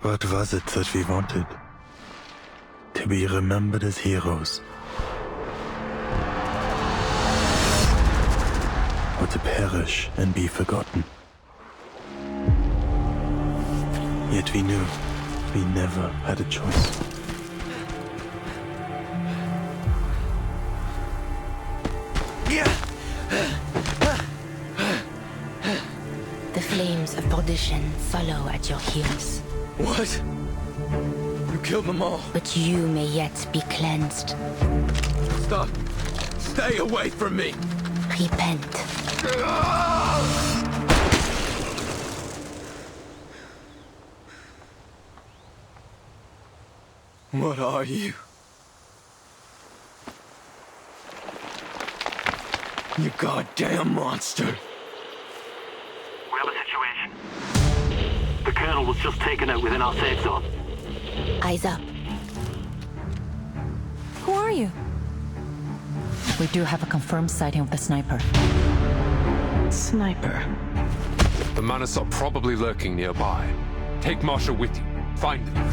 What was it that we wanted? To be remembered as heroes? Or to perish and be forgotten? Yet we knew we never had a choice. The flames of perdition follow at your heels. What? You killed them all. But you may yet be cleansed. Stop. Stay away from me. Repent. What are you? You goddamn monster. We have a situation. The Colonel was just taken out within our safe zone. Eyes up. Who are you? We do have a confirmed sighting of the sniper. Sniper. The Manus are probably lurking nearby. Take Marshall with you. Find them.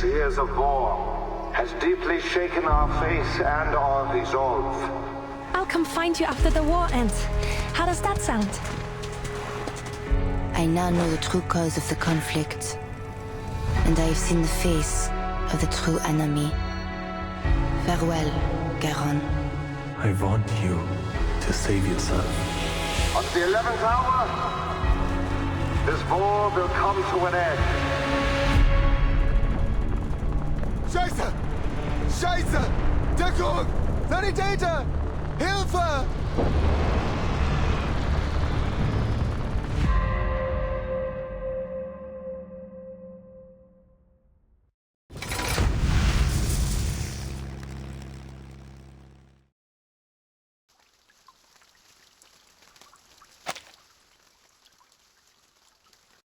Years of war has deeply shaken our faith and our resolve. I'll come find you after the war ends. How does that sound? I now know the true cause of the conflict. And I have seen the face of the true enemy. Farewell, Garon. I want you to save yourself. On the 11th hour, this war will come to an end. Scheiße! Scheiße! Deckung! Sanitäter! Hilfe!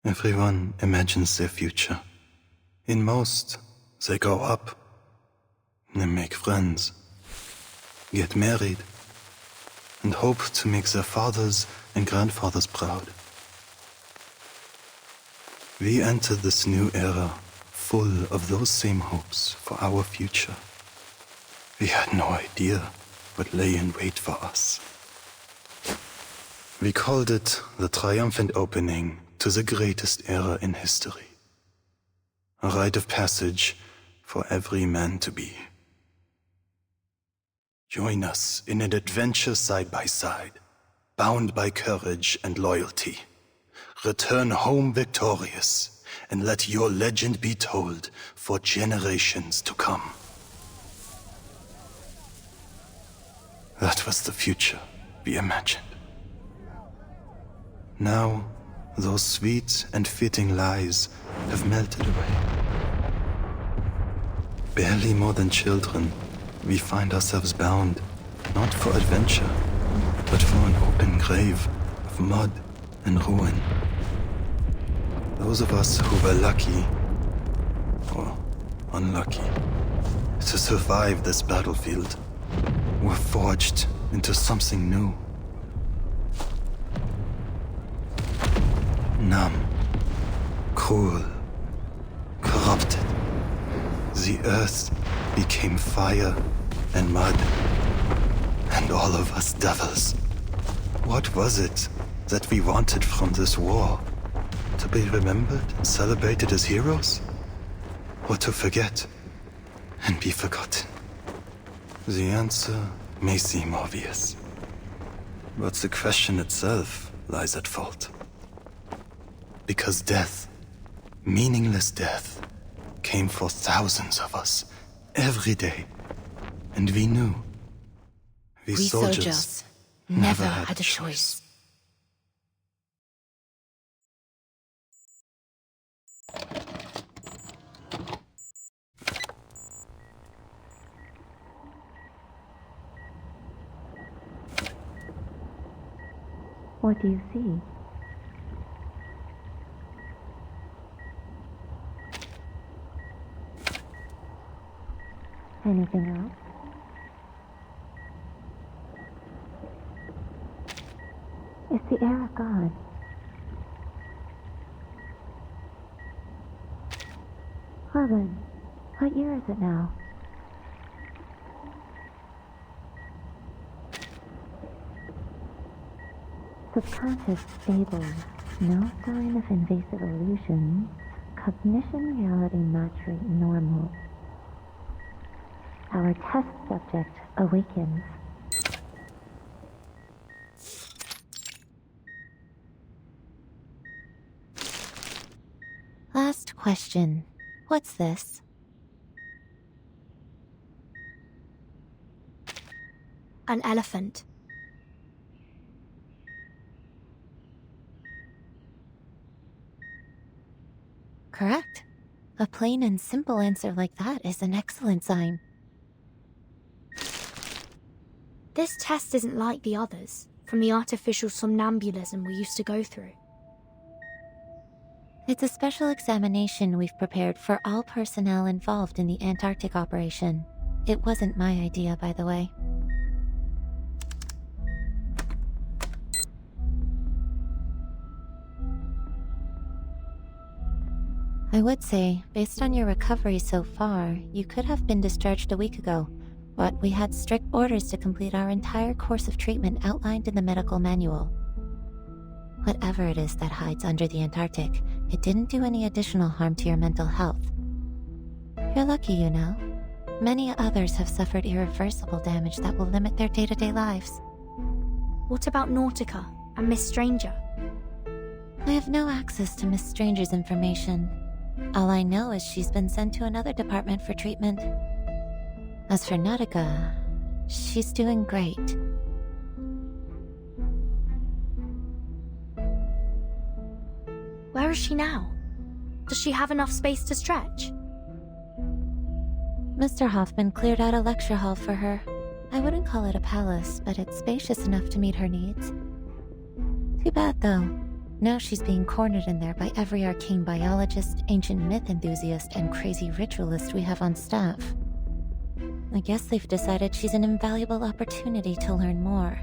Everyone imagines their future. In most, they grow up, they make friends, get married, and hope to make their fathers and grandfathers proud. We entered this new era full of those same hopes for our future. We had no idea what lay in wait for us. We called it the triumphant opening to the greatest era in history. A rite of passage for every man to be. Join us in an adventure side by side, bound by courage and loyalty. Return home victorious, and let your legend be told for generations to come. That was the future we imagined. Now, those sweet and fitting lies have melted away. Barely more than children, we find ourselves bound, not for adventure, but for an open grave of mud and ruin. Those of us who were lucky, or unlucky, to survive this battlefield, were forged into something new. Numb, cruel, corrupted. The earth became fire and mud, and all of us devils. What was it that we wanted from this war? To be remembered and celebrated as heroes? Or to forget and be forgotten? The answer may seem obvious, but the question itself lies at fault. Because death, meaningless death, came for thousands of us, every day. And we knew. We soldiers never had a choice. What do you see? Anything else? It's the air of God. Harlan, what year is it now? Subconscious stable. No sign of invasive illusions. Cognition reality match rate normal. Our test subject awakens. Last question. What's this? An elephant. Correct. A plain and simple answer like that is an excellent sign. This test isn't like the others, from the artificial somnambulism we used to go through. It's a special examination we've prepared for all personnel involved in the Antarctic operation. It wasn't my idea, by the way. I would say, based on your recovery so far, you could have been discharged a week ago, but we had strict orders to complete our entire course of treatment outlined in the medical manual. Whatever it is that hides under the Antarctic, it didn't do any additional harm to your mental health. You're lucky, you know. Many others have suffered irreversible damage that will limit their day-to-day lives. What about Nautica and Miss Stranger? I have no access to Miss Stranger's information. All I know is she's been sent to another department for treatment. As for Nautica, she's doing great. Where is she now? Does she have enough space to stretch? Mr. Hoffman cleared out a lecture hall for her. I wouldn't call it a palace, but it's spacious enough to meet her needs. Too bad, though. Now she's being cornered in there by every arcane biologist, ancient myth enthusiast, and crazy ritualist we have on staff. I guess they've decided she's an invaluable opportunity to learn more.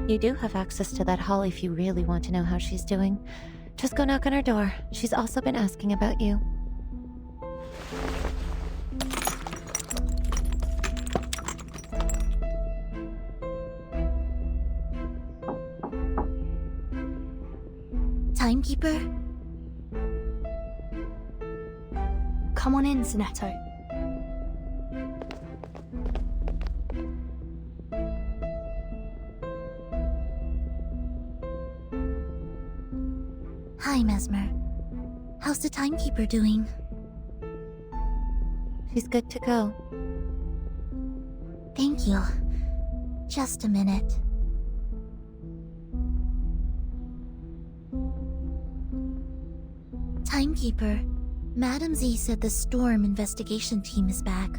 You do have access to that hall if you really want to know how she's doing. Just go knock on her door. She's also been asking about you. Timekeeper? Come on in, Zanetto. Hi, Mesmer. How's the Timekeeper doing? She's good to go. Thank you. Just a minute. Timekeeper, Madam Z said the Storm investigation team is back.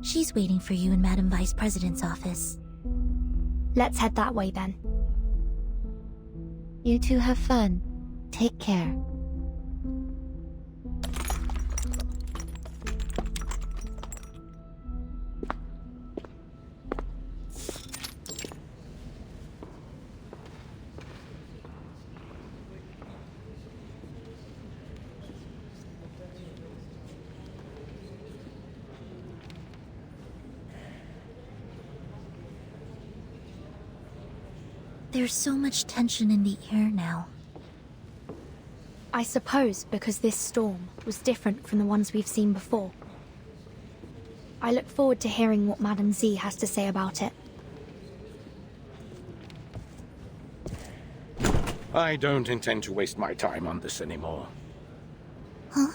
She's waiting for you in Madam Vice President's office. Let's head that way then. You two have fun. Take care. There's so much tension in the air now. I suppose because this storm was different from the ones we've seen before. I look forward to hearing what Madam Z has to say about it. I don't intend to waste my time on this anymore. Huh?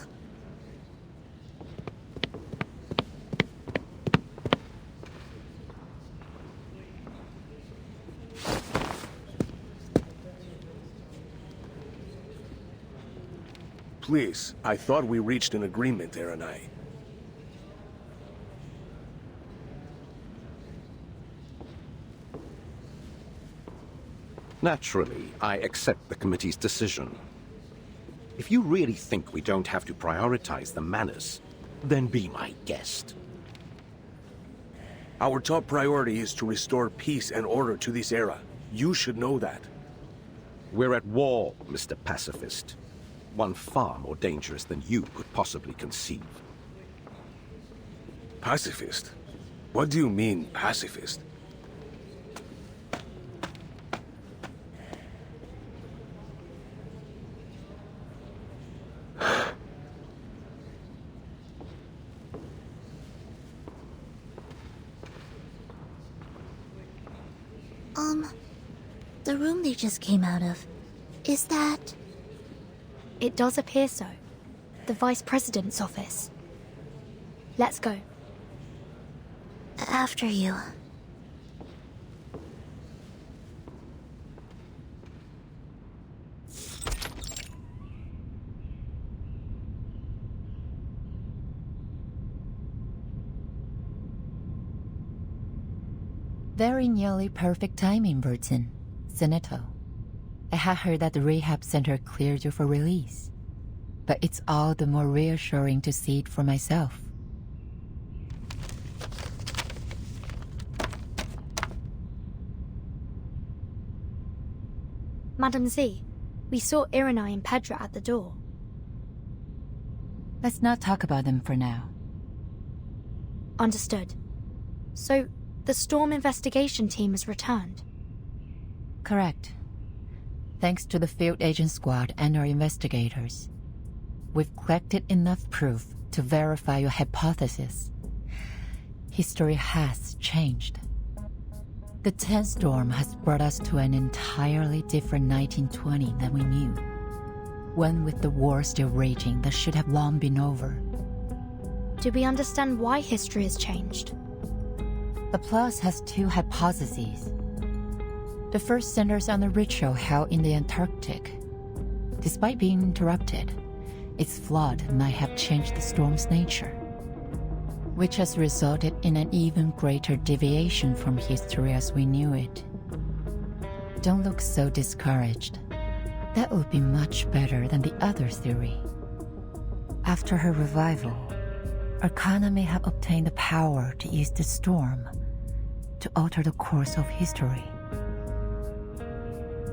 Please, I thought we reached an agreement, Erenai. Naturally, I accept the committee's decision. If you really think we don't have to prioritize the Manus, then be my guest. Our top priority is to restore peace and order to this era. You should know that. We're at war, Mr. Pacifist. One far more dangerous than you could possibly conceive. Pacifist? What do you mean, pacifist? The room they just came out of, is that... It does appear so. The Vice President's office. Let's go. After you. Very nearly perfect timing, Burton. Senator. I had heard that the rehab center cleared you for release. But it's all the more reassuring to see it for myself. Madam Z, we saw Erenai and Pedra at the door. Let's not talk about them for now. Understood. So, the Storm investigation team has returned? Correct. Thanks to the field agent squad and our investigators. We've collected enough proof to verify your hypothesis. History has changed. The 10th storm has brought us to an entirely different 1920 than we knew. One with the war still raging that should have long been over. Do we understand why history has changed? The Plus has two hypotheses. The first centers on the ritual held in the Antarctic. Despite being interrupted, its flood might have changed the storm's nature, which has resulted in an even greater deviation from history as we knew it. Don't look so discouraged. That would be much better than the other theory. After her revival, Arcana may have obtained the power to use the storm to alter the course of history.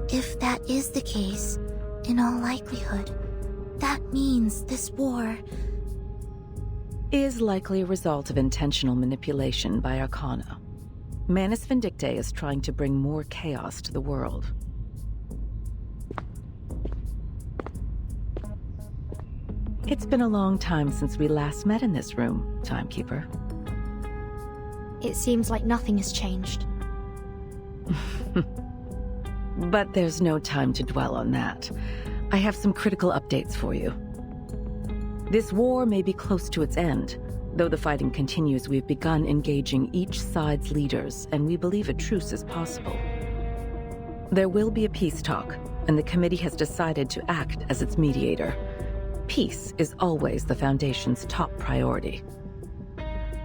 If that is the case, in all likelihood, that means this war is likely a result of intentional manipulation by Arcana. Manus Vindictae is trying to bring more chaos to the world. It's been a long time since we last met in this room, Timekeeper. It seems like nothing has changed. But there's no time to dwell on that. I have some critical updates for you. This war may be close to its end. Though the fighting continues, we've begun engaging each side's leaders, and we believe a truce is possible. There will be a peace talk, and the committee has decided to act as its mediator. Peace is always the Foundation's top priority.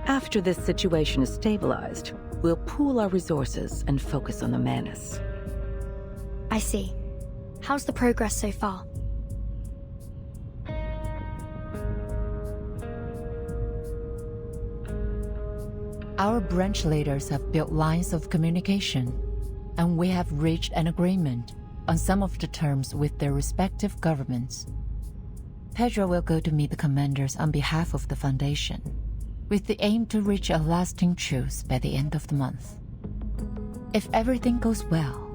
After this situation is stabilized, we'll pool our resources and focus on the Manus. I see. How's the progress so far? Our branch leaders have built lines of communication, and we have reached an agreement on some of the terms with their respective governments. Pedro will go to meet the commanders on behalf of the Foundation, with the aim to reach a lasting truce by the end of the month. If everything goes well,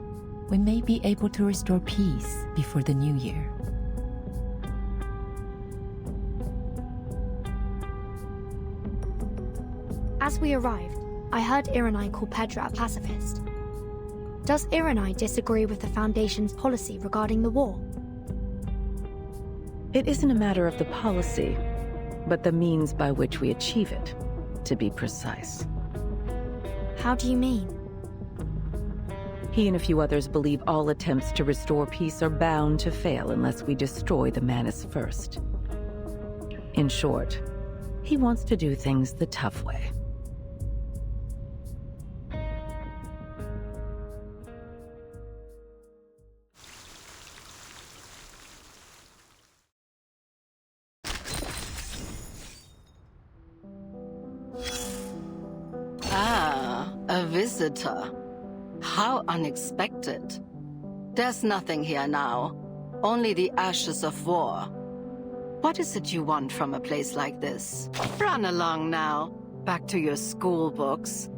we may be able to restore peace before the new year. As we arrived, I heard Erenai call Pedra a pacifist. Does Irenai disagree with the Foundation's policy regarding the war? It isn't a matter of the policy, but the means by which we achieve it, to be precise. How do you mean? He and a few others believe all attempts to restore peace are bound to fail unless we destroy the Manus first. In short, he wants to do things the tough way. A visitor. How unexpected. There's nothing here now. Only the ashes of war. What is it you want from a place like this? Run along now. Back to your school books.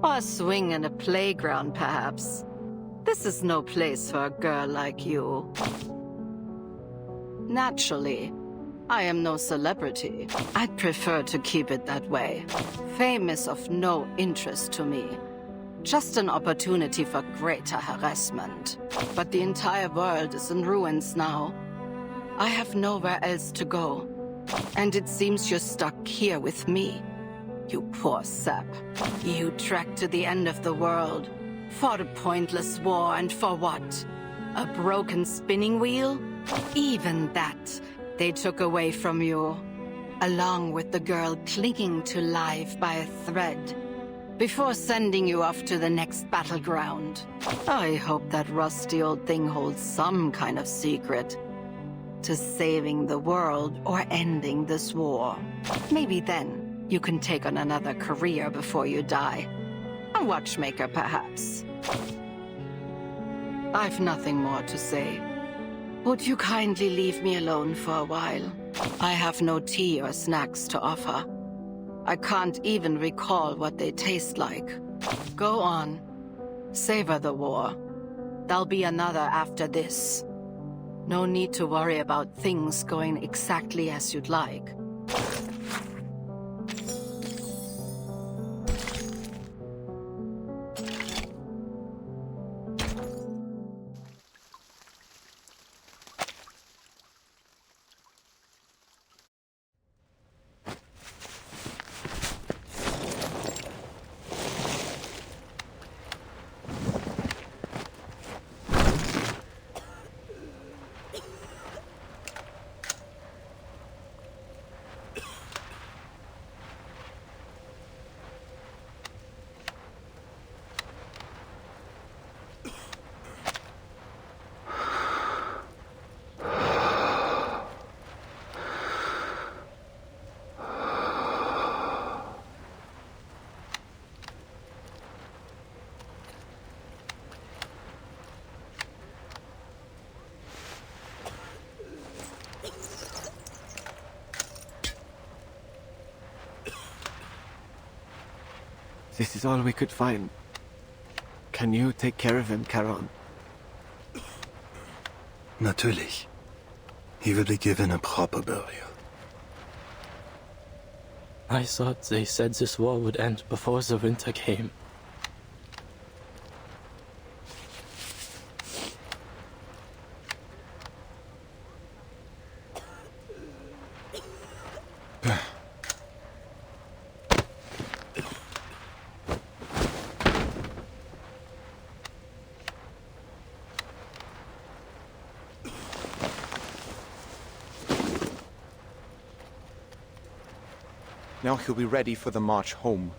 Or swing in a playground, perhaps. This is no place for a girl like you. Naturally, I am no celebrity. I'd prefer to keep it that way. Fame is of no interest to me. Just an opportunity for greater harassment. But the entire world is in ruins now. I have nowhere else to go. And it seems you're stuck here with me. You poor sap. You trekked to the end of the world. Fought a pointless war, and for what? A broken spinning wheel? Even that they took away from you. Along with the girl clinging to life by a thread. Before sending you off to the next battleground. I hope that rusty old thing holds some kind of secret. To saving the world or ending this war. Maybe then you can take on another career before you die. A watchmaker, perhaps. I've nothing more to say. Would you kindly leave me alone for a while? I have no tea or snacks to offer. I can't even recall what they taste like. Go on. Savor the war. There'll be another after this. No need to worry about things going exactly as you'd like. This is all we could find. Can you take care of him, Charon? Natürlich. He will be given a proper burial. I thought they said this war would end before the winter came. Now he'll be ready for the march home.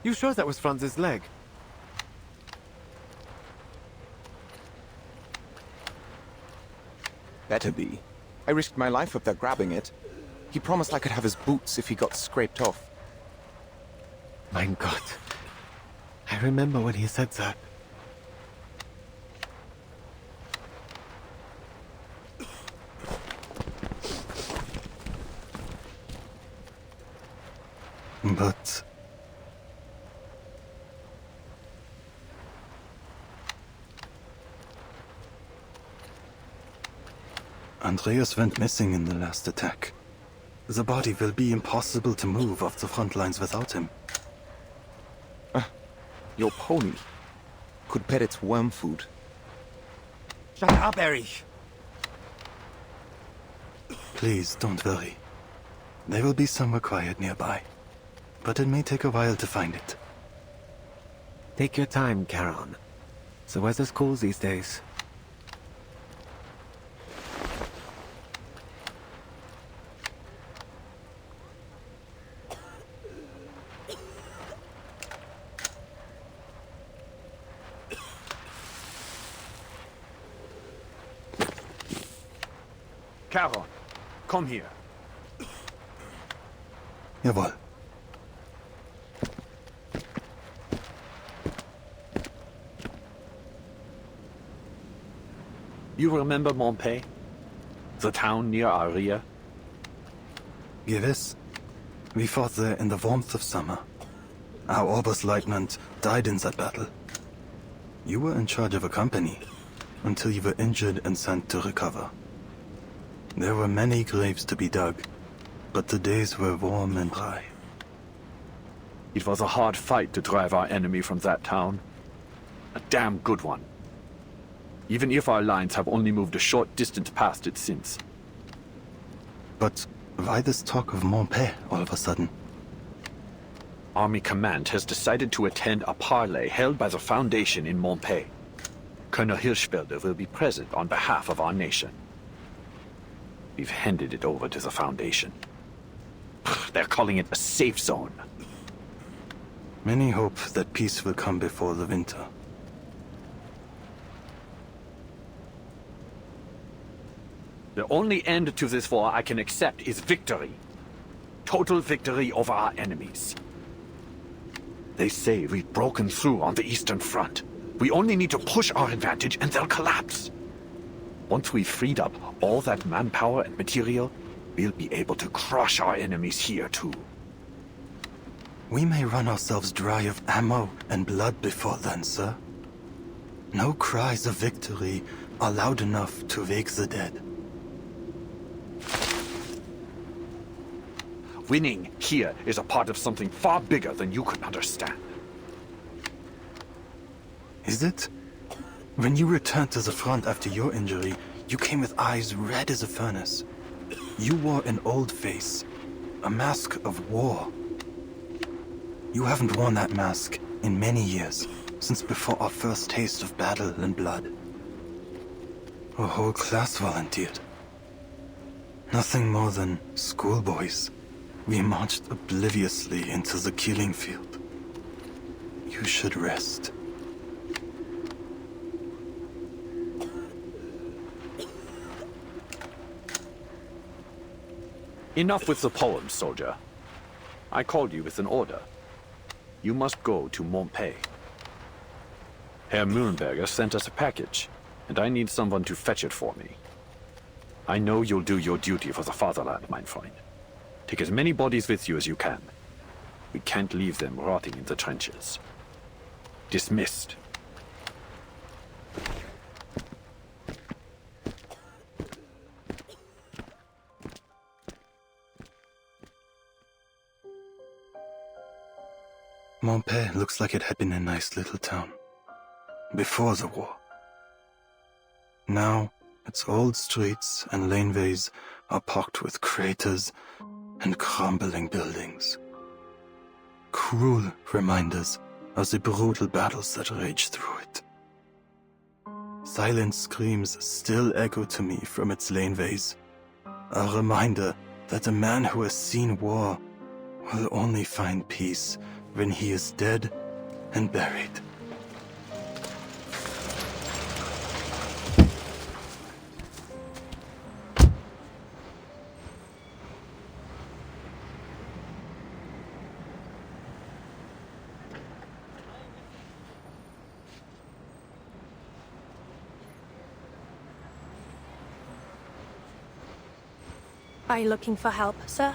You sure that was Franz's leg? Better be. I risked my life up there grabbing it. He promised I could have his boots if he got scraped off. Mein Gott. I remember when he said that. But... Andreas went missing in the last attack. The body will be impossible to move off the front lines without him. Your pony. could pet its worm food. Shut up, Erich! Please, don't worry. There will be somewhere quiet nearby. But it may take a while to find it. Take your time, Charon. The weather's cool these days. Charon, come here. Jawohl. You remember Montpay? The town near Aria? Gewiss. We fought there in the warmth of summer. Our Oberstleutnant died in that battle. You were in charge of a company, until you were injured and sent to recover. There were many graves to be dug, but the days were warm and dry. It was a hard fight to drive our enemy from that town. A damn good one. Even if our lines have only moved a short distance past it since. But why this talk of Montpay all of a sudden? Army Command has decided to attend a parley held by the Foundation in Montpay. Colonel Hirschfelder will be present on behalf of our nation. We've handed it over to the Foundation. They're calling it a safe zone. Many hope that peace will come before the winter. The only end to this war I can accept is victory. Total victory over our enemies. They say we've broken through on the Eastern Front. We only need to push our advantage and they'll collapse. Once we've freed up all that manpower and material, we'll be able to crush our enemies here too. We may run ourselves dry of ammo and blood before then, sir. No cries of victory are loud enough to wake the dead. Winning here is a part of something far bigger than you could understand. Is it? When you returned to the front after your injury, you came with eyes red as a furnace. You wore an old face, a mask of war. You haven't worn that mask in many years, since before our first taste of battle and blood. A whole class volunteered. Nothing more than schoolboys. We marched obliviously into the killing field. You should rest. Enough with the poems, soldier. I called you with an order. You must go to Montpay. Herr Mühlenberger sent us a package, and I need someone to fetch it for me. I know you'll do your duty for the fatherland, mein Freund. Take as many bodies with you as you can. We can't leave them rotting in the trenches. Dismissed. Montpay looks like it had been a nice little town. Before the war. Now, its old streets and laneways are pocked with craters and crumbling buildings. Cruel reminders of the brutal battles that raged through it. Silent screams still echo to me from its laneways. A reminder that a man who has seen war will only find peace when he is dead and buried. Are you looking for help, sir?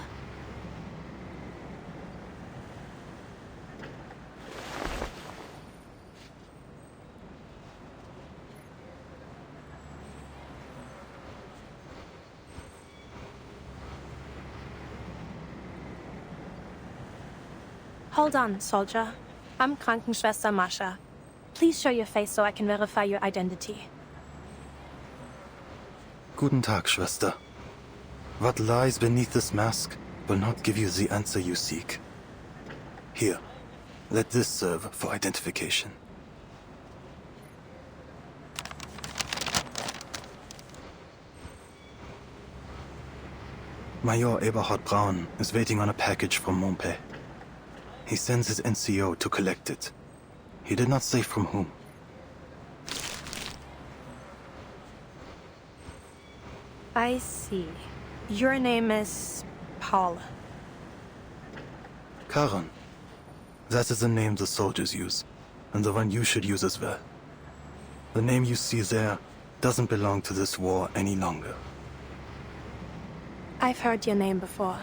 Hold on, soldier. I'm Krankenschwester Mascha. Please show your face so I can verify your identity. Guten Tag, Schwester. What lies beneath this mask will not give you the answer you seek. Here, let this serve for identification. Major Eberhard Braun is waiting on a package from Montpey. He sends his NCO to collect it. He did not say from whom. I see. Your name is Paul. Karan. That is the name the soldiers use, and the one you should use as well. The name you see there doesn't belong to this war any longer. I've heard your name before.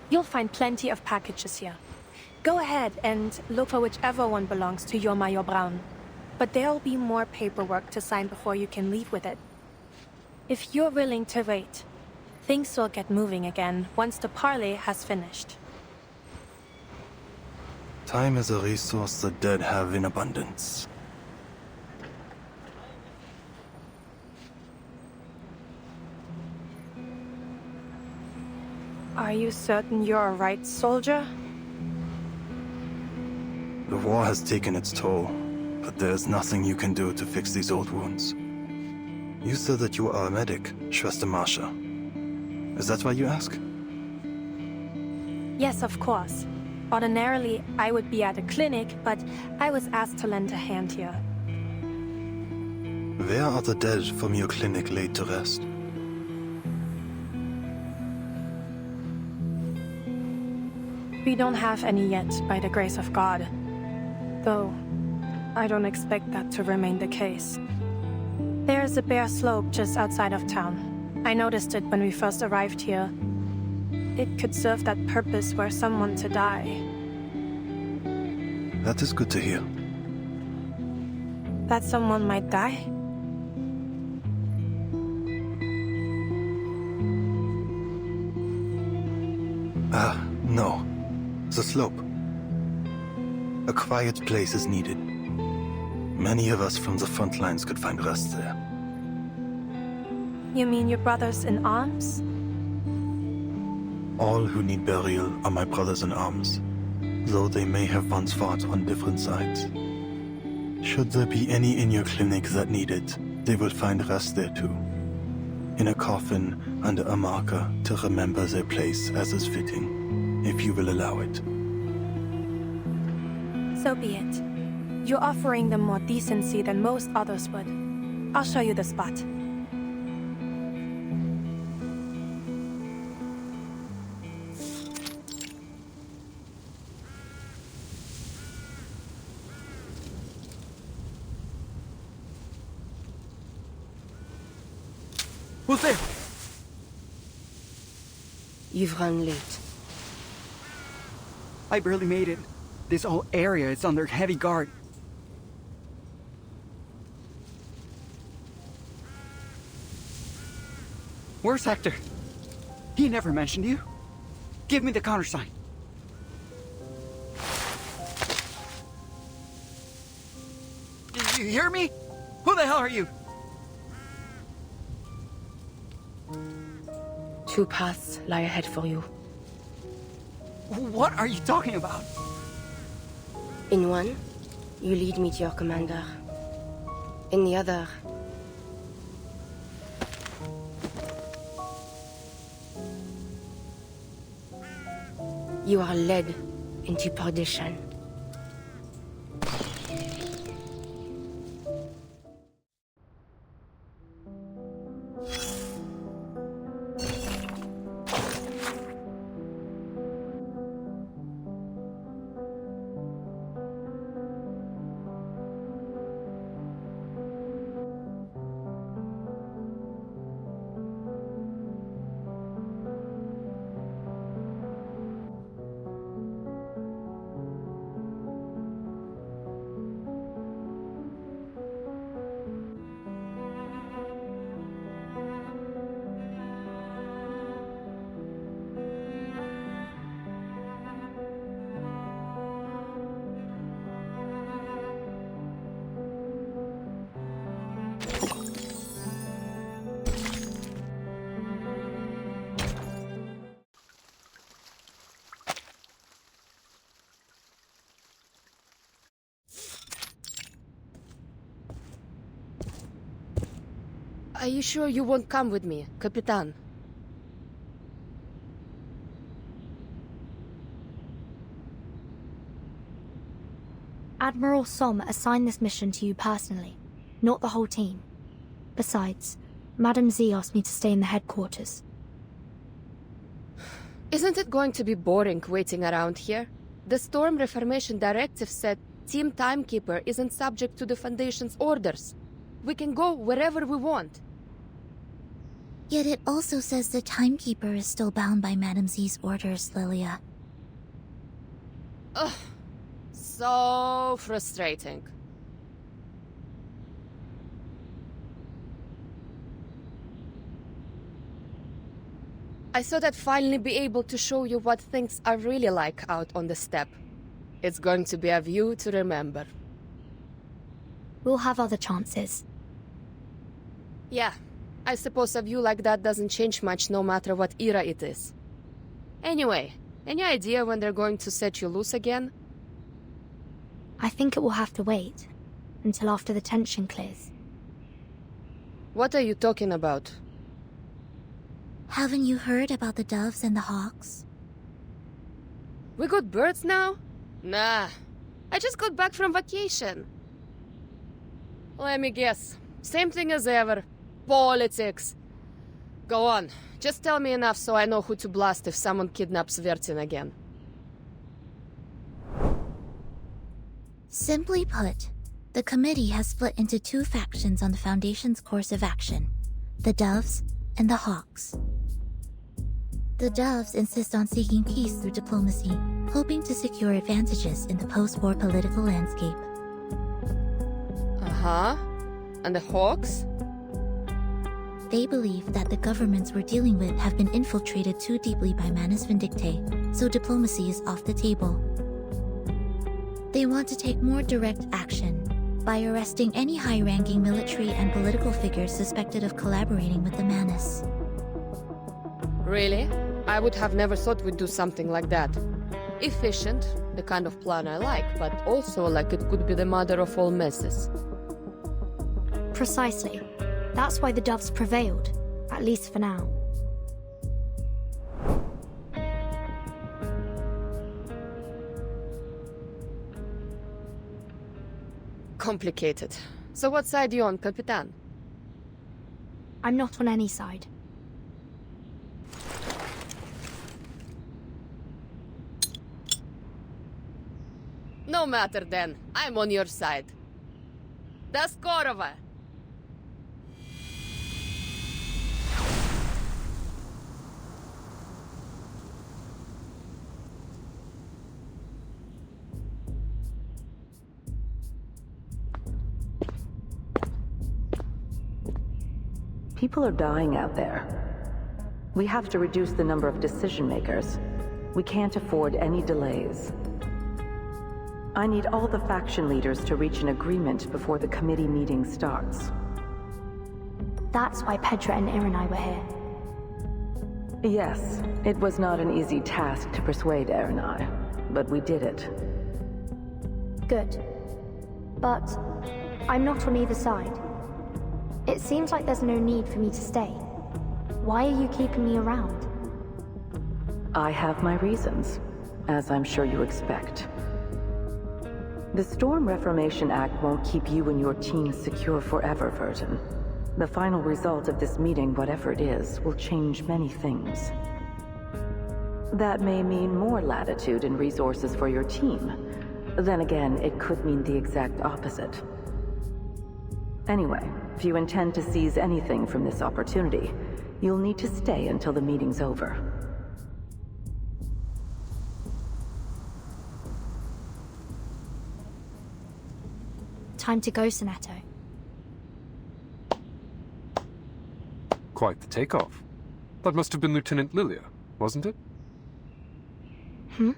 You'll find plenty of packages here. Go ahead and look for whichever one belongs to your Major Braun. But there'll be more paperwork to sign before you can leave with it. If you're willing to wait, things will get moving again once the parley has finished. Time is a resource the dead have in abundance. Are you certain you're a right soldier? The war has taken its toll, but there's nothing you can do to fix these old wounds. You said that you are a medic, Schwester Marsha. Is that why you ask? Yes, of course. Ordinarily, I would be at a clinic, but I was asked to lend a hand here. Where are the dead from your clinic laid to rest? We don't have any yet, by the grace of God. Though, I don't expect that to remain the case. There's a bare slope just outside of town. I noticed it when we first arrived here. It could serve that purpose were someone to die. That is good to hear. That someone might die? No. The slope. A quiet place is needed. Many of us from the front lines could find rest there. You mean your brothers in arms? All who need burial are my brothers in arms, though they may have once fought on different sides. Should there be any in your clinic that need it, they will find rest there too. In a coffin under a marker to remember their place as is fitting, if you will allow it. So be it. You're offering them more decency than most others would. I'll show you the spot. Who's there? You've run late. I barely made it. This whole area is under heavy guard. Where's Hector? He never mentioned you. Give me the countersign. You hear me? Who the hell are you? 2 paths lie ahead for you. What are you talking about? In one, you lead me to your commander. In the other, you are led into perdition. Are you sure you won't come with me, Capitan? Admiral Som assigned this mission to you personally, not the whole team. Besides, Madame Z asked me to stay in the headquarters. Isn't it going to be boring waiting around here? The Storm Reformation Directive said Team Timekeeper isn't subject to the Foundation's orders. We can go wherever we want. Yet it also says the Timekeeper is still bound by Madame Z's orders, Lilia. Ugh. So frustrating. I thought I'd finally be able to show you what things are really like out on the steppe. It's going to be a view to remember. We'll have other chances. Yeah, I suppose a view like that doesn't change much no matter what era it is. Anyway, any idea when they're going to set you loose again? I think it will have to wait until after the tension clears. What are you talking about? Haven't you heard about the doves and the hawks? We got birds now? Nah, I just got back from vacation. Let me guess. Same thing as ever. Politics. Go on. Just tell me enough so I know who to blast if someone kidnaps Vertin again. Simply put, the committee has split into two factions on the Foundation's course of action. The Doves and the Hawks. The Doves insist on seeking peace through diplomacy, hoping to secure advantages in the post-war political landscape. Uh-huh. And the Hawks? They believe that the governments we're dealing with have been infiltrated too deeply by Manus Vindictae, so diplomacy is off the table. They want to take more direct action by arresting any high-ranking military and political figures suspected of collaborating with the Manus. Really? I would have never thought we'd do something like that. Efficient, the kind of plan I like, but also like it could be the mother of all messes. Precisely. That's why the Doves prevailed, at least for now. Complicated. So what side are you on, Capitan? I'm not on any side. No matter then. I'm on your side. Das Korova! People are dying out there. We have to reduce the number of decision makers. We can't afford any delays. I need all the faction leaders to reach an agreement before the committee meeting starts. That's why Petra and Irenai were here. Yes, it was not an easy task to persuade Irenai, but we did it. Good. But I'm not on either side. It seems like there's no need for me to stay. Why are you keeping me around? I have my reasons, as I'm sure you expect. The Storm Reformation Act won't keep you and your team secure forever, Vertin. The final result of this meeting, whatever it is, will change many things. That may mean more latitude and resources for your team. Then again, it could mean the exact opposite. Anyway, if you intend to seize anything from this opportunity, you'll need to stay until the meeting's over. Time to go, Soneto. Quite the takeoff. That must have been Lieutenant Lilia, wasn't it? Hmm?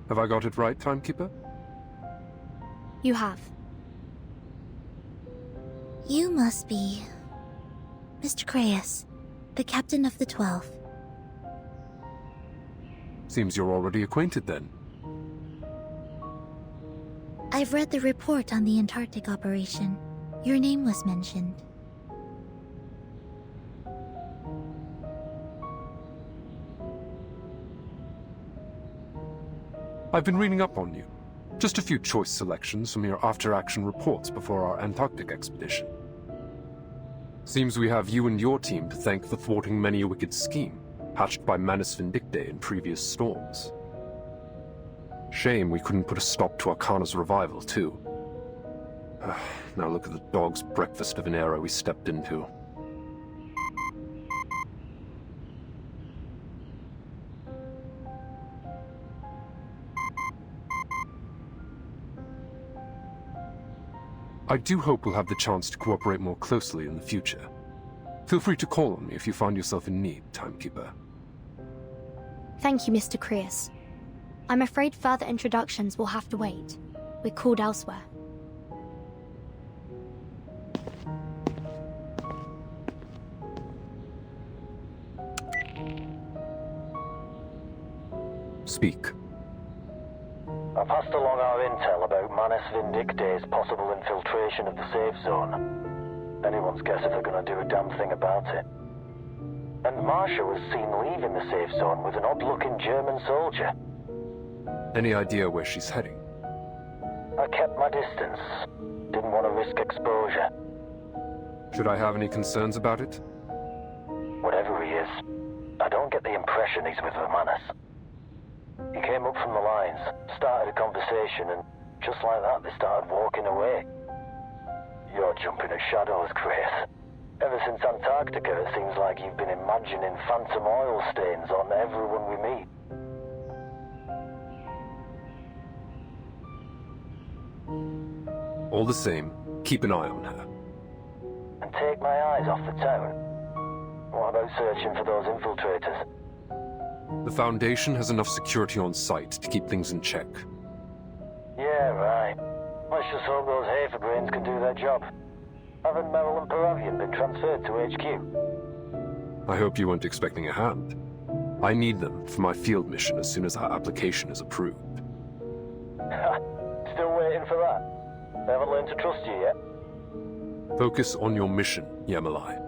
Have I got it right, Timekeeper? You have. You must be Mr. Grayish, the captain of the 12th. Seems you're already acquainted then. I've read the report on the Antarctic operation. Your name was mentioned. I've been reading up on you. Just a few choice selections from your after-action reports before our Antarctic expedition. Seems we have you and your team to thank for thwarting many a wicked scheme, hatched by Manus Vindictae in previous storms. Shame we couldn't put a stop to Arcana's revival, too. Now look at the dog's breakfast of an era we stepped into. I do hope we'll have the chance to cooperate more closely in the future. Feel free to call on me if you find yourself in need, Timekeeper. Thank you, Mr. Creus. I'm afraid further introductions will have to wait. We're called elsewhere. Speak. I passed along our intel about Manus Vindictae's possible infiltration of the safe zone. Anyone's guess if they're gonna do a damn thing about it. And Marsha was seen leaving the safe zone with an odd-looking German soldier. Any idea where she's heading? I kept my distance. Didn't want to risk exposure. Should I have any concerns about it? Whatever he is, I don't get the impression he's with the Manus. He came up from the lines, started a conversation, and just like that they started walking away. You're jumping at shadows, Chris. Ever since Antarctica, it seems like you've been imagining phantom oil stains on everyone we meet. All the same, keep an eye on her. And take my eyes off the town. What about searching for those infiltrators? The Foundation has enough security on site to keep things in check. Yeah, right. Let's just hope those Haferbrains can do their job. Haven't Merrill and Paravian been transferred to HQ? I hope you weren't expecting a hand. I need them for my field mission as soon as our application is approved. Still waiting for that? They haven't learned to trust you yet? Focus on your mission, Yemalai.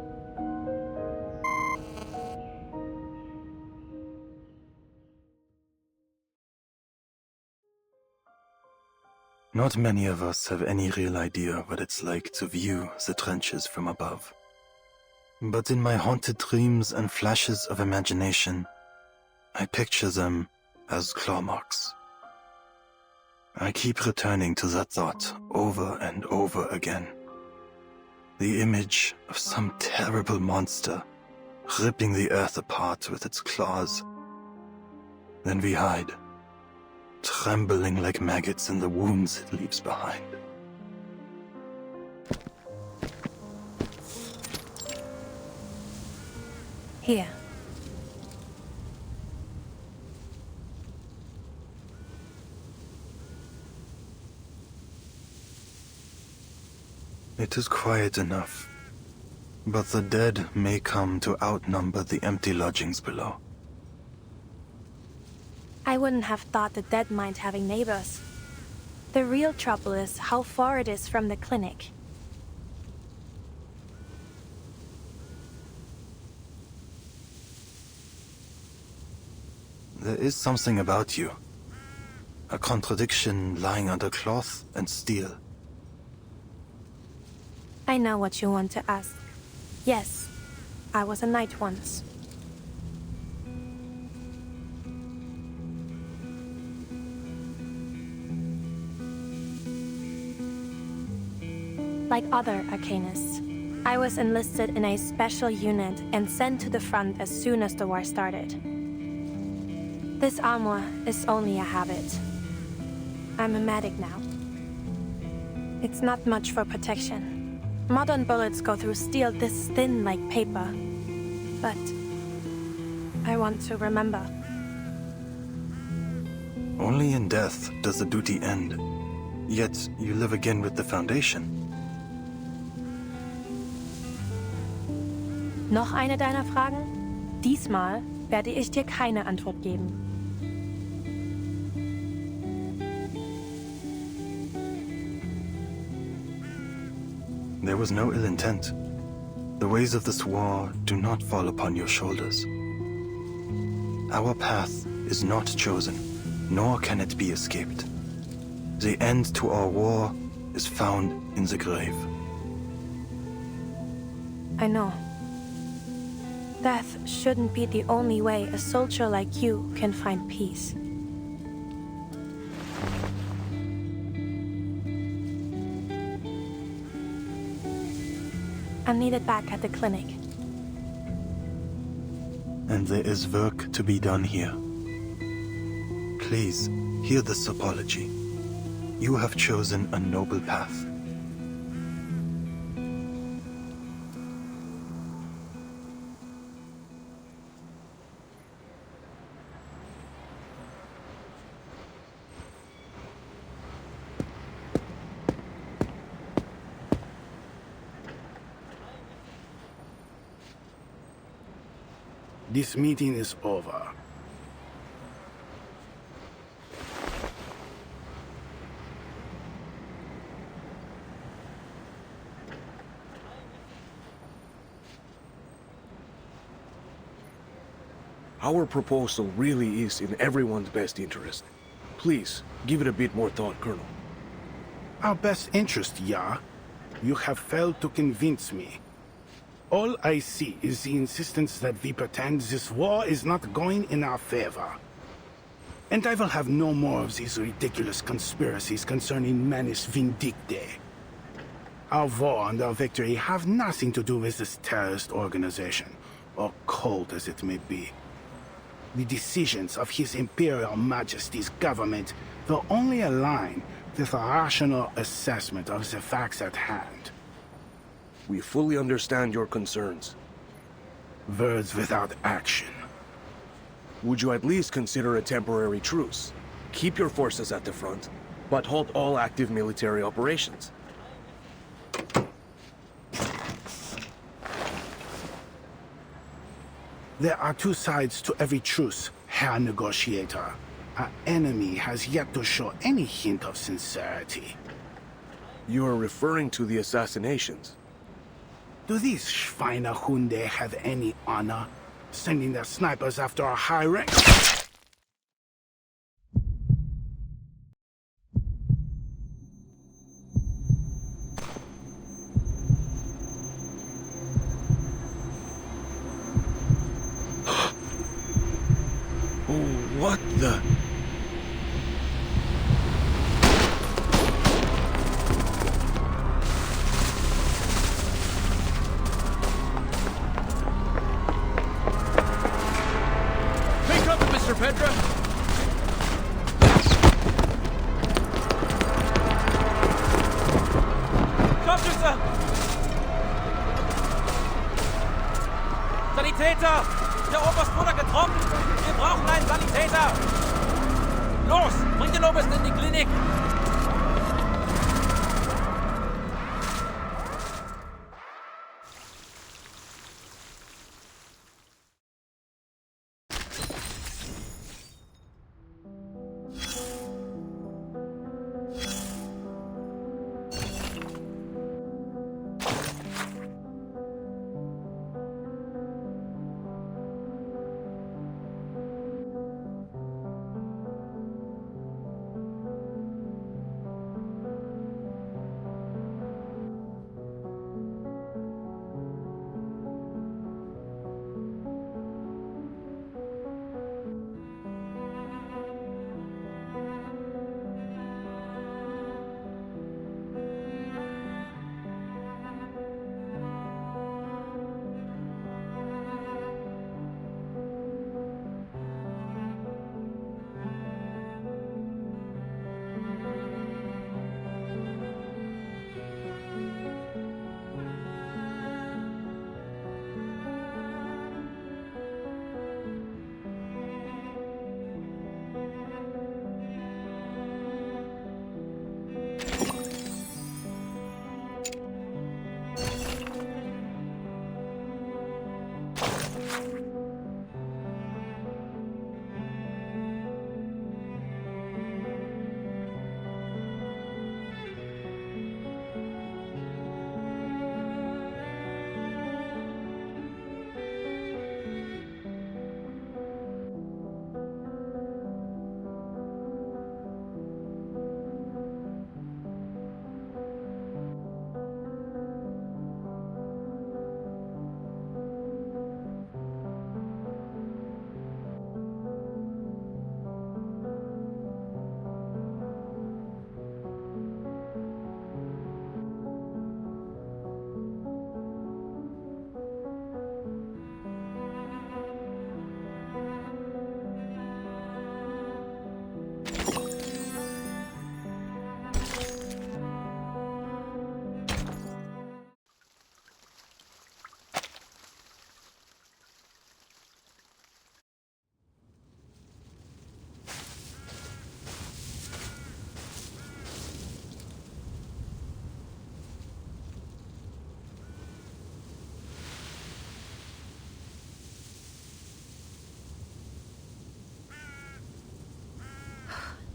Not many of us have any real idea what it's like to view the trenches from above. But in my haunted dreams and flashes of imagination, I picture them as claw marks. I keep returning to that thought over and over again. The image of some terrible monster ripping the earth apart with its claws. Then we hide, trembling like maggots in the wounds it leaves behind. Here. It is quiet enough, but the dead may come to outnumber the empty lodgings below. I wouldn't have thought the dead mind having neighbors. The real trouble is how far it is from the clinic. There is something about you. A contradiction lying under cloth and steel. I know what you want to ask. Yes, I was a knight once. Like other arcanists, I was enlisted in a special unit and sent to the front as soon as the war started. This armor is only a habit. I'm a medic now. It's not much for protection. Modern bullets go through steel this thin like paper. But I want to remember. Only in death does the duty end. Yet you live again with the Foundation. Noch eine deiner Fragen? Diesmal werde ich dir keine Antwort geben. There was no ill intent. The ways of this war do not fall upon your shoulders. Our path is not chosen, nor can it be escaped. The end to our war is found in the grave. I know. Death shouldn't be the only way a soldier like you can find peace. I'm needed back at the clinic. And there is work to be done here. Please, hear this apology. You have chosen a noble path. This meeting is over. Our proposal really is in everyone's best interest. Please, give it a bit more thought, Colonel. Our best interest, yeah. You have failed to convince me. All I see is the insistence that we pretend this war is not going in our favor. And I will have no more of these ridiculous conspiracies concerning Manus Vindicte. Our war and our victory have nothing to do with this terrorist organization, or cult as it may be. The decisions of His Imperial Majesty's government will only align with a rational assessment of the facts at hand. We fully understand your concerns. Words without action. Would you at least consider a temporary truce? Keep your forces at the front, but halt all active military operations. There are two sides to every truce, Herr Negotiator. Our enemy has yet to show any hint of sincerity. You are referring to the assassinations. Do these Schweinehunde have any honor? Sending their snipers after our high rank? What the? Take cover, Mr. Pedra! Scharfschütze! Sanitäter! Der Oberst wurde getroffen! Wir brauchen einen Sanitäter! Los! Bring den Obersten in die Klinik!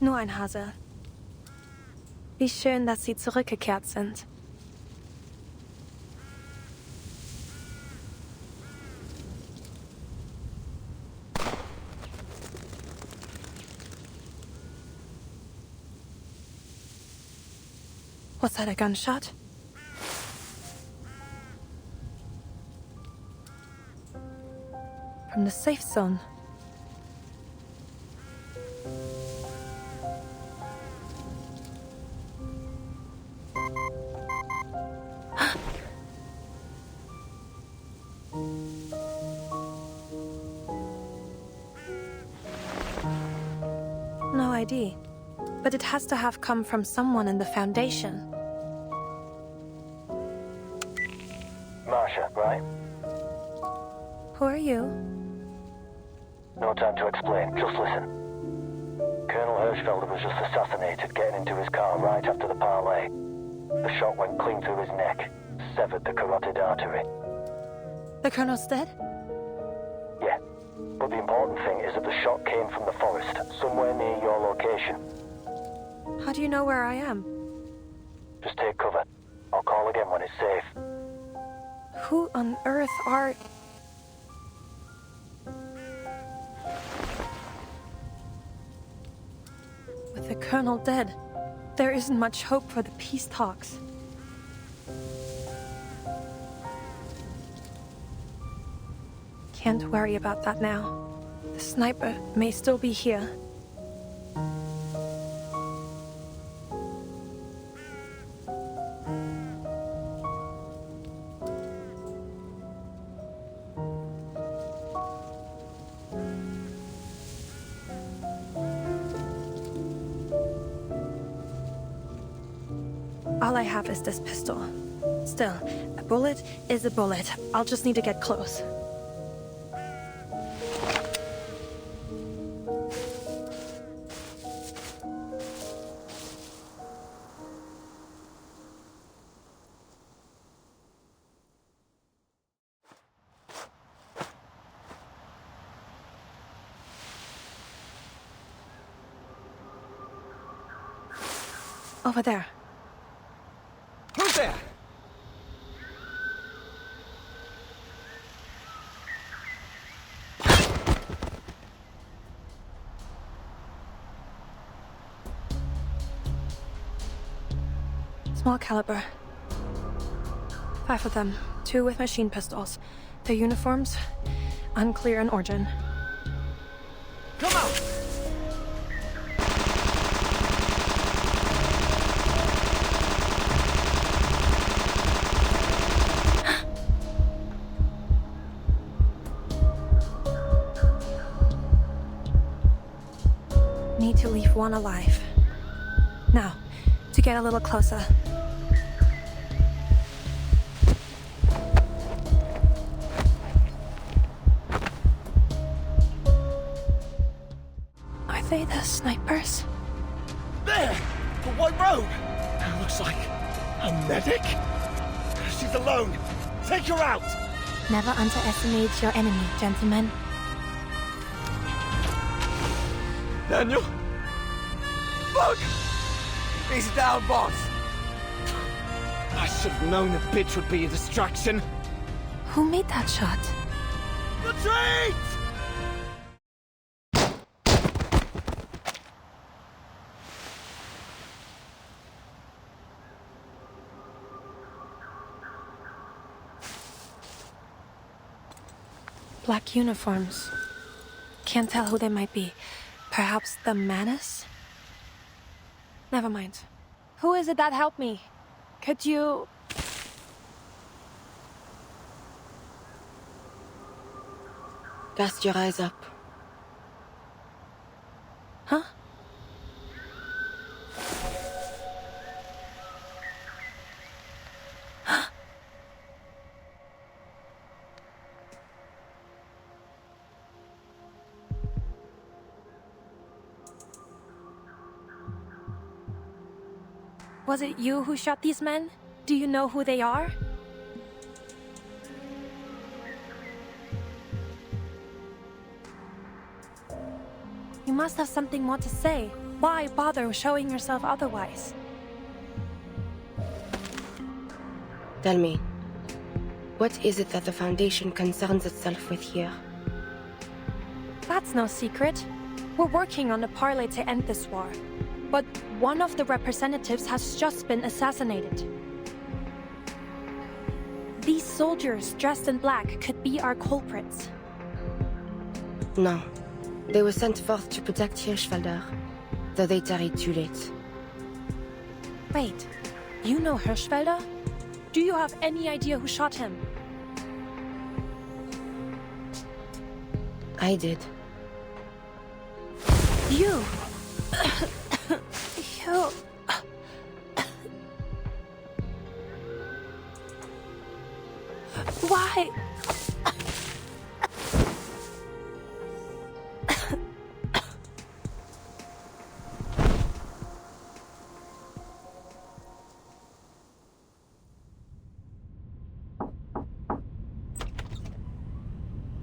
Nur ein Hase. Wie schön, dass Sie zurückgekehrt sind. Was that, a gunshot? From the safe zone. No ID. But it has to have come from someone in the Foundation. Marsha, right? Who are you? No time to explain, just listen. Colonel Hirschfelder was just assassinated getting into his car right after the parley. The shot went clean through his neck, severed the carotid artery. The Colonel's dead? Yeah, but the important thing is that the shot came from the forest, somewhere near your location. How do you know where I am? Just take cover. I'll call again when it's safe. Who on earth are... With the Colonel dead, there isn't much hope for the peace talks. Can't worry about that now. The sniper may still be here. All I have is this pistol. Still, a bullet is a bullet. I'll just need to get close. Over there. Who's there? Small caliber. 5 of them, 2 with machine pistols. Their uniforms, unclear in origin. Come out! Need to leave one alive. Now, to get a little closer. Are they the snipers? There! The white robe! Looks like a medic? She's alone! Take her out! Never underestimate your enemy, gentlemen. Daniel? Look! He's down, boss! I should have known the bitch would be a distraction. Who made that shot? Retreat! Black uniforms. Can't tell who they might be. Perhaps the Manus? Never mind. Who is it that helped me? Could you... Cast your eyes up. Huh? Was it you who shot these men? Do you know who they are? You must have something more to say. why bother showing yourself otherwise? Tell me, what is it that the Foundation concerns itself with here? That's no secret. We're working on a parley to end this war. But one of the representatives has just been assassinated. These soldiers dressed in black could be our culprits. No. They were sent forth to protect Hirschfelder, though they tarried too late. Wait, you know Hirschfelder? Do you have any idea who shot him? I did. You! You... Why?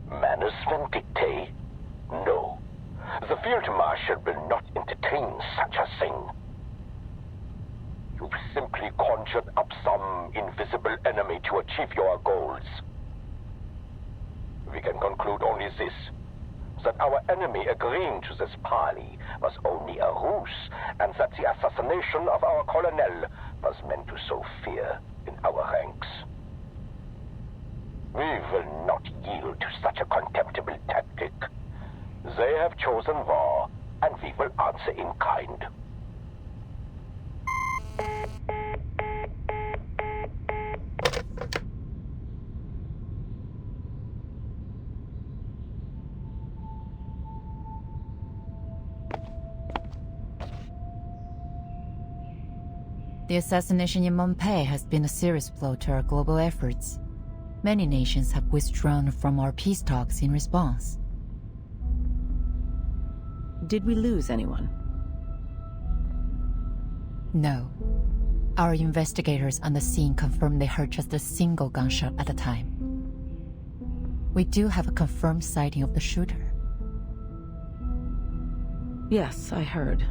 Management dictate? No. The Field Marshal will not entertain such a thing. You've simply conjured up some invisible enemy to achieve your goals. We can conclude only this, that our enemy agreeing to this parley was only a ruse, and that the assassination of our colonel was meant to sow fear in our ranks. We will not yield to such a contemptible tactic. They have chosen war, and we will answer in kind. The assassination in Montpellier has been a serious blow to our global efforts. Many nations have withdrawn from our peace talks in response. Did we lose anyone? No. Our investigators on the scene confirmed they heard just a single gunshot at a time. We do have a confirmed sighting of the shooter. Yes, I heard.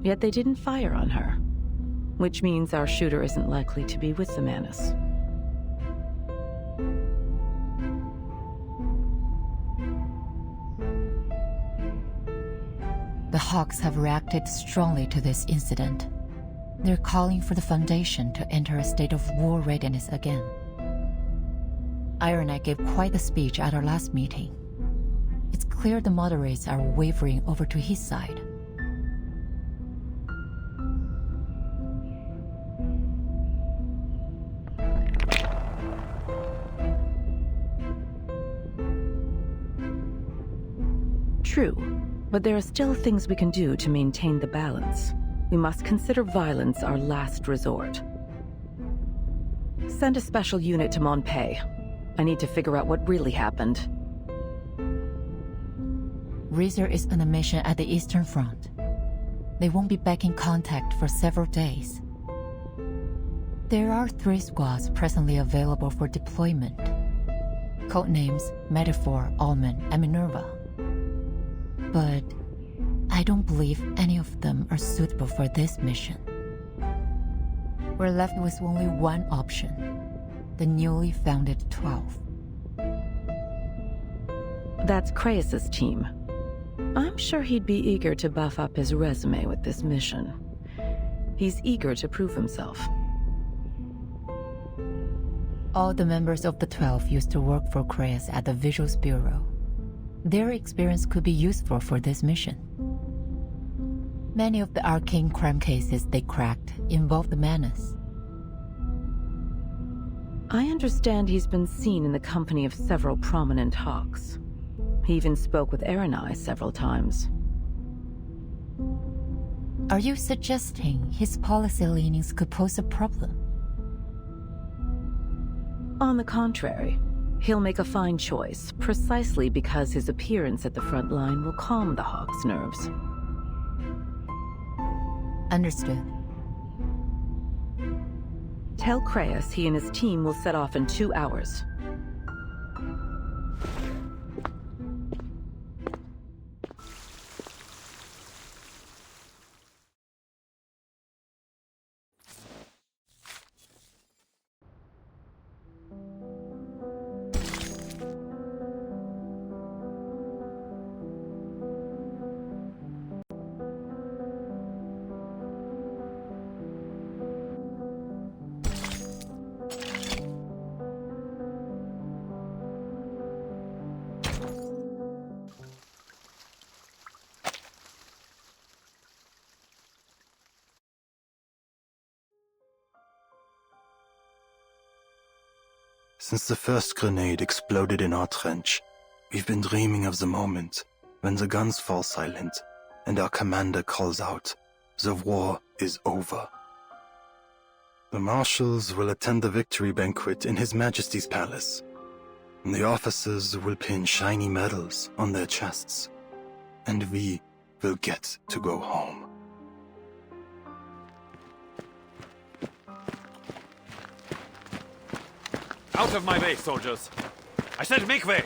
Yet they didn't fire on her, which means our shooter isn't likely to be with the Manus. The Hawks have reacted strongly to this incident. They're calling for the Foundation to enter a state of war readiness again. Iron Knight gave quite the speech at our last meeting. It's clear the moderates are wavering over to his side. True, but there are still things we can do to maintain the balance. We must consider violence our last resort. Send a special unit to Montpellier. I need to figure out what really happened. Reezer is on a mission at the Eastern Front. They won't be back in contact for several days. There are 3 squads presently available for deployment. Codenames Metaphor, Almond, and Minerva. But I don't believe any of them are suitable for this mission. We're left with only one option, the newly founded 12. That's Grayish' team. I'm sure he'd be eager to buff up his resume with this mission. He's eager to prove himself. All the members of the 12 used to work for Grayish at the Visuals Bureau. Their experience could be useful for this mission. Many of the arcane crime cases they cracked involved the Manus. I understand he's been seen in the company of several prominent Hawks. He even spoke with Serenity several times. Are you suggesting his policy leanings could pose a problem? On the contrary, he'll make a fine choice, precisely because his appearance at the front line will calm the Hawk's nerves. Understood. Tell Grayish he and his team will set off in 2 hours. Since the first grenade exploded in our trench, we've been dreaming of the moment when the guns fall silent and our commander calls out, "The war is over." The marshals will attend the victory banquet in His Majesty's palace. And the officers will pin shiny medals on their chests. And we will get to go home. Out of my way, soldiers! I said make way!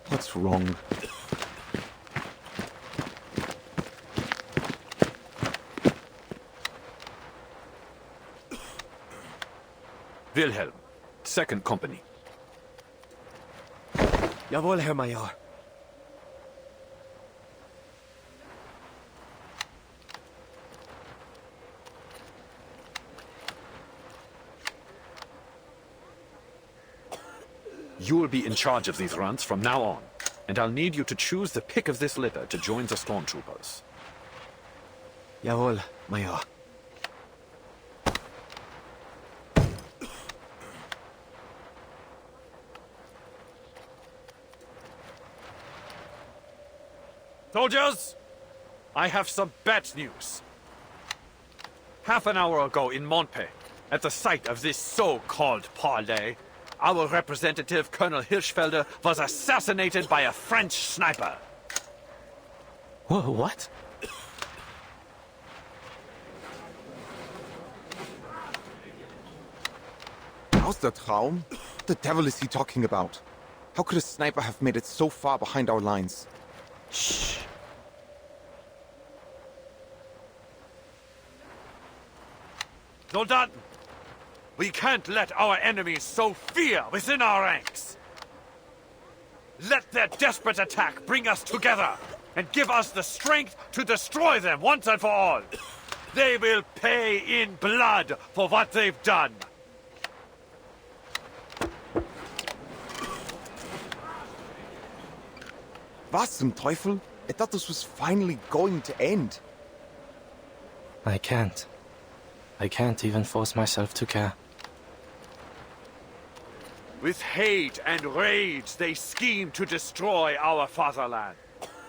What's wrong? Wilhelm, 2nd Company. Jawohl, Herr Major. You will be in charge of these runs from now on, and I'll need you to choose the pick of this litter to join the stormtroopers. Jawohl, Major. Soldiers, I have some bad news. Half an hour ago in Montpey, at the site of this so-called parley, our representative, Colonel Hirschfelder, was assassinated by a French sniper. What? How's the Traum? What the devil is he talking about? How could a sniper have made it so far behind our lines? Shh. Soldaten, we can't let our enemies sow fear within our ranks. Let their desperate attack bring us together and give us the strength to destroy them once and for all. They will pay in blood for what they've done. Was zum Teufel? I thought this was finally going to end. I can't. I can't even force myself to care. With hate and rage, they scheme to destroy our fatherland.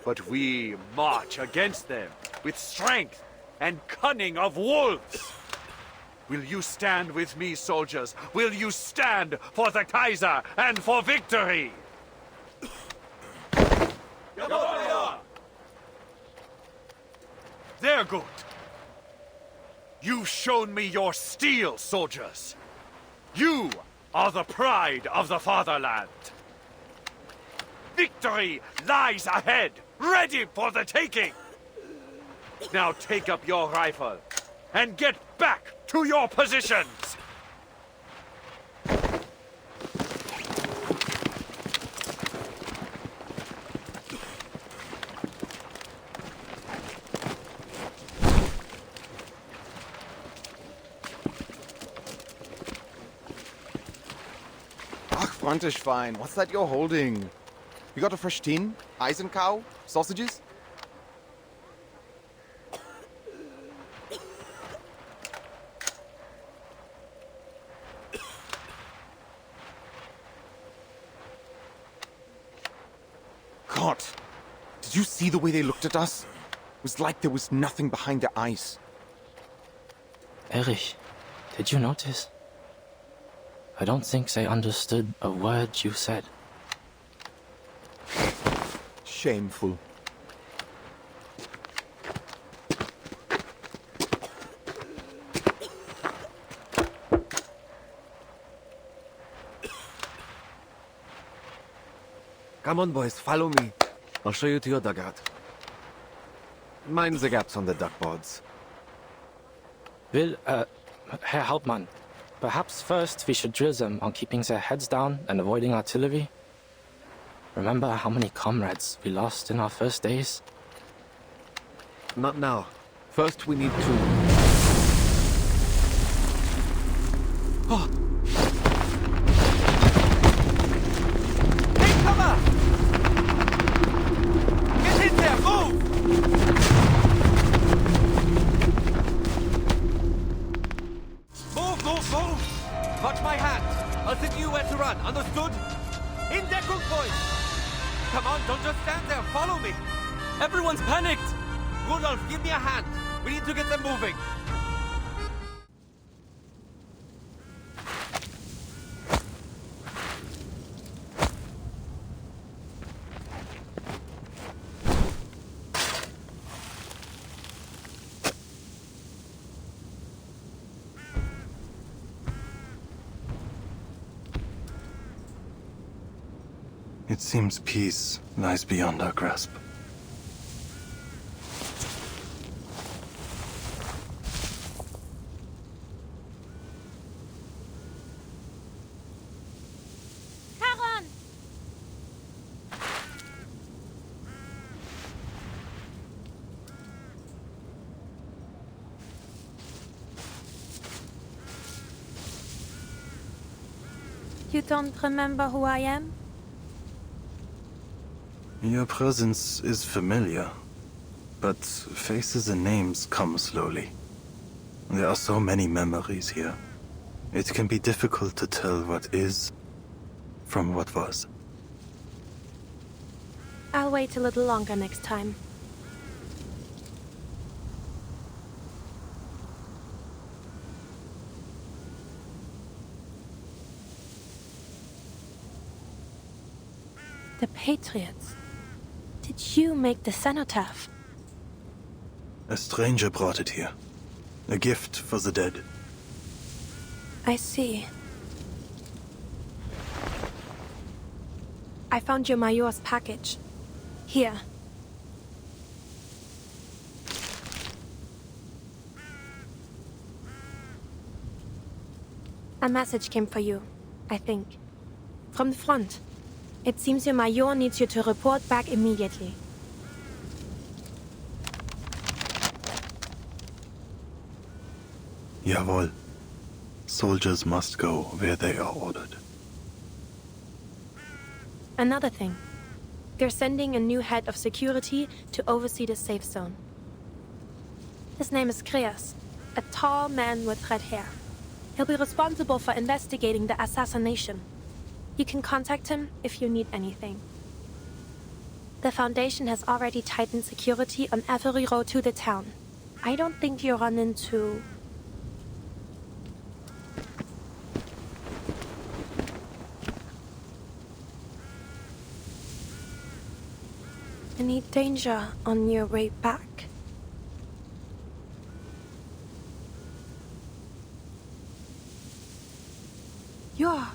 But we march against them with strength and cunning of wolves. Will you stand with me, soldiers? Will you stand for the Kaiser and for victory? They're good. You've shown me your steel, soldiers. You are the pride of the fatherland. Victory lies ahead, ready for the taking. Now take up your rifle and get back to your positions. Frontischwein, what's that you're holding? You got a fresh tin? Eisencow? Sausages? God! Did you see the way they looked at us? It was like there was nothing behind their eyes. Erich, did you notice? I don't think they understood a word you said. Shameful. Come on, boys, follow me. I'll show you to your dugout. Mind the gaps on the duckboards. Herr Hauptmann, perhaps first we should drill them on keeping their heads down and avoiding artillery. Remember how many comrades we lost in our first days? Not now. First we need to... Oh! Take cover! Get in there, move! Watch my hand. I'll send you where to run, understood? In Deckung, boys! Come on, don't just stand there, follow me! Everyone's panicked! Rudolph, give me a hand. We need to get them moving. It seems peace lies beyond our grasp. Charon! You don't remember who I am? Your presence is familiar, but faces and names come slowly. There are so many memories here. It can be difficult to tell what is from what was. I'll wait a little longer next time. The Patriots. Did you make the cenotaph? A stranger brought it here. A gift for the dead. I see. I found your Major's package. Here. A message came for you, I think. From the front. It seems your Major needs you to report back immediately. Jawohl. Soldiers must go where they are ordered. Another thing. They're sending a new head of security to oversee the safe zone. His name is Grayish, a tall man with red hair. He'll be responsible for investigating the assassination. You can contact him if you need anything. The Foundation has already tightened security on every road to the town. I don't think you'll run into... any danger on your way back. You're...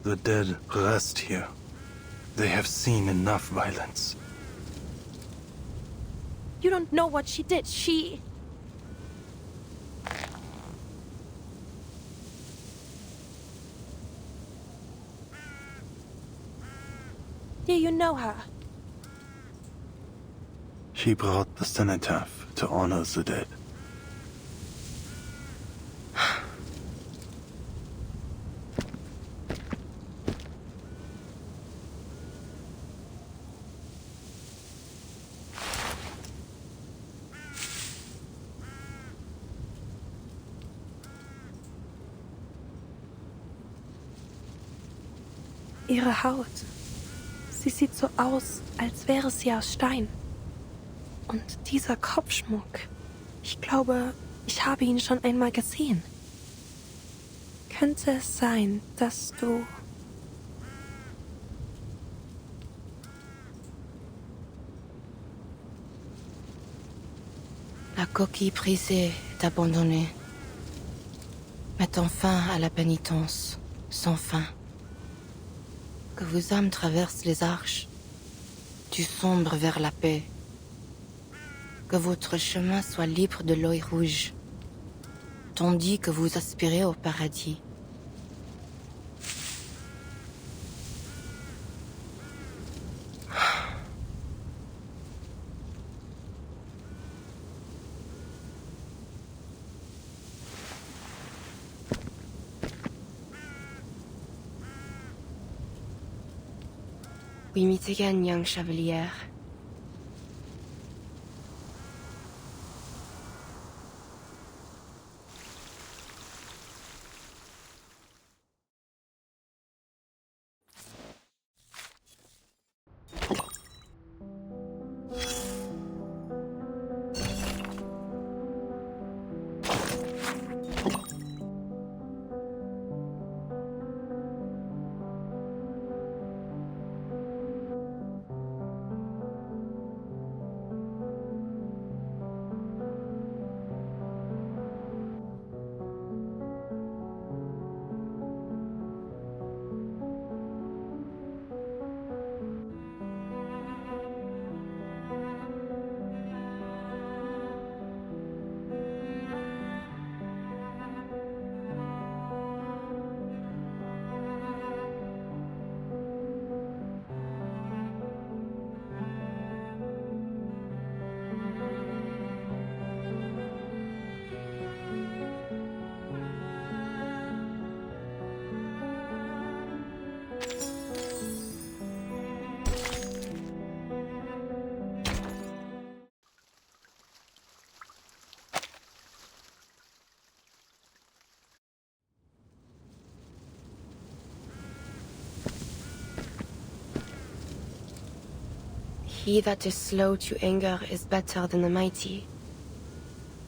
The dead rest here. They have seen enough violence. You don't know what she did. She... Do you know her? She brought the cenotaph to honor the dead. Ihre Haut. Sie sieht so aus, als wäre sie aus Stein. Und dieser Kopfschmuck. Ich glaube, ich habe ihn schon einmal gesehen. Könnte es sein, dass du... La coquille brisée est abandonnée, mettant fin à la pénitence, sans fin. Que vos âmes traversent les arches, du sombre vers la paix. Que votre chemin soit libre de l'œil rouge, tandis que vous aspirez au paradis. Oui, Mitigan, young chevalier. He that is slow to anger is better than the mighty,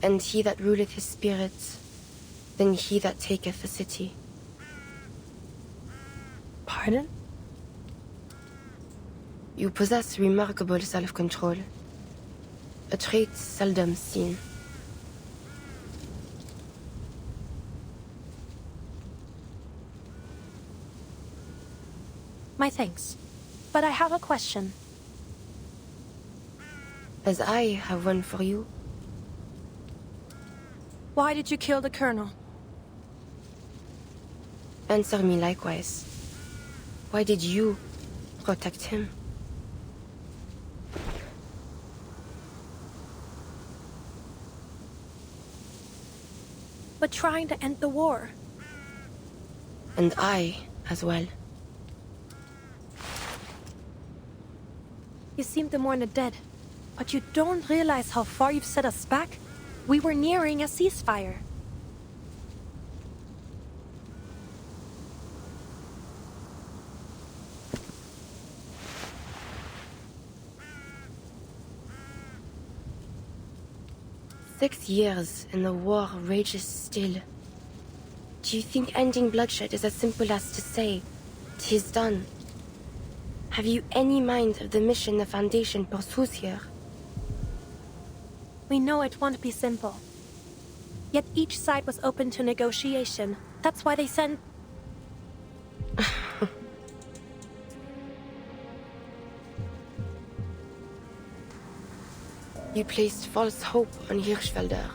and he that ruleth his spirit than he that taketh a city. Pardon? You possess remarkable self-control, a trait seldom seen. My thanks. But I have a question. As I have one for you. Why did you kill the Colonel? Answer me likewise. Why did you protect him? But trying to end the war. And I as well. You seem to mourn the dead, but you don't realize how far you've set us back? We were nearing a ceasefire. "6 years and the war rages still. Do you think ending bloodshed is as simple as to say, 'tis done? Have you any mind of the mission the Foundation pursues here? We know it won't be simple. Yet each side was open to negotiation. That's why they sent... You placed false hope on Hirschfelder.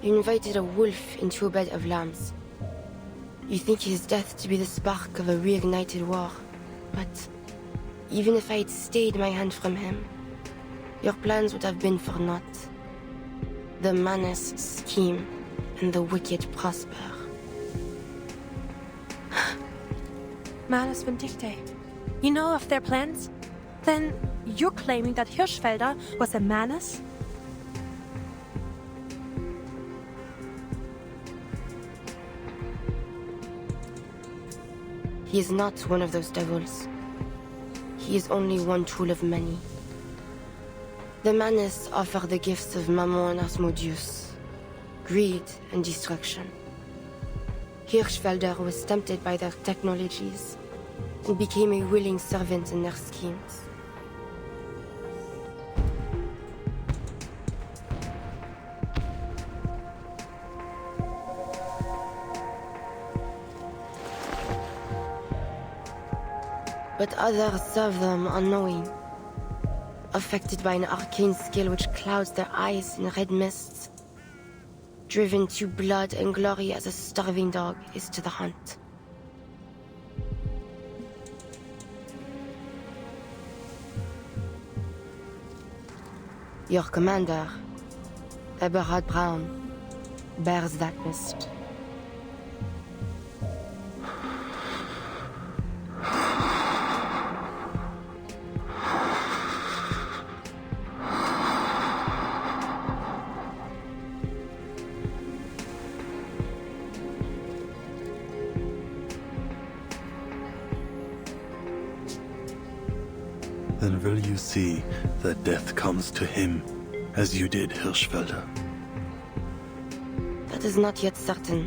You invited a wolf into a bed of lambs. You think his death to be the spark of a reignited war. But even if I had stayed my hand from him, your plans would have been for naught. The Manus scheme, and the wicked prosper. Manus Vindicte. You know of their plans? Then you're claiming that Hirschfelder was a Manus? He is not one of those devils. He is only one tool of many. The Manus offer the gifts of Mammon and Asmodeus, greed and destruction. Hirschfelder was tempted by their technologies and became a willing servant in their schemes. But others serve them unknowing, affected by an arcane skill which clouds their eyes in red mists, driven to blood and glory as a starving dog is to the hunt. Your commander, Eberhard Braun, bears that mist. Then will you see that death comes to him, as you did Hirschfelder? That is not yet certain.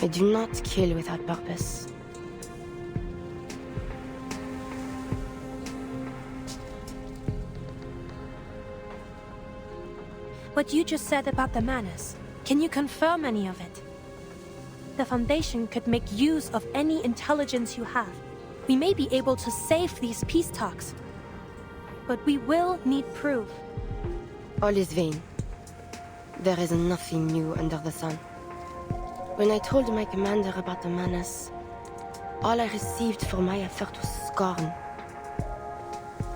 I do not kill without purpose. What you just said about the Manus, can you confirm any of it? The Foundation could make use of any intelligence you have. We may be able to save these peace talks. But we will need proof. All is vain. There is nothing new under the sun. When I told my commander about the Manus, all I received for my effort was scorn.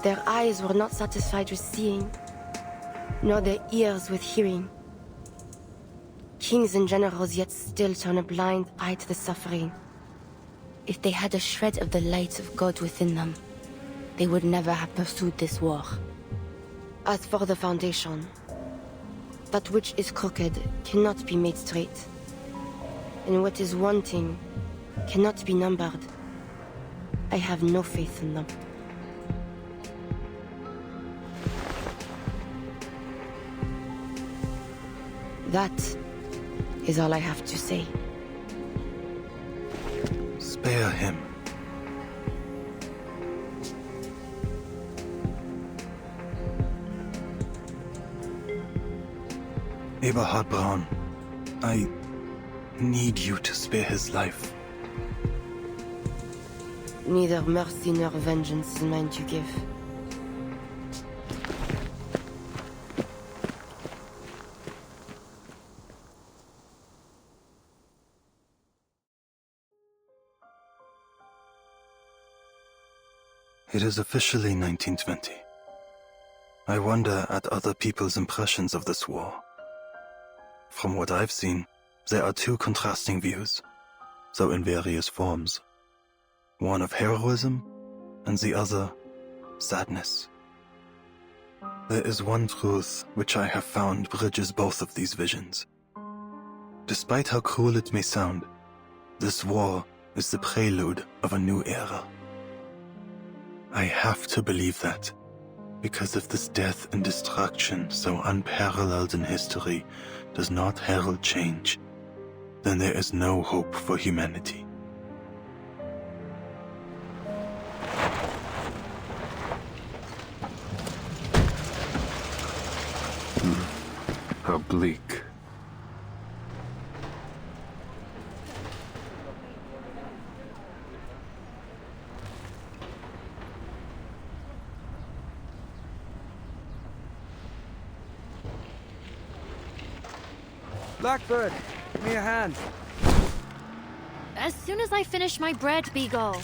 Their eyes were not satisfied with seeing, nor their ears with hearing. Kings and generals yet still turn a blind eye to the suffering. If they had a shred of the light of God within them, they would never have pursued this war. As for the Foundation, that which is crooked cannot be made straight, and what is wanting cannot be numbered. I have no faith in them. That is all I have to say. Spare him. Eberhard Braun, I need you to spare his life. Neither mercy nor vengeance is mine to give. It is officially 1920. I wonder at other people's impressions of this war. From what I've seen, there are two contrasting views, though in various forms. One of heroism, and the other, sadness. There is one truth which I have found bridges both of these visions. Despite how cruel it may sound, this war is the prelude of a new era. I have to believe that, because if this death and destruction so unparalleled in history does not herald change, then there is no hope for humanity. How bleak. Blackbird, give me a hand. As soon as I finish my bread, Beagle.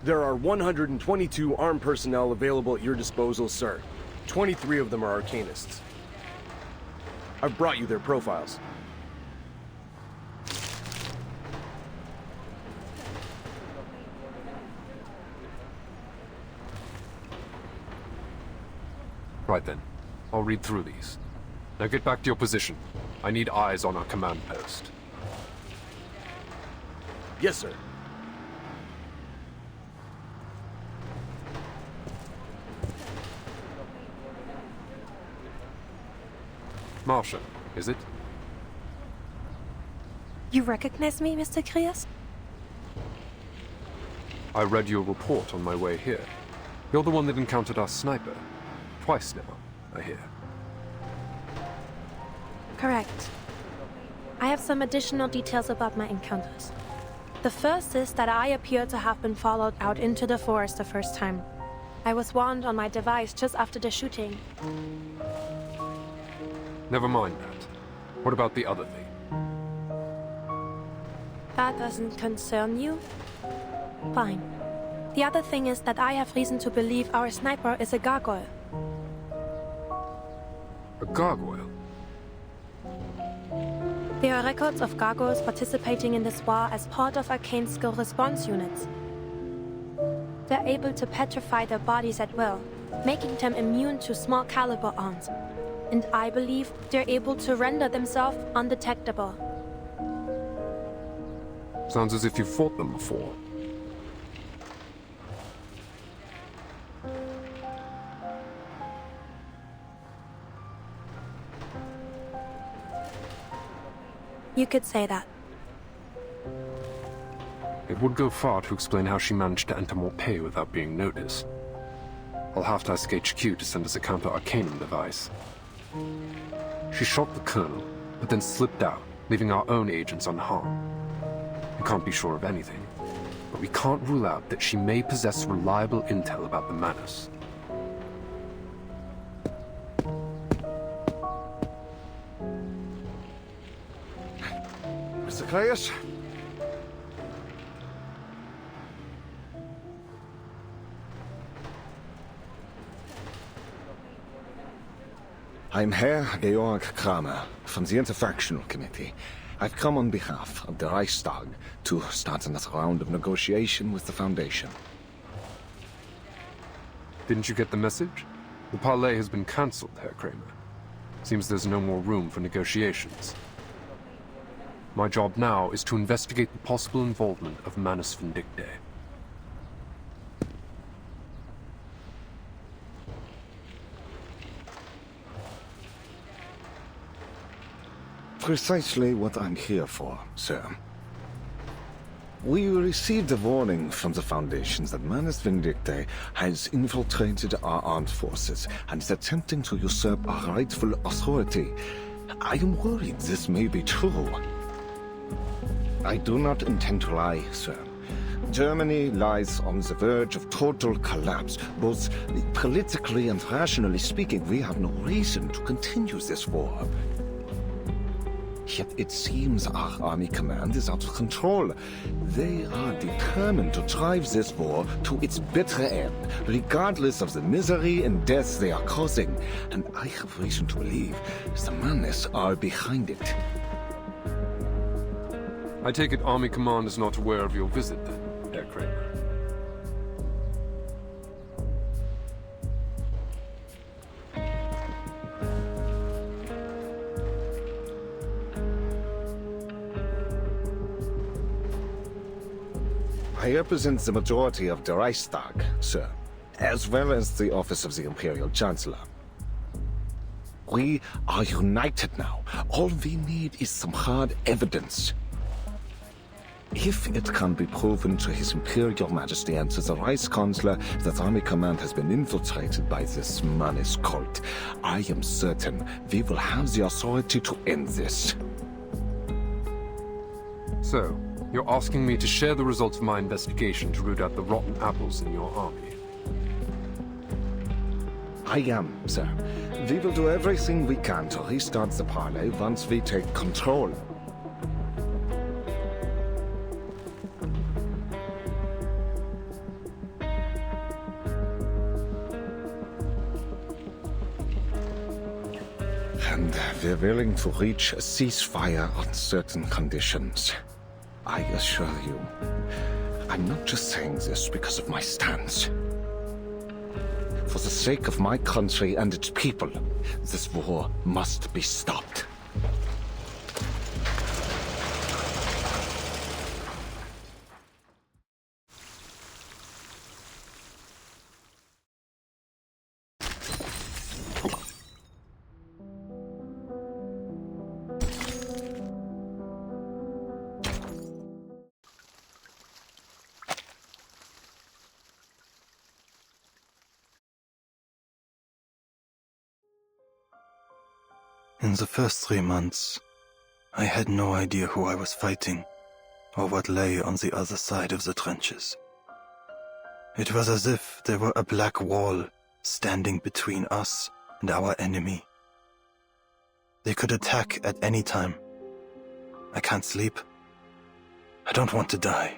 There are 122 armed personnel available at your disposal, sir. 23 of them are Arcanists. I've brought you their profiles. Right then. I'll read through these. Now get back to your position. I need eyes on our command post. Yes, sir. Marsha, is it? You recognize me, Mr. Krias? I read your report on my way here. You're the one that encountered our sniper. Twice now, I hear. Correct. I have some additional details about my encounters. The first is that I appear to have been followed out into the forest the first time. I was warned on my device just after the shooting. Never mind that. What about the other thing? That doesn't concern you? Fine. The other thing is that I have reason to believe our sniper is a gargoyle. A gargoyle? There are records of gargoyles participating in this war as part of arcane skill response units. They're able to petrify their bodies at will, making them immune to small caliber arms. And I believe they're able to render themselves undetectable. Sounds as if you've fought them before. You could say that. It would go far to explain how she managed to enter Morpay without being noticed. I'll have to ask HQ to send us a counter-arcanum device. She shot the Colonel, but then slipped out, leaving our own agents unharmed. We can't be sure of anything, but we can't rule out that she may possess reliable intel about the Manus. Mr. Grayish? I'm Herr Georg Kramer from the Interfactional Committee. I've come on behalf of the Reichstag to start another round of negotiation with the Foundation. Didn't you get the message? The parley has been cancelled, Herr Kramer. Seems there's no more room for negotiations. My job now is to investigate the possible involvement of Manus Vindictae. Precisely what I'm here for, sir. We received a warning from the Foundations that Manus Vindictae has infiltrated our armed forces and is attempting to usurp our rightful authority. I am worried this may be true. I do not intend to lie, sir. Germany lies on the verge of total collapse. Both politically and rationally speaking, we have no reason to continue this war. Yet it seems our army command is out of control. They are determined to drive this war to its bitter end, regardless of the misery and death they are causing. And I have reason to believe the Manus are behind it. I take it Army Command is not aware of your visit, then, Herr Kramer. I represent the majority of the Reichstag, sir, as well as the office of the Imperial Chancellor. We are united now. All we need is some hard evidence. If it can be proven to His Imperial Majesty and to the Reichskanzler that Army Command has been infiltrated by this Manus cult, I am certain we will have the authority to end this. So, you're asking me to share the results of my investigation to root out the rotten apples in your army? I am, sir. We will do everything we can to restart the parley once we take control. And we're willing to reach a ceasefire on certain conditions. I assure you, I'm not just saying this because of my stance. For the sake of my country and its people, this war must be stopped. In the first 3 months, I had no idea who I was fighting, or what lay on the other side of the trenches. It was as if there were a black wall standing between us and our enemy. They could attack at any time. I can't sleep. I don't want to die.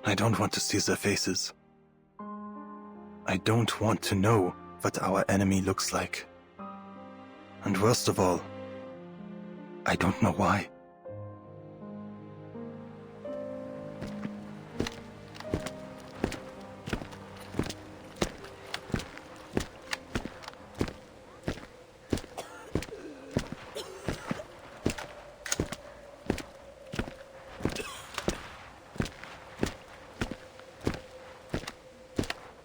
I don't want to see their faces. I don't want to know what our enemy looks like. And worst of all, I don't know why.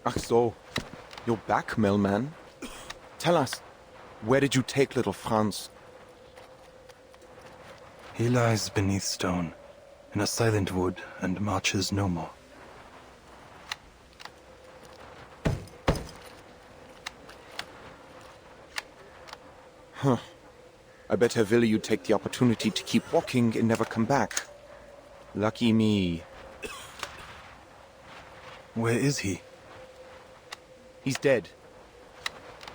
Ach so, you're back, Millman. Tell us, where did you take little Franz? He lies beneath stone, in a silent wood, and marches no more. Huh. I bet Herr Wille you take the opportunity to keep walking and never come back. Lucky me. Where is he? He's dead.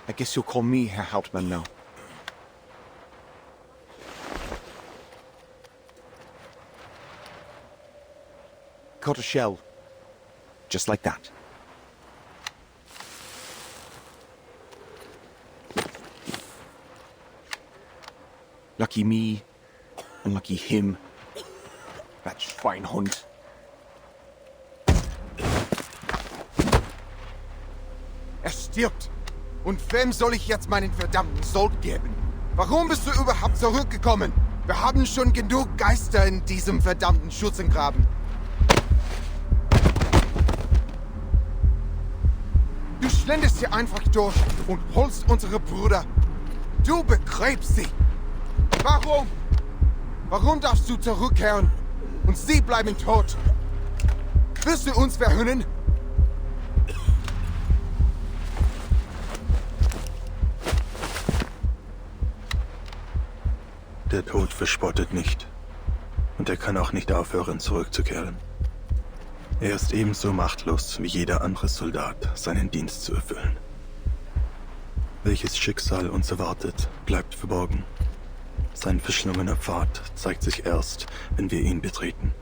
I guess you'll call me Herr Hauptmann now. Caught a shell. Just like that. Lucky me, and lucky him. That Schweinhund. Er stirbt. Und wem soll ich jetzt meinen verdammten Sold geben? Warum bist du überhaupt zurückgekommen? Wir haben schon genug Geister in diesem verdammten Schützengraben. Du schlenderst hier einfach durch und holst unsere Brüder. Du begräbst sie. Warum? Warum darfst du zurückkehren? Und sie bleiben tot? Wirst du uns verhöhnen? Der Tod verspottet nicht. Und er kann auch nicht aufhören, zurückzukehren. Er ist ebenso machtlos wie jeder andere Soldat, seinen Dienst zu erfüllen. Welches Schicksal uns erwartet, bleibt verborgen. Sein verschlungener Pfad zeigt sich erst, wenn wir ihn betreten.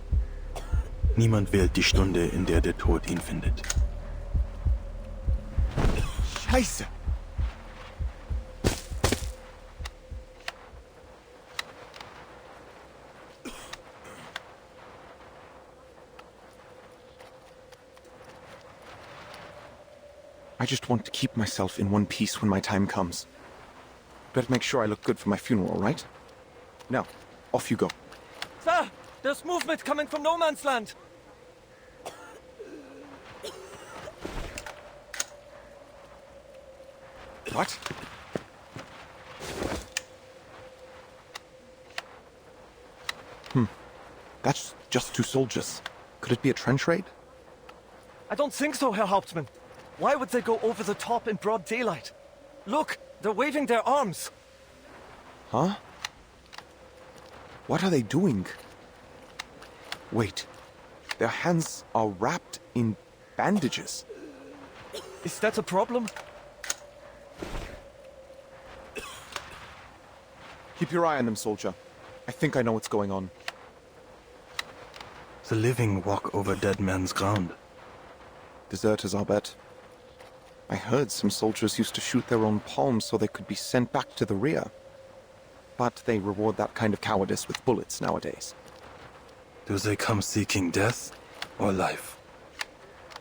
Niemand wählt die Stunde, in der der Tod ihn findet. Scheiße! I just want to keep myself in one piece when my time comes. Better make sure I look good for my funeral, right? Now, off you go. Sir, there's movement coming from no man's land. What? That's just 2 soldiers. Could it be a trench raid? I don't think so, Herr Hauptmann. Why would they go over the top in broad daylight? Look, they're waving their arms. Huh? What are they doing? Wait. Their hands are wrapped in bandages. Is that a problem? Keep your eye on them, soldier. I think I know what's going on. The living walk over dead men's ground. Deserters, I'll bet. I heard some soldiers used to shoot their own palms so they could be sent back to the rear. But they reward that kind of cowardice with bullets nowadays. Do they come seeking death or life?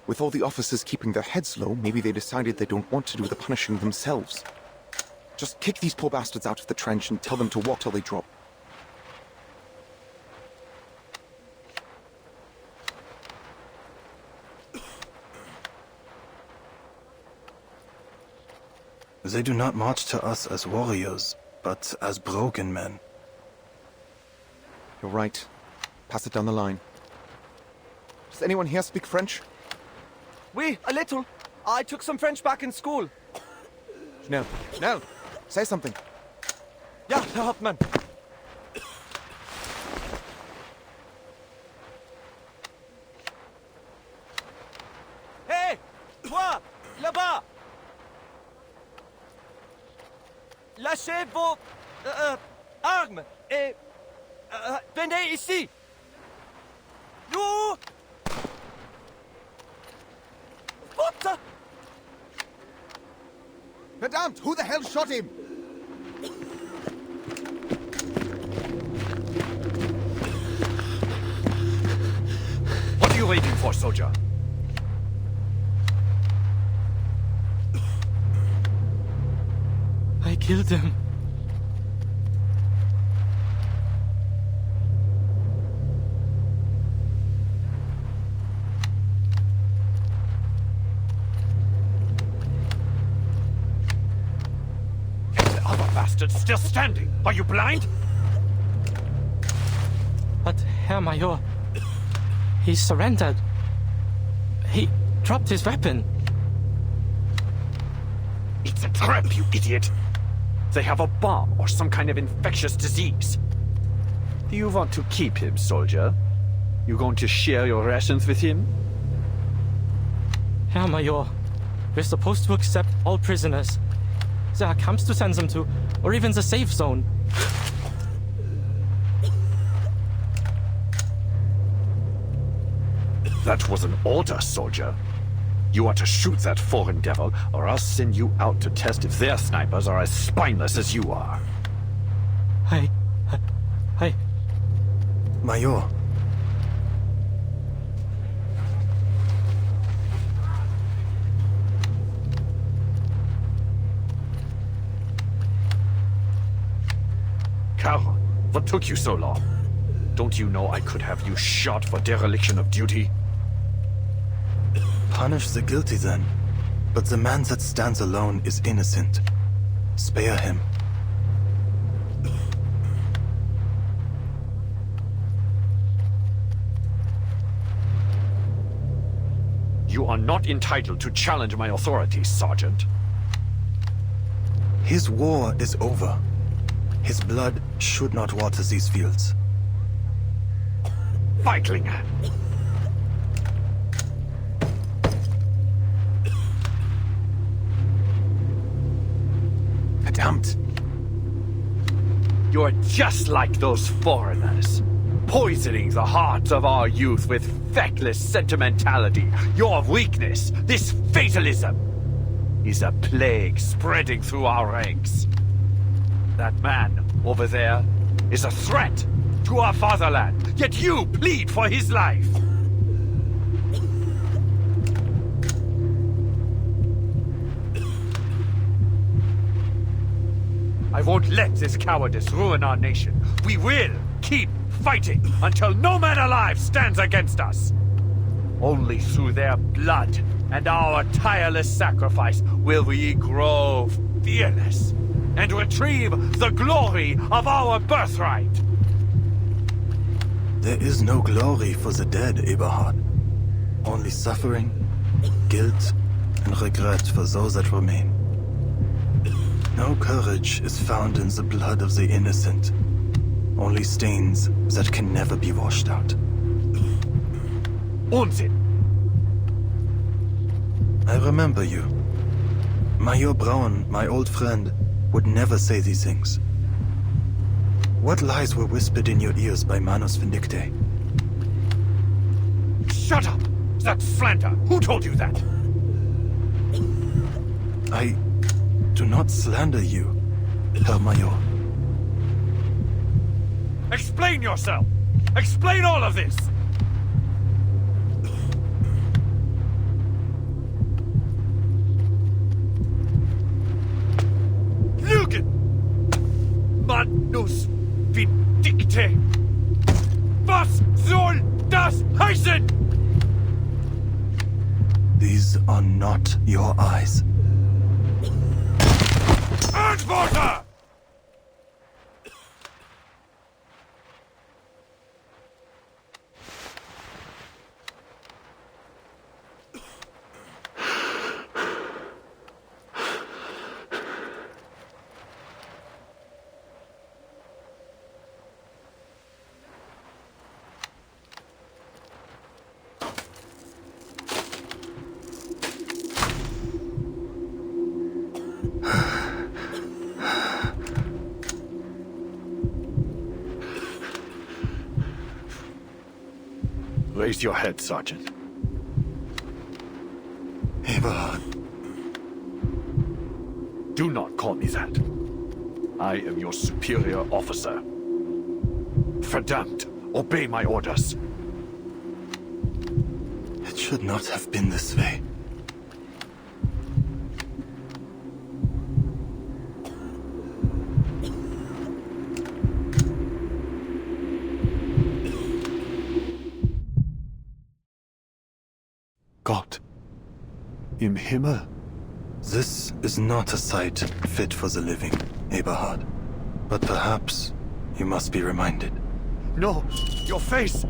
With all the officers keeping their heads low, maybe they decided they don't want to do the punishing themselves. Just kick these poor bastards out of the trench and tell them to walk till they drop. They do not march to us as warriors, but as broken men. You're right. Pass it down the line. Does anyone here speak French? Oui, a little. I took some French back in school. Schnell, schnell! Say something. Ja, Herr Hauptmann. Hey! Toi! Là-bas! Lâchez vos... armes et... venez ici! You! What? Verdammt! Who the hell shot him? What are you waiting for, soldier? I killed him. The other bastard's still standing. Are you blind? But, Herr Major, he surrendered. He dropped his weapon. It's a trap, you idiot! They have a bomb or some kind of infectious disease. Do you want to keep him, soldier? You going to share your rations with him? Herr Major, we're supposed to accept all prisoners. There are camps to send them to, or even the safe zone. That was an order, soldier. You are to shoot that foreign devil, or I'll send you out to test if their snipers are as spineless as you are. Hey. Major. Carl, what took you so long? Don't you know I could have you shot for dereliction of duty? Punish the guilty then. But the man that stands alone is innocent. Spare him. You are not entitled to challenge my authority, Sergeant. His war is over. His blood should not water these fields. Feigling! Verdammt! You're just like those foreigners, poisoning the hearts of our youth with feckless sentimentality. Your weakness, this fatalism, is a plague spreading through our ranks. That man over there is a threat to our fatherland, yet you plead for his life. I won't let this cowardice ruin our nation. We will keep fighting until no man alive stands against us. Only through their blood and our tireless sacrifice will we grow fearless and retrieve the glory of our birthright. There is no glory for the dead, Eberhard. Only suffering, guilt, and regret for those that remain. No courage is found in the blood of the innocent. Only stains that can never be washed out. Unsinn! I remember you. Major Braun, my old friend, would never say these things. What lies were whispered in your ears by Manus Vindictae? Shut up! That's slander! Who told you that? I do not slander you, Herr Major. Explain yourself! Explain all of this! Lügen! Manus Vindictae! Was soll das heißen? These are not your eyes. Antworte! Raise your head, Sergeant. Eberhard. Do not call me that. I am your superior officer. Verdammt! Obey my orders. It should not have been this way. Gott. Im Himmel. This is not a sight fit for the living, Eberhard. But perhaps you must be reminded. No! Your face!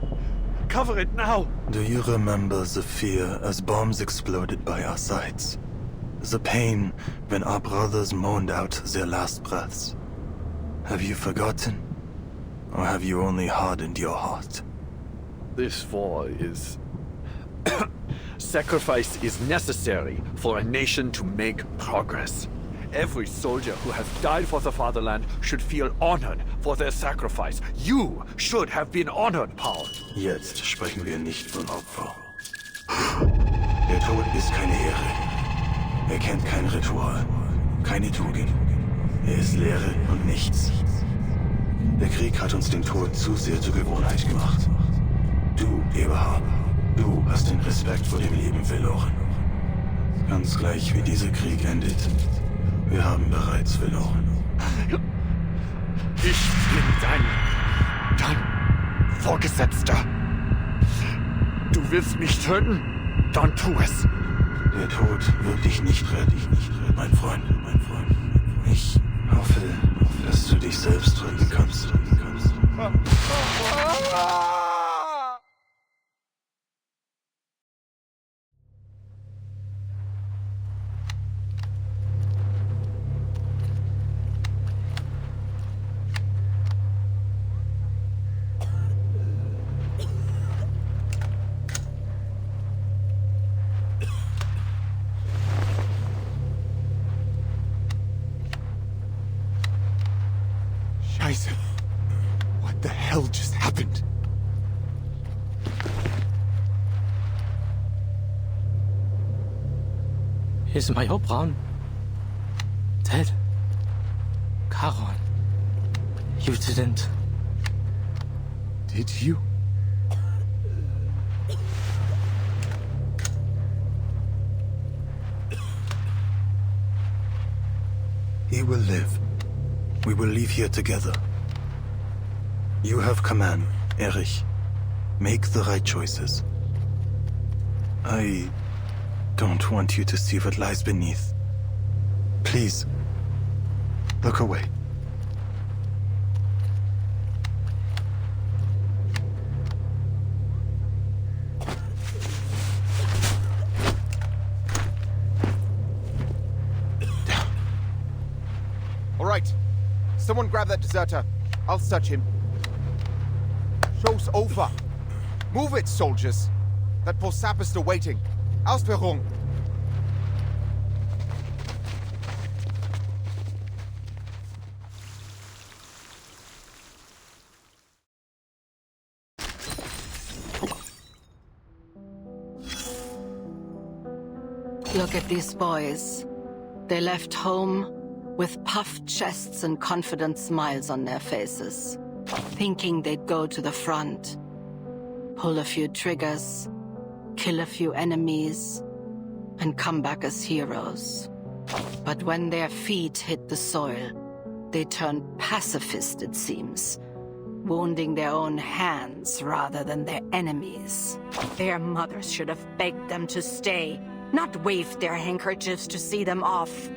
Cover it now! Do you remember the fear as bombs exploded by our sides? The pain when our brothers moaned out their last breaths? Have you forgotten? Or have you only hardened your heart? This war is... Sacrifice is necessary for a nation to make progress. Every soldier who has died for the fatherland should feel honored for their sacrifice. You should have been honored, Paul. Jetzt sprechen wir nicht von Opfer. Der Tod ist keine Ehre. Er kennt kein Ritual, keine Tugend. Er ist Leere und nichts. Der Krieg hat uns den Tod zu sehr zur Gewohnheit gemacht. Du, Eberhard, du hast den Respekt vor dem Leben verloren. Ganz gleich wie dieser Krieg endet. Wir haben bereits verloren. Ich bin dein Vorgesetzter. Du willst mich töten? Dann tu es. Der Tod wird dich nicht retten, mein Freund. Ich hoffe, dass du dich selbst retten kannst. Is my Braun dead? Caron, you didn't... Did you? He will live. We will leave here together. You have command, Erich. Make the right choices. I don't want you to see what lies beneath. Please, look away. All right. Someone grab that deserter. I'll search him. Show's over. Move it, soldiers. That poor sap is still waiting. Ausführung. Look at these boys. They left home with puffed chests and confident smiles on their faces, thinking they'd go to the front, pull a few triggers, kill a few enemies, and come back as heroes. But when their feet hit the soil, they turned pacifist, it seems, wounding their own hands rather than their enemies. Their mothers should have begged them to stay, not waved their handkerchiefs to see them off.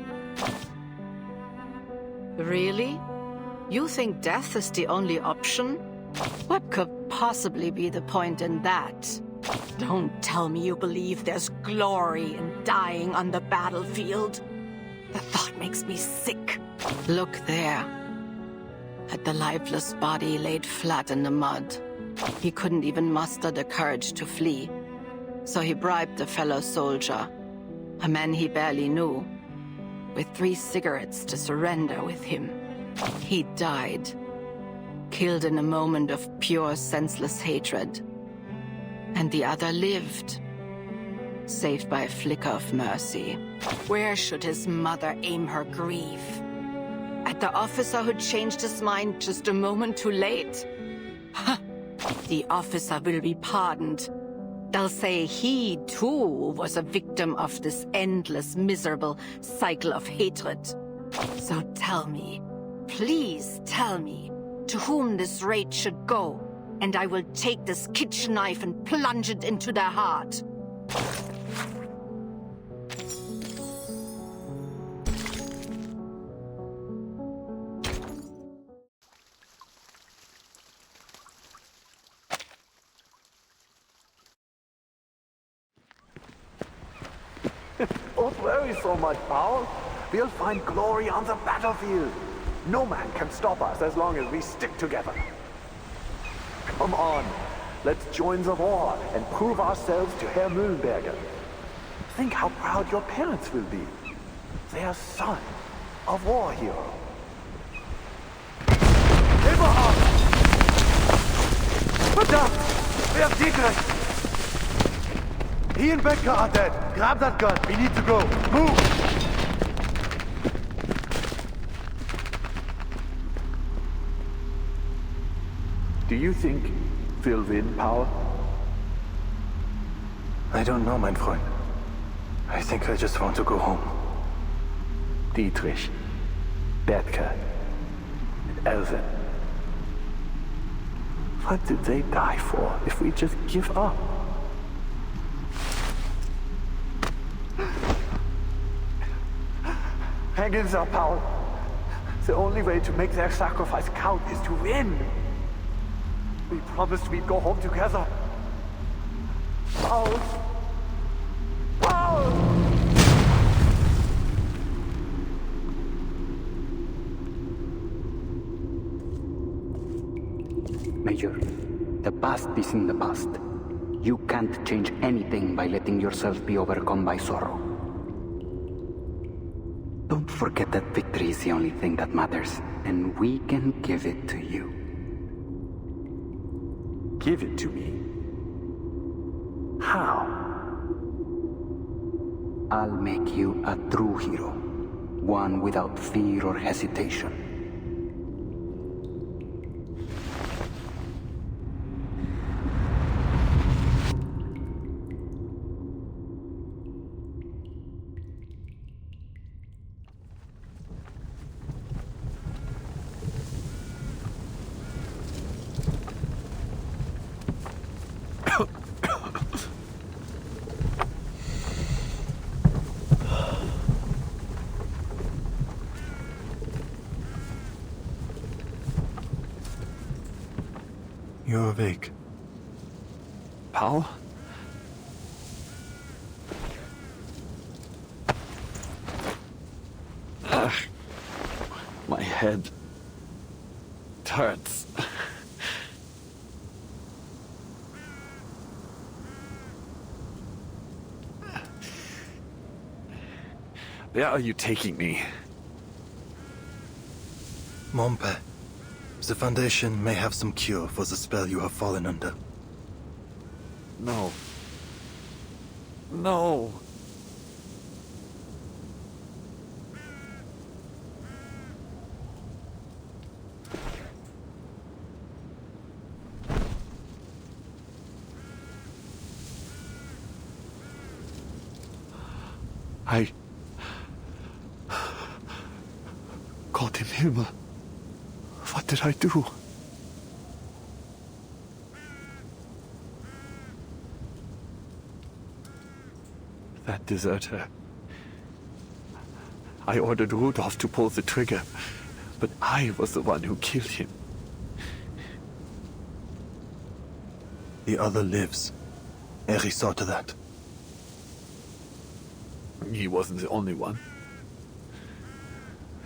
Really? You think death is the only option? What could possibly be the point in that? Don't tell me you believe there's glory in dying on the battlefield. The thought makes me sick. Look there. At the lifeless body laid flat in the mud. He couldn't even muster the courage to flee. So he bribed a fellow soldier, a man he barely knew, with 3 cigarettes to surrender with him. He died, killed in a moment of pure, senseless hatred. And the other lived, saved by a flicker of mercy. Where should his mother aim her grief? At the officer who changed his mind just a moment too late? The officer will be pardoned. They'll say he, too, was a victim of this endless, miserable cycle of hatred. So tell me, please tell me, to whom this rage should go, and I will take this kitchen knife and plunge it into their heart. Don't worry so much, Paul. We'll find glory on the battlefield. No man can stop us as long as we stick together. Come on, let's join the war and prove ourselves to Herr Mühlenberger. Think how proud your parents will be. Their son, a war hero. Hilfe auf! Verdammt! Wer ist Dietrich? He and Becker are dead. Grab that gun. We need to go. Move! Do you think we'll win, Paul? I don't know, mein Freund. I think I just want to go home. Dietrich, Bertke, and Elvin. What did they die for if we just give up? Hang in there, Paul. The only way to make their sacrifice count is to win. We promised we'd go home together. Paul! Paul! Major, the past is in the past. You can't change anything by letting yourself be overcome by sorrow. Don't forget that victory is the only thing that matters, and we can give it to you. Give it to me? How? I'll make you a true hero, one without fear or hesitation. You're awake. Paul? My head hurts. Where are you taking me? Mompe. The Foundation may have some cure for the spell you have fallen under. No. No. Gott im Himmel. What did I do? That deserter. I ordered Rudolph to pull the trigger, but I was the one who killed him. The other lives. Eri saw to that. He wasn't the only one.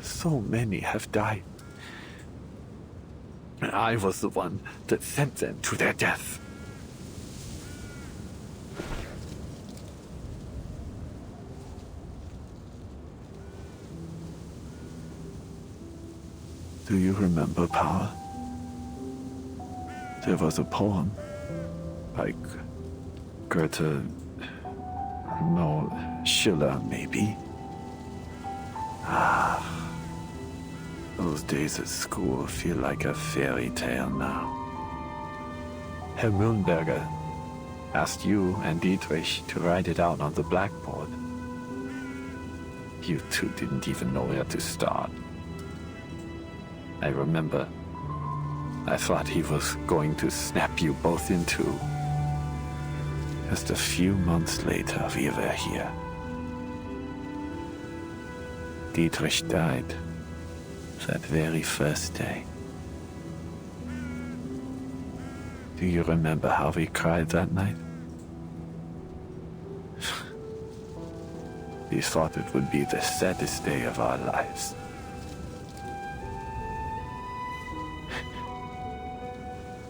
So many have died. And I was the one that sent them to their death. Do you remember, Paul? There was a poem by Goethe, no, Schiller, maybe. Those days at school feel like a fairy tale now. Herr Mühlenberger asked you and Dietrich to write it out on the blackboard. You two didn't even know where to start. I remember I thought he was going to snap you both in two. Just a few months later, we were here. Dietrich died that very first day. Do you remember how we cried that night? We thought it would be the saddest day of our lives.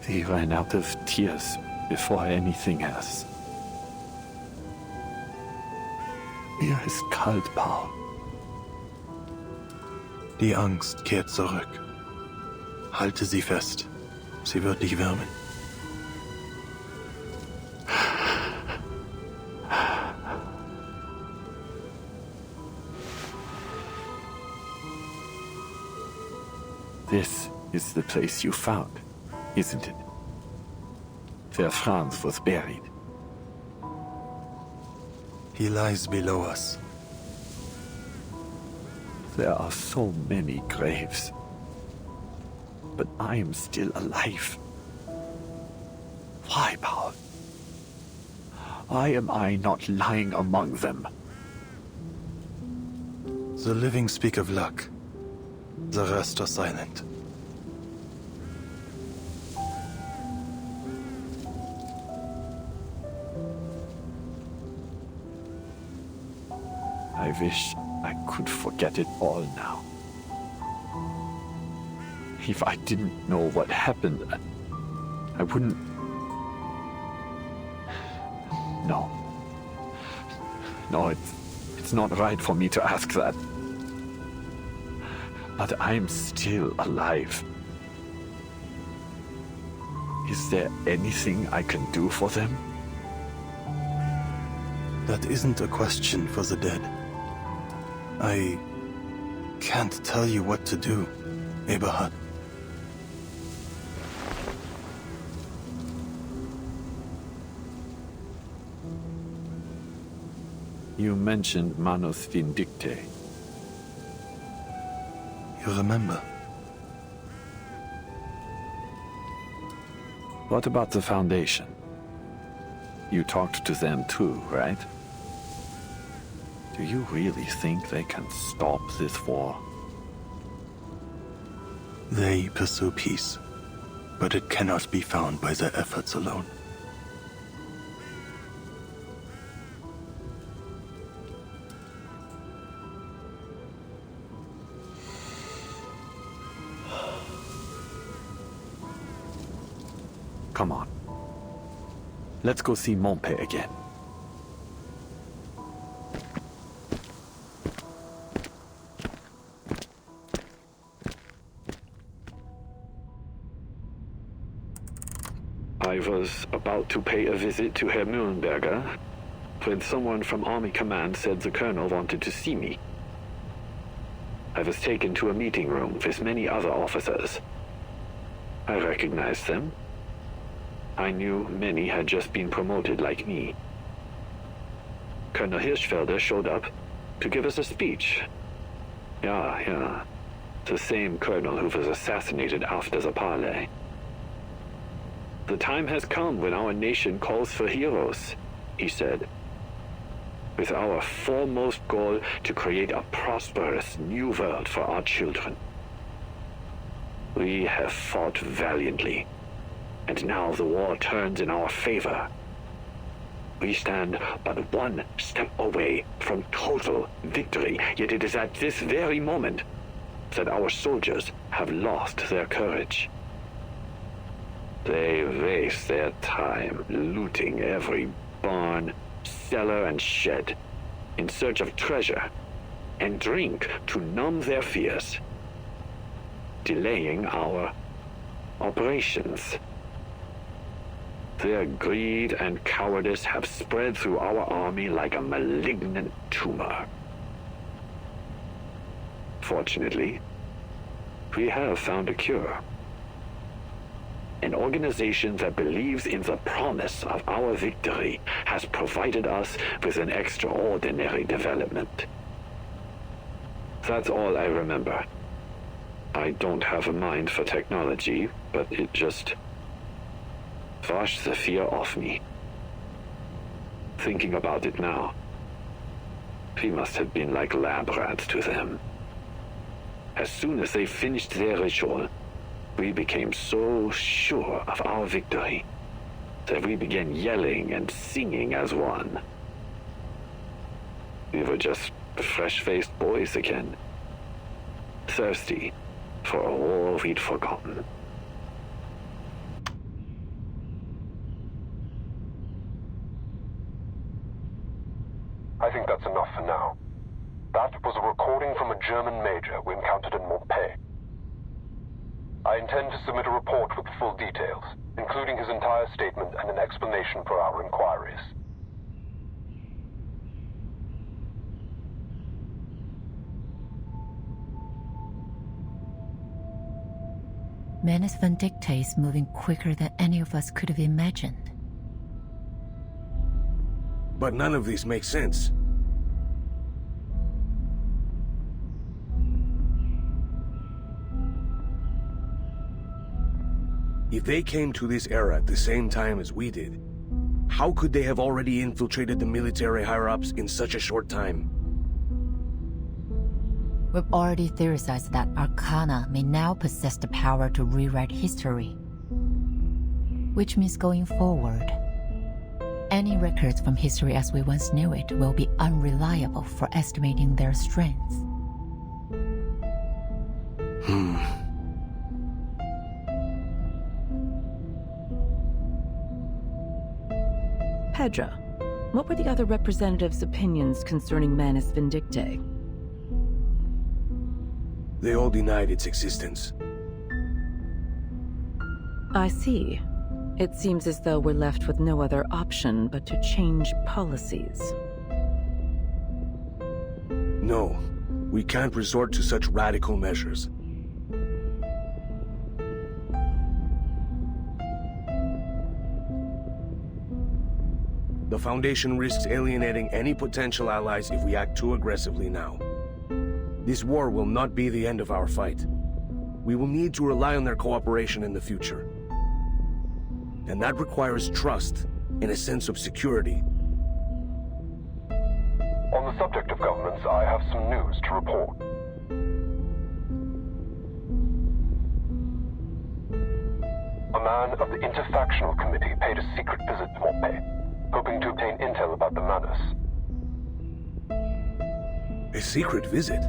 We ran out of tears before anything else. Mir ist kalt, Paul. Die Angst kehrt zurück. Halte sie fest. Sie wird dich wärmen. This is the place you found, isn't it? Where Franz was buried. He lies below us. There are so many graves. But I am still alive. Why, Paul? Why am I not lying among them? The living speak of luck. The rest are silent. I wish I could forget it all now. If I didn't know what happened, I wouldn't... No. No, it's not right for me to ask that. But I'm still alive. Is there anything I can do for them? That isn't a question for the dead. I can't tell you what to do, Eberhard. You mentioned Manus Vindicte. You remember? What about the Foundation? You talked to them too, right? Do you really think they can stop this war? They pursue peace, but it cannot be found by their efforts alone. Come on. Let's go see Montpé again. I was about to pay a visit to Herr Mühlenberger when someone from Army Command said the Colonel wanted to see me. I was taken to a meeting room with many other officers. I recognized them. I knew many had just been promoted like me. Colonel Hirschfelder showed up to give us a speech. Yeah. The same colonel who was assassinated after the parley. The time has come when our nation calls for heroes, he said. With our foremost goal to create a prosperous new world for our children. We have fought valiantly. And now the war turns in our favor. We stand but one step away from total victory, yet it is at this very moment that our soldiers have lost their courage. They waste their time looting every barn, cellar, and shed in search of treasure, and drink to numb their fears, delaying our operations. Their greed and cowardice have spread through our army like a malignant tumor. Fortunately, we have found a cure. An organization that believes in the promise of our victory has provided us with an extraordinary development. That's all I remember. I don't have a mind for technology, but it just washed the fear off me. Thinking about it now, we must have been like lab rats to them. As soon as they finished their ritual, we became so sure of our victory that we began yelling and singing as one. We were just fresh-faced boys again, thirsty for a war we'd forgotten. I think that's enough for now. That was a recording from a German major we encountered in Montpé. I intend to submit a report with full details, including his entire statement and an explanation for our inquiries. Manus Vindicte is moving quicker than any of us could have imagined. But none of these makes sense. If they came to this era at the same time as we did, how could they have already infiltrated the military higher-ups in such a short time? We've already theorized that Arcana may now possess the power to rewrite history. Which means going forward, any records from history as we once knew it will be unreliable for estimating their strengths. Pedra, what were the other representatives' opinions concerning Manus Vindicte? They all denied its existence. I see. It seems as though we're left with no other option but to change policies. No, we can't resort to such radical measures. The Foundation risks alienating any potential allies if we act too aggressively now. This war will not be the end of our fight. We will need to rely on their cooperation in the future. And that requires trust and a sense of security. On the subject of governments, I have some news to report. A man of the Interfactional Committee paid a secret visit to Montpé, hoping to obtain intel about the Manus. A secret visit?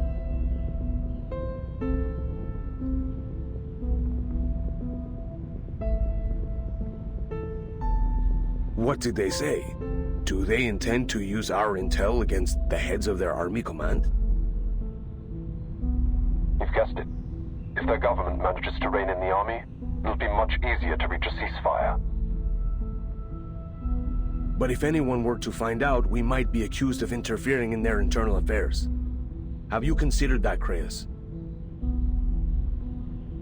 What did they say? Do they intend to use our intel against the heads of their army command? You've guessed it. If their government manages to rein in the army, it'll be much easier to reach a ceasefire. But if anyone were to find out, we might be accused of interfering in their internal affairs. Have you considered that, Grayish?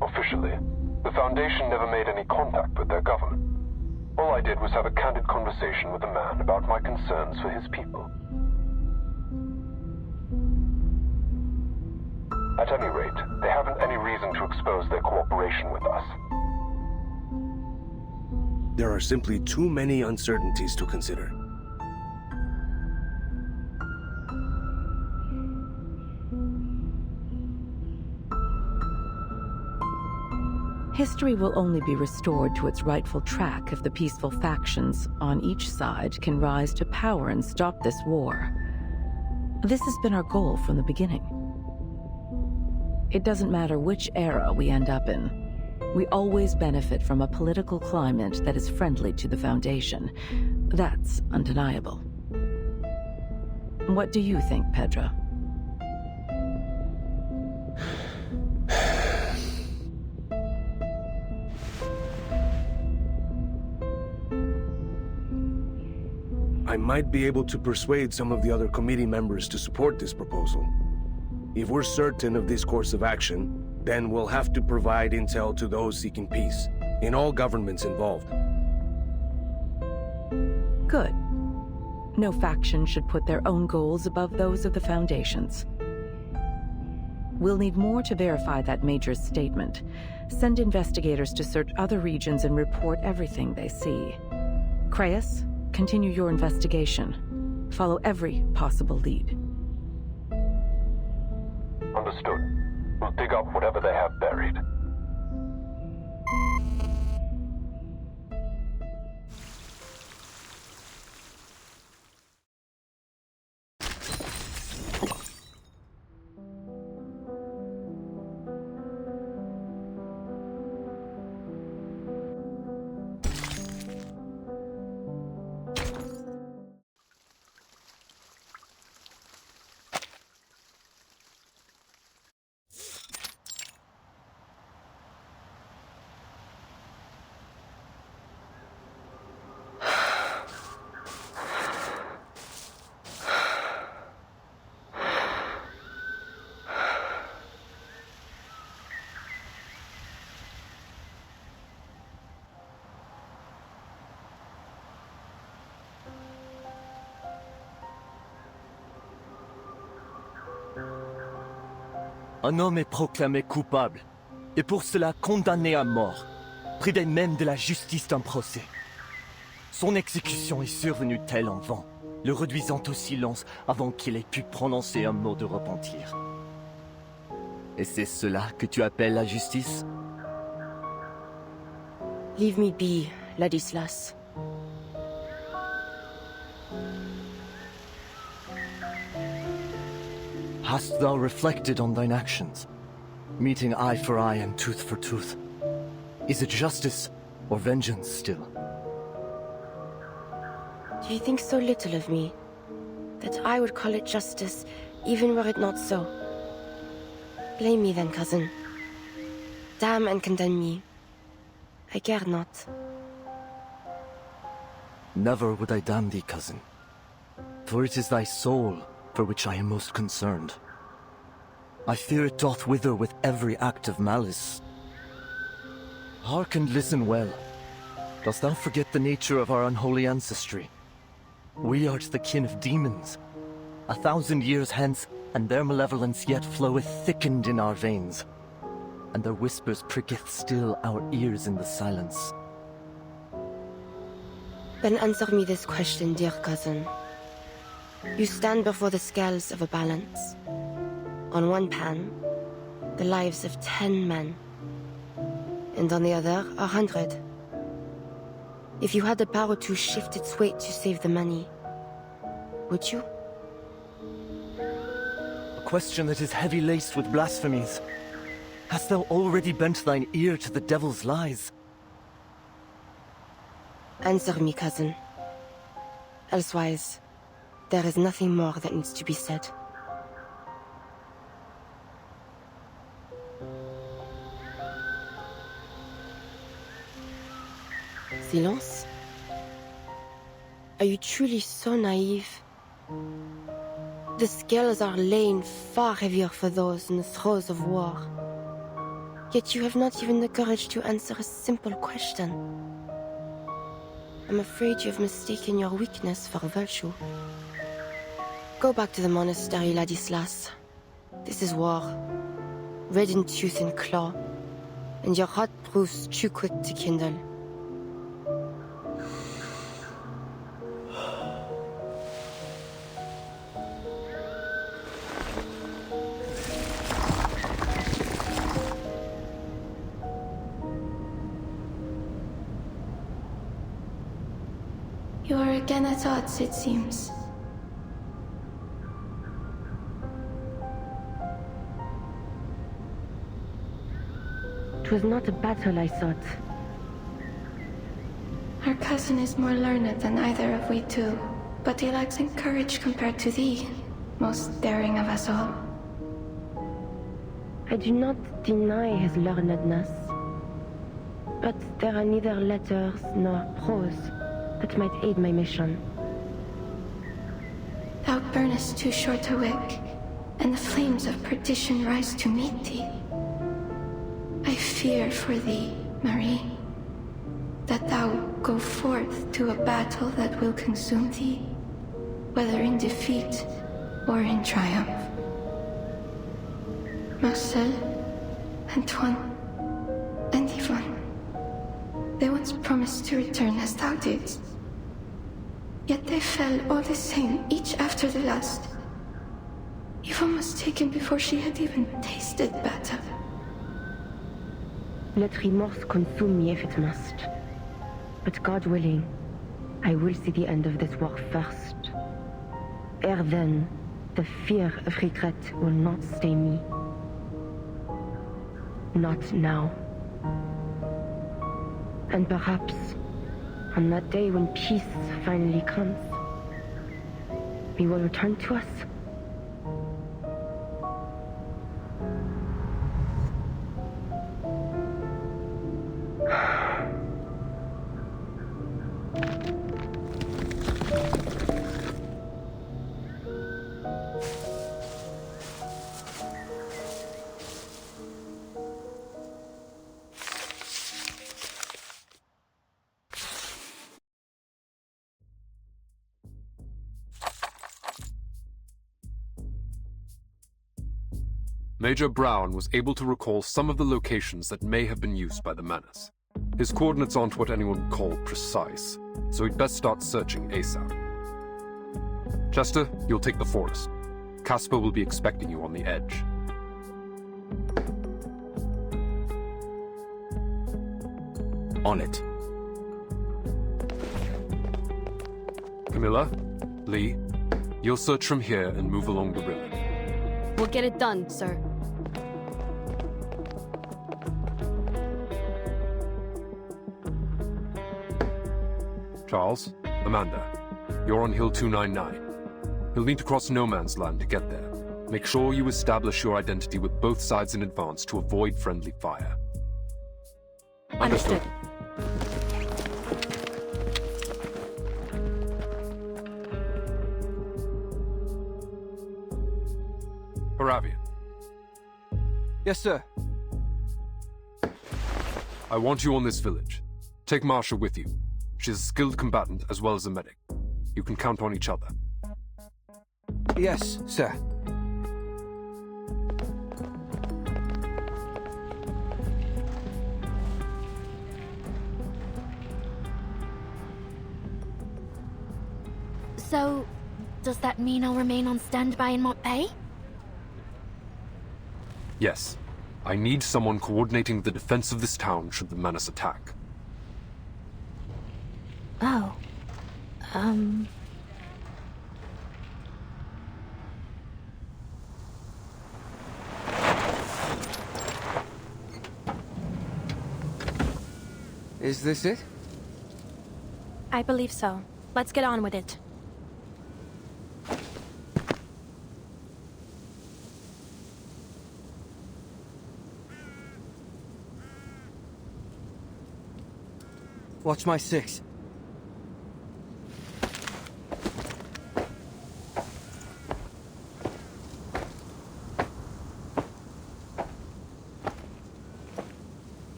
Officially, the Foundation never made any contact with their government. All I did was have a candid conversation with a man about my concerns for his people. At any rate, they haven't any reason to expose their cooperation with us. There are simply too many uncertainties to consider. History will only be restored to its rightful track if the peaceful factions on each side can rise to power and stop this war. This has been our goal from the beginning. It doesn't matter which era we end up in. We always benefit from a political climate that is friendly to the Foundation. That's undeniable. What do you think, Pedro? I might be able to persuade some of the other committee members to support this proposal. If we're certain of this course of action, then we'll have to provide intel to those seeking peace, in all governments involved. Good. No faction should put their own goals above those of the Foundation's. We'll need more to verify that Major's statement. Send investigators to search other regions and report everything they see. Grayish, continue your investigation. Follow every possible lead. Understood. We'll dig up whatever they have buried. Un homme est proclamé coupable, et pour cela condamné à mort, privé même de la justice d'un procès. Son exécution est survenue telle en vent, le réduisant au silence avant qu'il ait pu prononcer un mot de repentir. Et c'est cela que tu appelles la justice? Leave me be, Ladislas. Hast thou reflected on thine actions? Meeting eye for eye and tooth for tooth. Is it justice or vengeance still? Do you think so little of me that I would call it justice, even were it not so? Blame me then, cousin. Damn and condemn me. I care not. Never would I damn thee, cousin. For it is thy soul, for which I am most concerned. I fear it doth wither with every act of malice. Hark and listen well. Dost thou forget the nature of our unholy ancestry? We are the kin of demons. 1,000 years hence, and their malevolence yet floweth thickened in our veins, and their whispers pricketh still our ears in the silence. Then answer me this question, dear cousin. You stand before the scales of a balance. On one pan, the lives of 10 men, and on the other, 100. If you had the power to shift its weight to save the money, would you? A question that is heavy-laced with blasphemies. Hast thou already bent thine ear to the devil's lies? Answer me, cousin. Elsewise, there is nothing more that needs to be said. Silence? Are you truly so naive? The scales are laying far heavier for those in the throes of war. Yet you have not even the courage to answer a simple question. I'm afraid you have mistaken your weakness for virtue. Go back to the monastery, Ladislas. This is war. Red in tooth and claw. And your heart proves too quick to kindle. You are again at odds, it seems. It was not a battle, I thought. Our cousin is more learned than either of we two, but he lacks in courage compared to thee, most daring of us all. I do not deny his learnedness, but there are neither letters nor prose that might aid my mission. Thou burnest too short a wick, and the flames of perdition rise to meet thee. I fear for thee, Marie, that thou go forth to a battle that will consume thee, whether in defeat or in triumph. Marcel, Antoine, and Yvonne, they once promised to return as thou didst. Yet they fell all the same, each after the last. Yvonne was taken before she had even tasted battle. Let remorse consume me if it must. But God willing, I will see the end of this war first. Ere then, the fear of regret will not stay me. Not now. And perhaps, on that day when peace finally comes, we will return to us. Major Brown was able to recall some of the locations that may have been used by the Manus. His coordinates aren't what anyone would call precise, so he'd best start searching ASAP. Chester, you'll take the forest. Casper will be expecting you on the edge. On it. Camilla, Lee, you'll search from here and move along the river. We'll get it done, sir. Charles, Amanda, you're on Hill 299. You'll need to cross no man's land to get there. Make sure you establish your identity with both sides in advance to avoid friendly fire. Understood. Paravian. Yes, sir. I want you on this village. Take Marsha with you. She's a skilled combatant as well as a medic. You can count on each other. Yes, sir. So, does that mean I'll remain on standby in Montpay? Yes. I need someone coordinating the defense of this town should the menace attack. Oh. Is this it? I believe so. Let's get on with it. Watch my 6.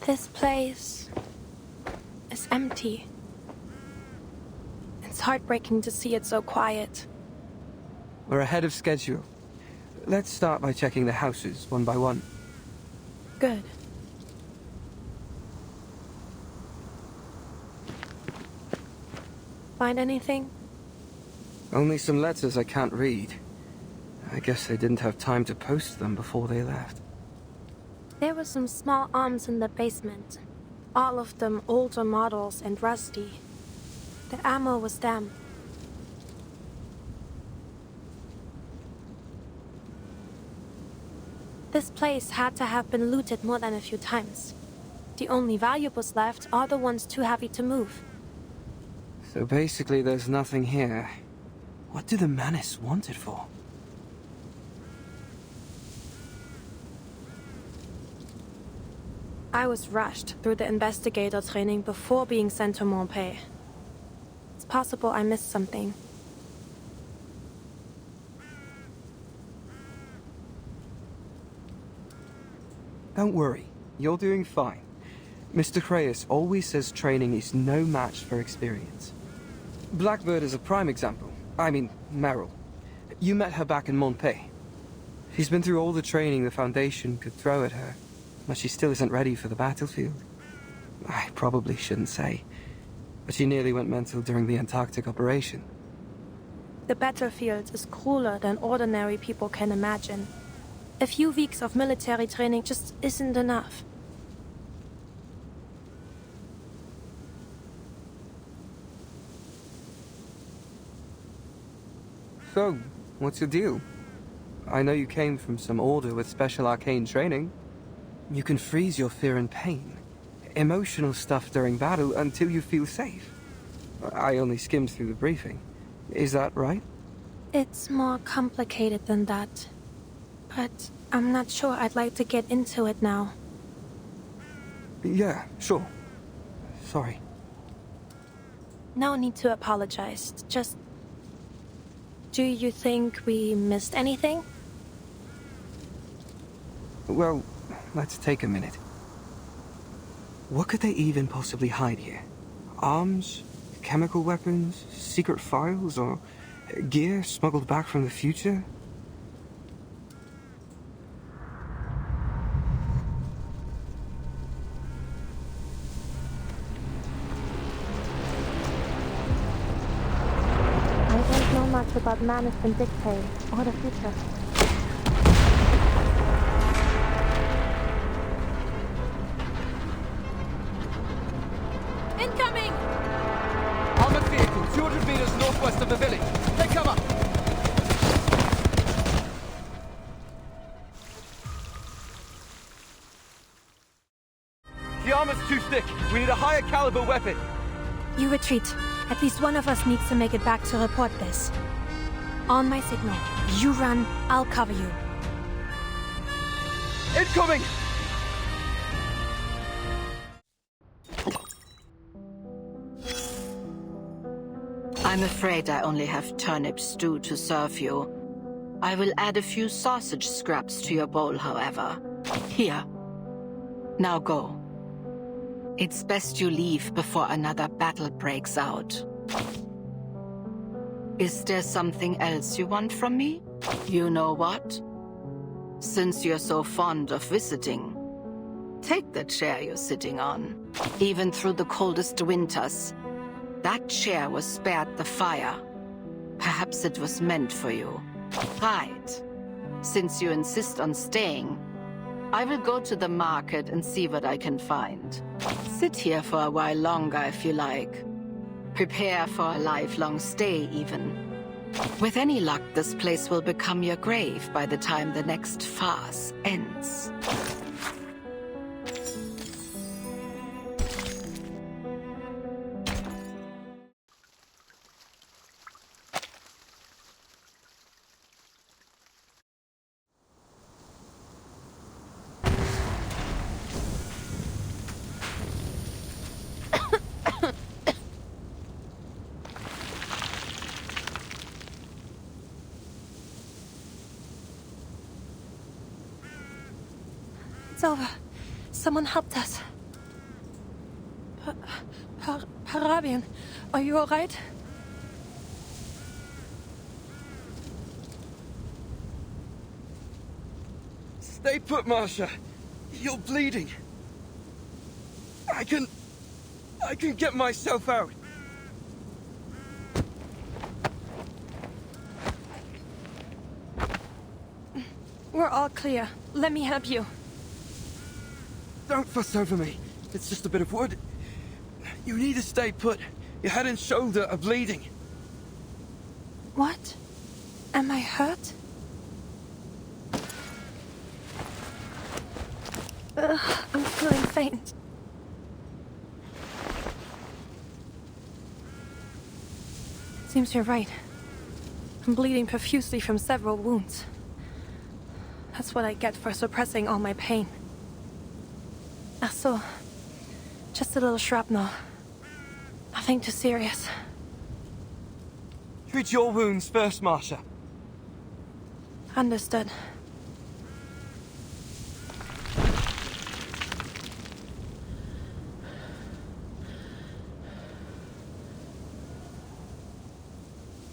This place is empty. It's heartbreaking to see it so quiet. We're ahead of schedule. Let's start by checking the houses one by one. Good. Find anything? Only some letters I can't read. I guess they didn't have time to post them before they left. There were some small arms in the basement. All of them older models and rusty. The ammo was damp. This place had to have been looted more than a few times. The only valuables left are the ones too heavy to move. So basically there's nothing here. What do the Manus want it for? I was rushed through the investigator training before being sent to Montpay. It's possible I missed something. Don't worry, you're doing fine. Mr. Grayish always says training is no match for experience. Blackbird is a prime example. I mean, Meryl. You met her back in Montpay. She's been through all the training the Foundation could throw at her, but she still isn't ready for the battlefield. I probably shouldn't say, but she nearly went mental during the Antarctic operation. The battlefield is crueler than ordinary people can imagine. A few weeks of military training just isn't enough. So, what's your deal? I know you came from some order with special arcane training. You can freeze your fear and pain, emotional stuff during battle until you feel safe. I only skimmed through the briefing. Is that right? It's more complicated than that. But I'm not sure I'd like to get into it now. Yeah, sure. Sorry. No need to apologize. Just... do you think we missed anything? Well, let's take a minute. What could they even possibly hide here? Arms? Chemical weapons? Secret files? Or gear smuggled back from the future? I don't know much about Manus and Dictate, or the future. Incoming! Armored vehicle, 200 meters northwest of the village. Take cover! The armor's too thick. We need a higher caliber weapon. You retreat. At least one of us needs to make it back to report this. On my signal. You run, I'll cover you. Incoming! I'm afraid I only have turnip stew to serve you. I will add a few sausage scraps to your bowl, however. Here. Now go. It's best you leave before another battle breaks out. Is there something else you want from me? You know what? Since you're so fond of visiting, take the chair you're sitting on. Even through the coldest winters, that chair was spared the fire. Perhaps it was meant for you. Right. Since you insist on staying, I will go to the market and see what I can find. Sit here for a while longer if you like. Prepare for a lifelong stay, even. With any luck, this place will become your grave by the time the next farce ends. It's over. Someone helped us. Parabian, are you alright? Stay put, Marsha. You're bleeding. I can get myself out. We're all clear. Let me help you. Don't fuss over me. It's just a bit of wood. You need to stay put. Your head and shoulder are bleeding. What? Am I hurt? I'm feeling faint. Seems you're right. I'm bleeding profusely from several wounds. That's what I get for suppressing all my pain. So, just a little shrapnel. Nothing too serious. Treat your wounds first, Marsha. Understood.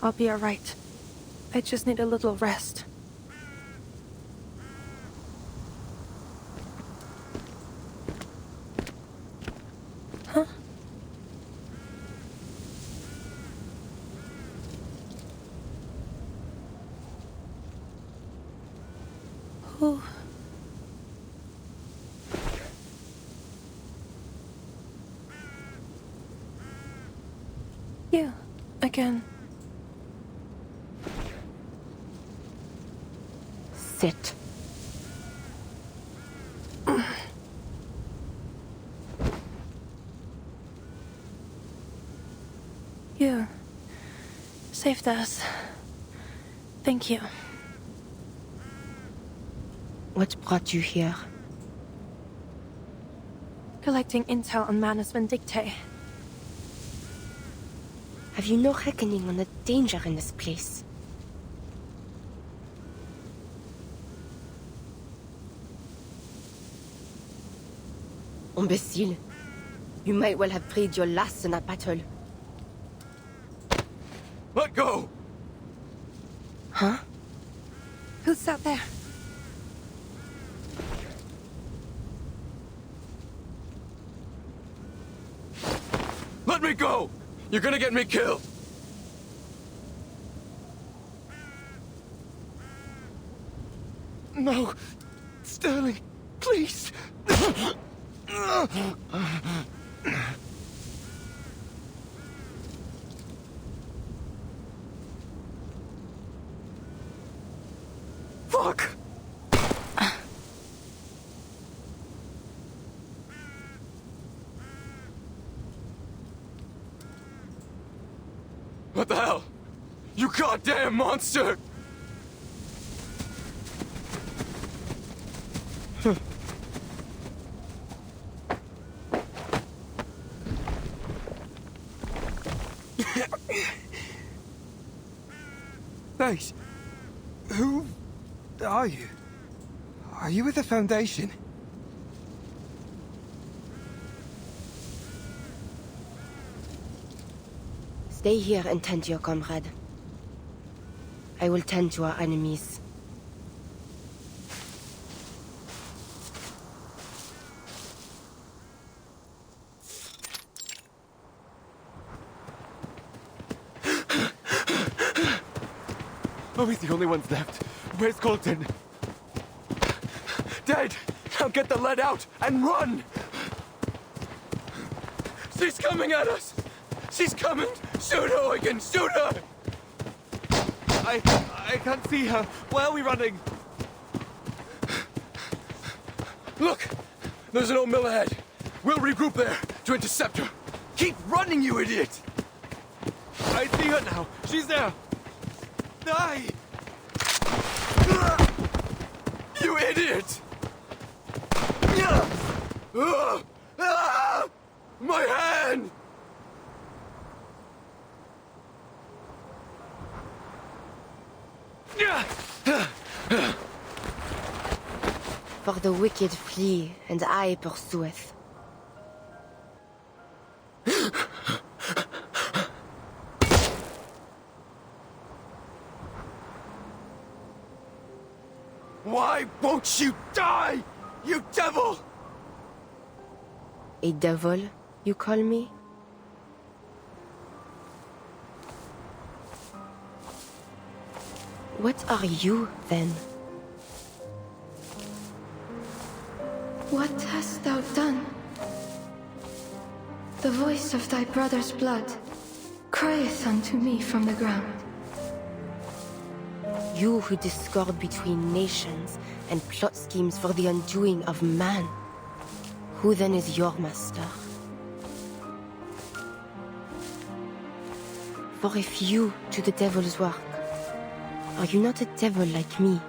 I'll be alright. I just need a little rest. Huh? Who? You, again. Sit. You saved us. Thank you. What brought you here? Collecting intel on Manus Vindictae. Have you no reckoning on the danger in this place? Imbecile. You might well have breathed your last in that battle. Let go! Huh? Who's out there? Let me go! You're gonna get me killed! No! Sterling, please! Fuck! What the hell? You goddamn monster! Base, who are you? Are you with the Foundation? Stay here and tend to your comrade. I will tend to our enemies. Are we the only ones left? Where's Colton? Dead! Now get the lead out and run! She's coming at us! She's coming! Shoot her, Eugen! Shoot her! I can't see her. Where are we running? Look! There's an old mill ahead. We'll regroup there to intercept her. Keep running, you idiot! I see her now. She's there. Die! You idiot! My hand! For the wicked flee, and I pursueth. Why won't you die, you devil? A devil, you call me? What are you, then? What hast thou done? The voice of thy brother's blood crieth unto me from the ground. You who discord between nations and plot schemes for the undoing of man. Who then is your master? For if you do the devil's work, are you not a devil like me?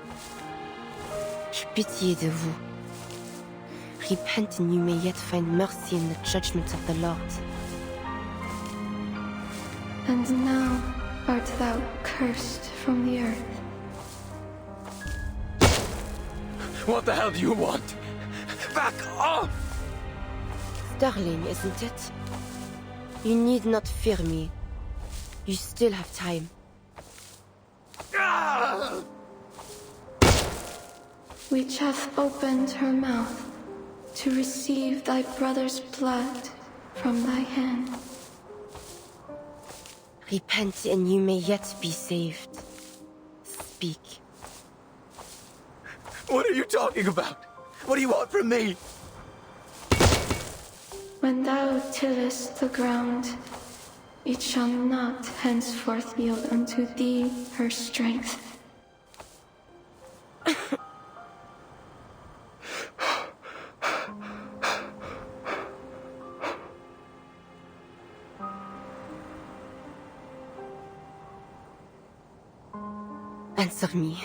J'ai pitié de vous. Repent and you may yet find mercy in the judgment of the Lord. And now art thou cursed from the earth. What the hell do you want? Back off! Sterling, isn't it? You need not fear me. You still have time. Which hath opened her mouth to receive thy brother's blood from thy hand. Repent and you may yet be saved. Speak. What are you talking about? What do you want from me? When thou tillest the ground, it shall not henceforth yield unto thee her strength. Answer me.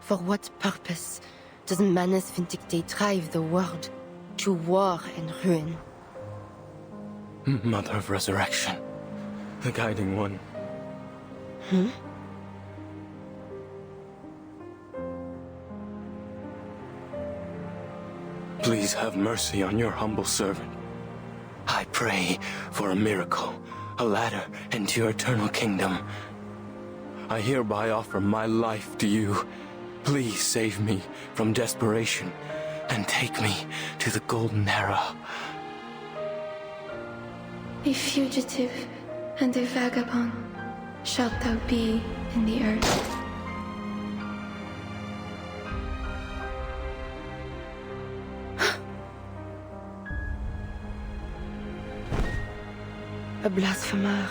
For what purpose does Manus Vindicte drive the world to war and ruin? Mother of Resurrection. The Guiding One. Please have mercy on your humble servant. I pray for a miracle, a ladder into your eternal kingdom. I hereby offer my life to you. Please save me from desperation and take me to the Golden Era. A fugitive and a vagabond shalt thou be in the earth. A blasphemer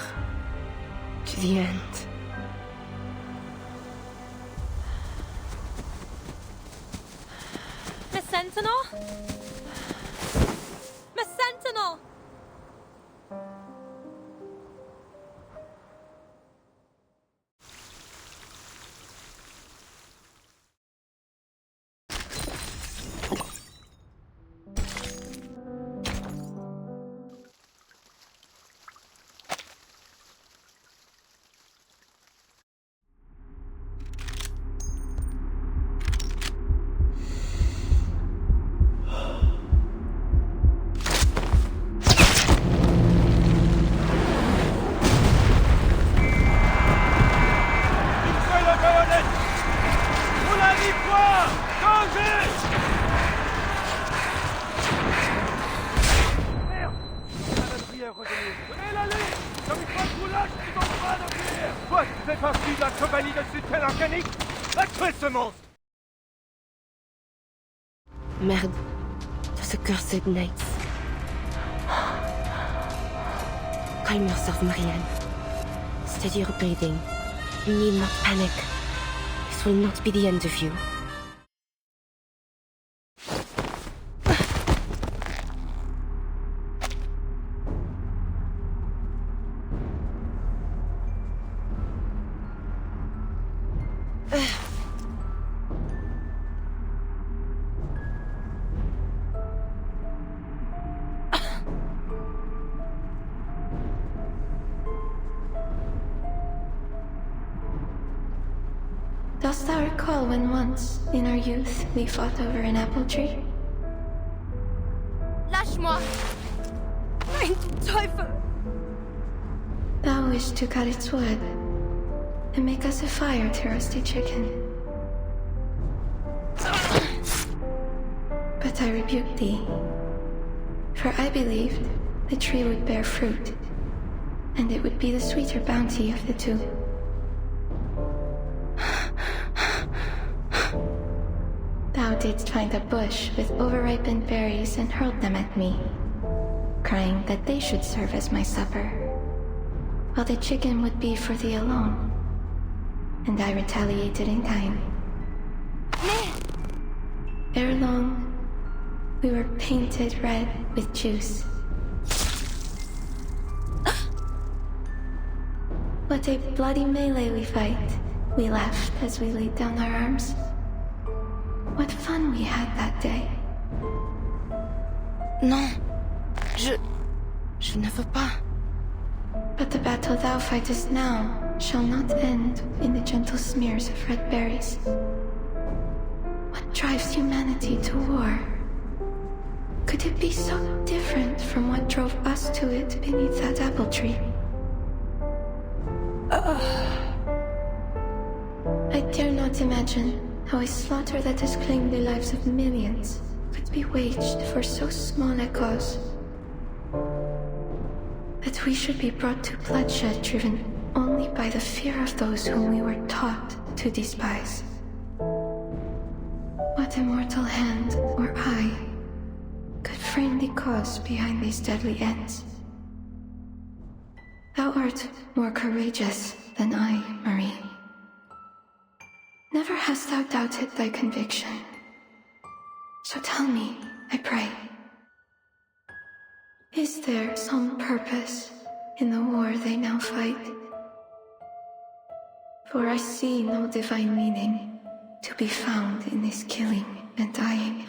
to the end. Miss Sentinel? Miss Sentinel! Donnez-la-lui! J'arrive pas de roulage, c'est en train de venir! Toi, tu fais partie de la compagnie de soutien organique? Va tuer ce monstre! Merde. Those accursed knights. Calm yourself, Marianne. Steady your breathing. You need not panic. This will not be the end of you. Dost thou recall when once, in our youth, we fought over an apple tree? Lâche-moi! Mein Teufel! Thou wished to cut its wood, and make us a fire to roast a chicken. But I rebuked thee, for I believed the tree would bear fruit, and it would be the sweeter bounty of the two. Thou didst find a bush with overripened berries and hurled them at me, crying that they should serve as my supper, while the chicken would be for thee alone. And I retaliated in kind. Ere long, we were painted red with juice. What a bloody melee we fight, we laughed as we laid down our arms. What fun we had that day. Non. Je ne veux pas. But the battle thou fightest now shall not end in the gentle smears of red berries. What drives humanity to war? Could it be so different from what drove us to it beneath that apple tree? I dare not imagine how a slaughter that has claimed the lives of millions could be waged for so small a cause. That we should be brought to bloodshed driven only by the fear of those whom we were taught to despise. What immortal hand or eye could frame the cause behind these deadly ends? Thou art more courageous than I, Marie. Never hast thou doubted thy conviction. So tell me, I pray, is there some purpose in the war they now fight? For I see no divine meaning to be found in this killing and dying.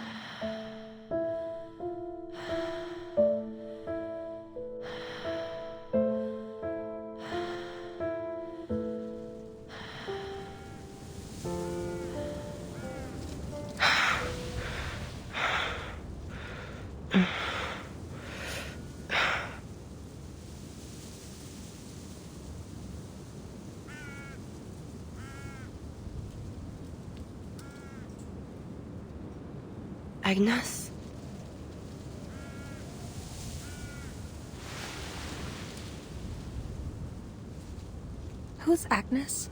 Agnes? Who's Agnes?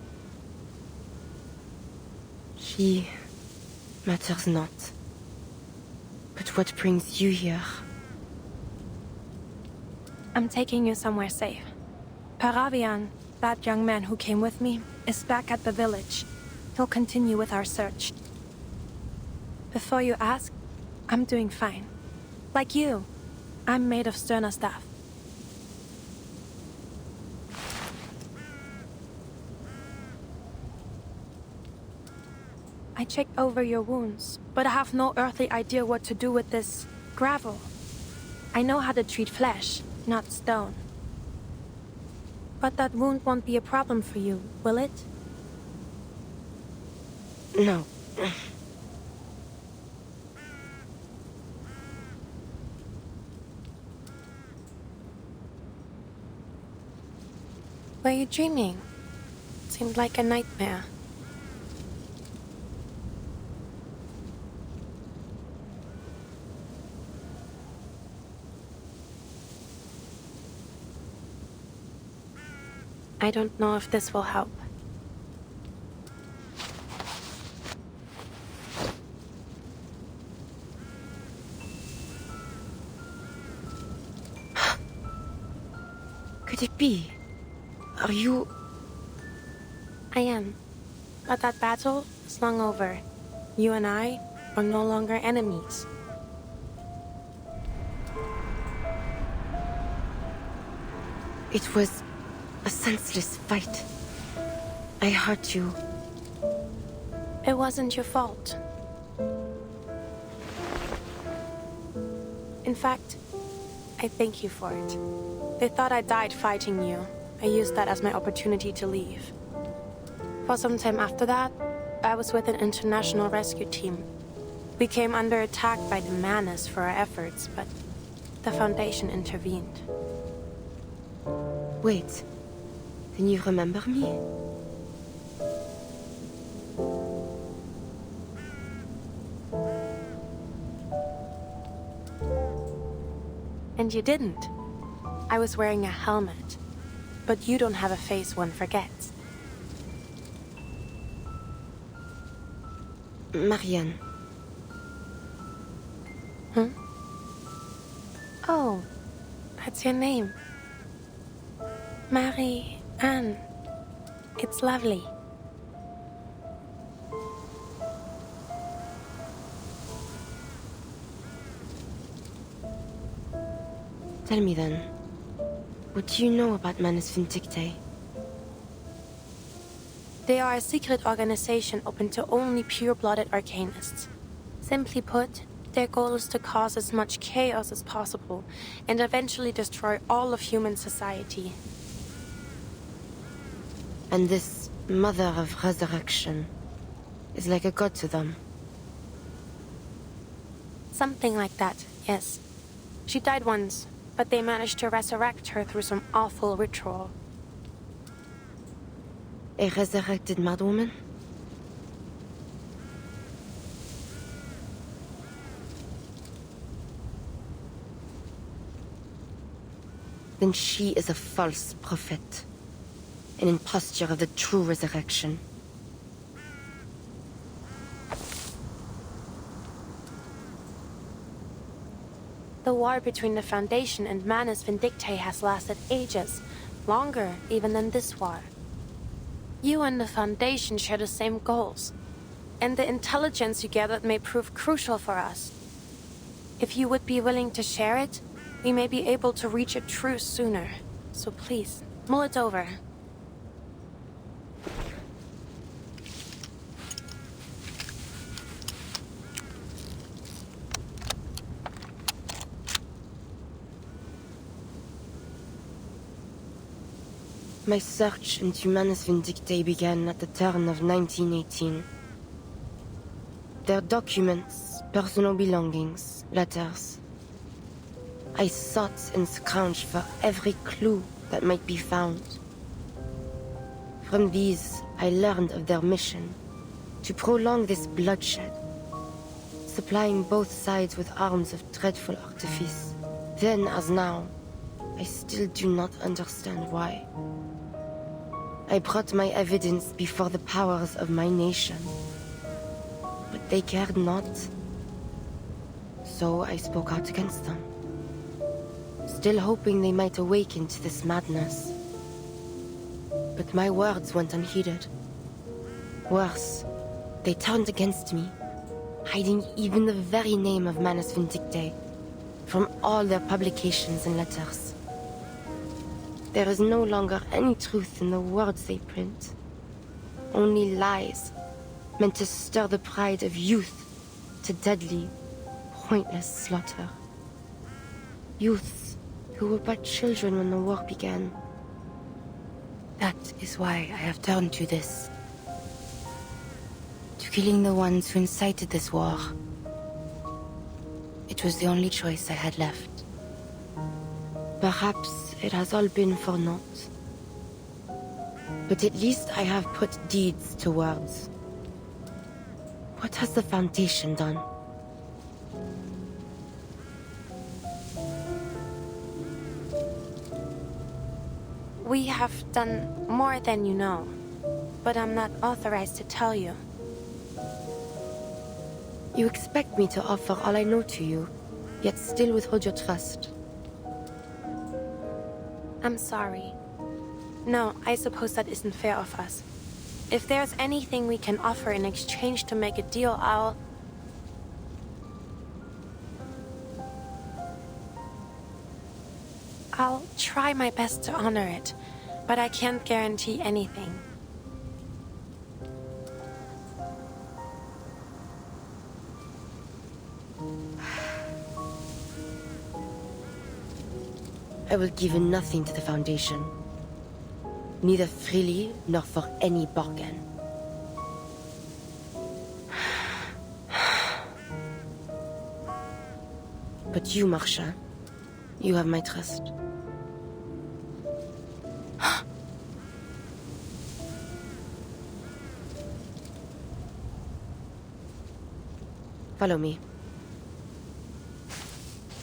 She matters not. But what brings you here? I'm taking you somewhere safe. Paravian, that young man who came with me, is back at the village. He'll continue with our search. Before you ask, I'm doing fine. Like you, I'm made of sterner stuff. I checked over your wounds, but I have no earthly idea what to do with this gravel. I know how to treat flesh, not stone. But that wound won't be a problem for you, will it? No. Were you dreaming? Seemed like a nightmare. I don't know if this will help. Could it be? Are you... I am. But that battle is long over. You and I are no longer enemies. It was a senseless fight. I hurt you. It wasn't your fault. In fact, I thank you for it. They thought I died fighting you. I used that as my opportunity to leave. For some time after that, I was with an international rescue team. We came under attack by the Manus for our efforts, but the Foundation intervened. Wait, then you remember me? And you didn't. I was wearing a helmet. But you don't have a face one forgets. Marianne. Huh? Oh, that's your name. Marie-Anne. It's lovely. Tell me then, what do you know about Manus Vindictae? They are a secret organization open to only pure-blooded arcanists. Simply put, their goal is to cause as much chaos as possible and eventually destroy all of human society. And this Mother of Resurrection is like a god to them? Something like that, yes. She died once, but they managed to resurrect her through some awful ritual. A resurrected madwoman? Then she is a false prophet. An imposture of the true resurrection. The war between the Foundation and Manus Vindictae has lasted ages, longer even than this war. You and the Foundation share the same goals, and the intelligence you gathered may prove crucial for us. If you would be willing to share it, we may be able to reach a truce sooner. So please, mull it over. My search into Manus Vindictae began at the turn of 1918. Their documents, personal belongings, letters. I sought and scrounged for every clue that might be found. From these, I learned of their mission, to prolong this bloodshed, supplying both sides with arms of dreadful artifice. Then, as now, I still do not understand why. I brought my evidence before the powers of my nation, but they cared not. So I spoke out against them, still hoping they might awaken to this madness. But my words went unheeded. Worse, they turned against me, hiding even the very name of Manus Vindictae from all their publications and letters. There is no longer any truth in the words they print. Only lies, meant to stir the pride of youth to deadly, pointless slaughter. Youths who were but children when the war began. That is why I have turned to this. To killing the ones who incited this war. It was the only choice I had left. Perhaps it has all been for naught. But at least I have put deeds to words. What has the Foundation done? We have done more than you know, but I'm not authorized to tell you. You expect me to offer all I know to you, yet still withhold your trust. I'm sorry. No, I suppose that isn't fair of us. If there's anything we can offer in exchange to make a deal, I'll try my best to honor it, but I can't guarantee anything. I will give nothing to the Foundation. Neither freely nor for any bargain. But you, Marchand, you have my trust. Follow me.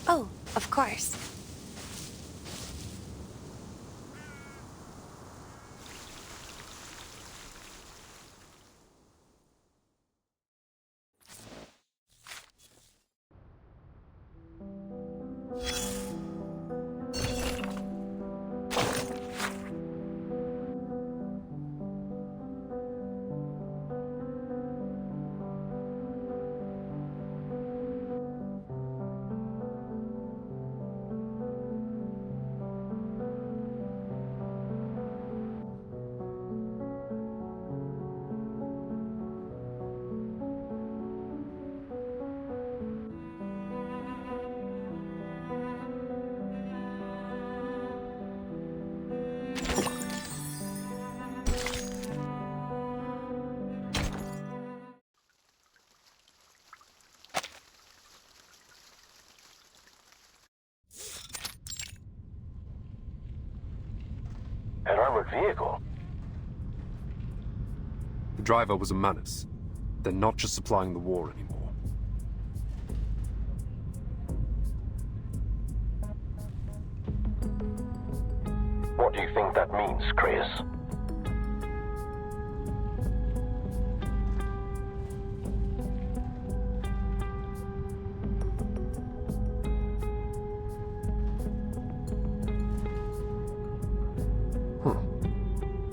Oh, of course. An armored vehicle? The driver was a Manus. They're not just supplying the war anymore. What do you think that means, Chris?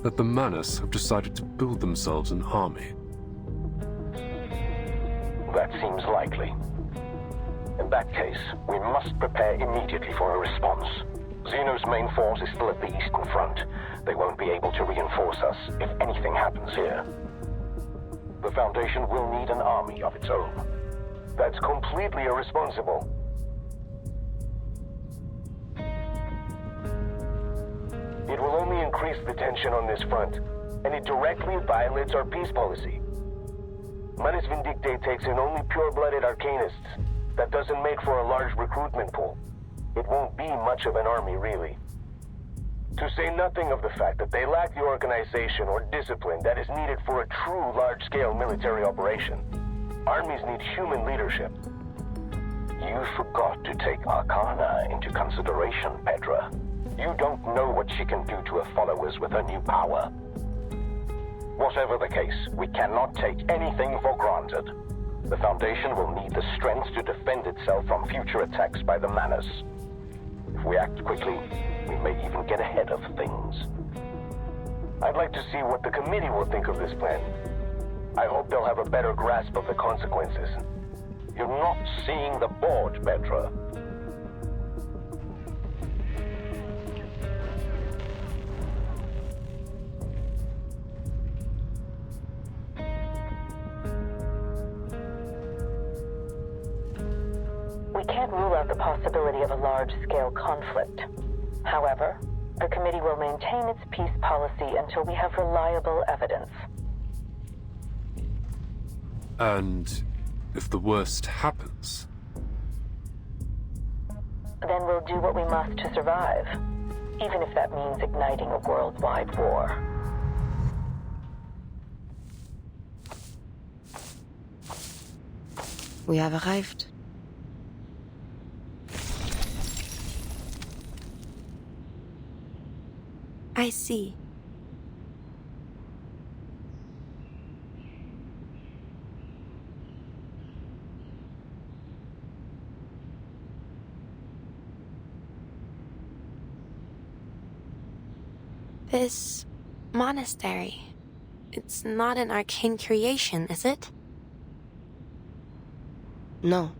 That the Manus have decided to build themselves an army. That seems likely. In that case, we must prepare immediately for a response. Xeno's main force is still at the Eastern Front. They won't be able to reinforce us if anything happens here. The Foundation will need an army of its own. That's completely irresponsible. It will only increase the tension on this front, and it directly violates our peace policy. Manus Vindicte takes in only pure-blooded arcanists. That doesn't make for a large recruitment pool. It won't be much of an army, really. To say nothing of the fact that they lack the organization or discipline that is needed for a true large-scale military operation. Armies need human leadership. You forgot to take Arcana into consideration, Petra. You don't know what she can do to her followers with her new power. Whatever the case, we cannot take anything for granted. The Foundation will need the strength to defend itself from future attacks by the Manus. If we act quickly, we may even get ahead of things. I'd like to see what the committee will think of this plan. I hope they'll have a better grasp of the consequences. You're not seeing the board, Petra. We can't rule out the possibility of a large-scale conflict. However, the committee will maintain its peace policy until we have reliable evidence. And if the worst happens? Then we'll do what we must to survive, even if that means igniting a worldwide war. We have arrived. I see. This monastery, it's not an arcane creation, is it? No.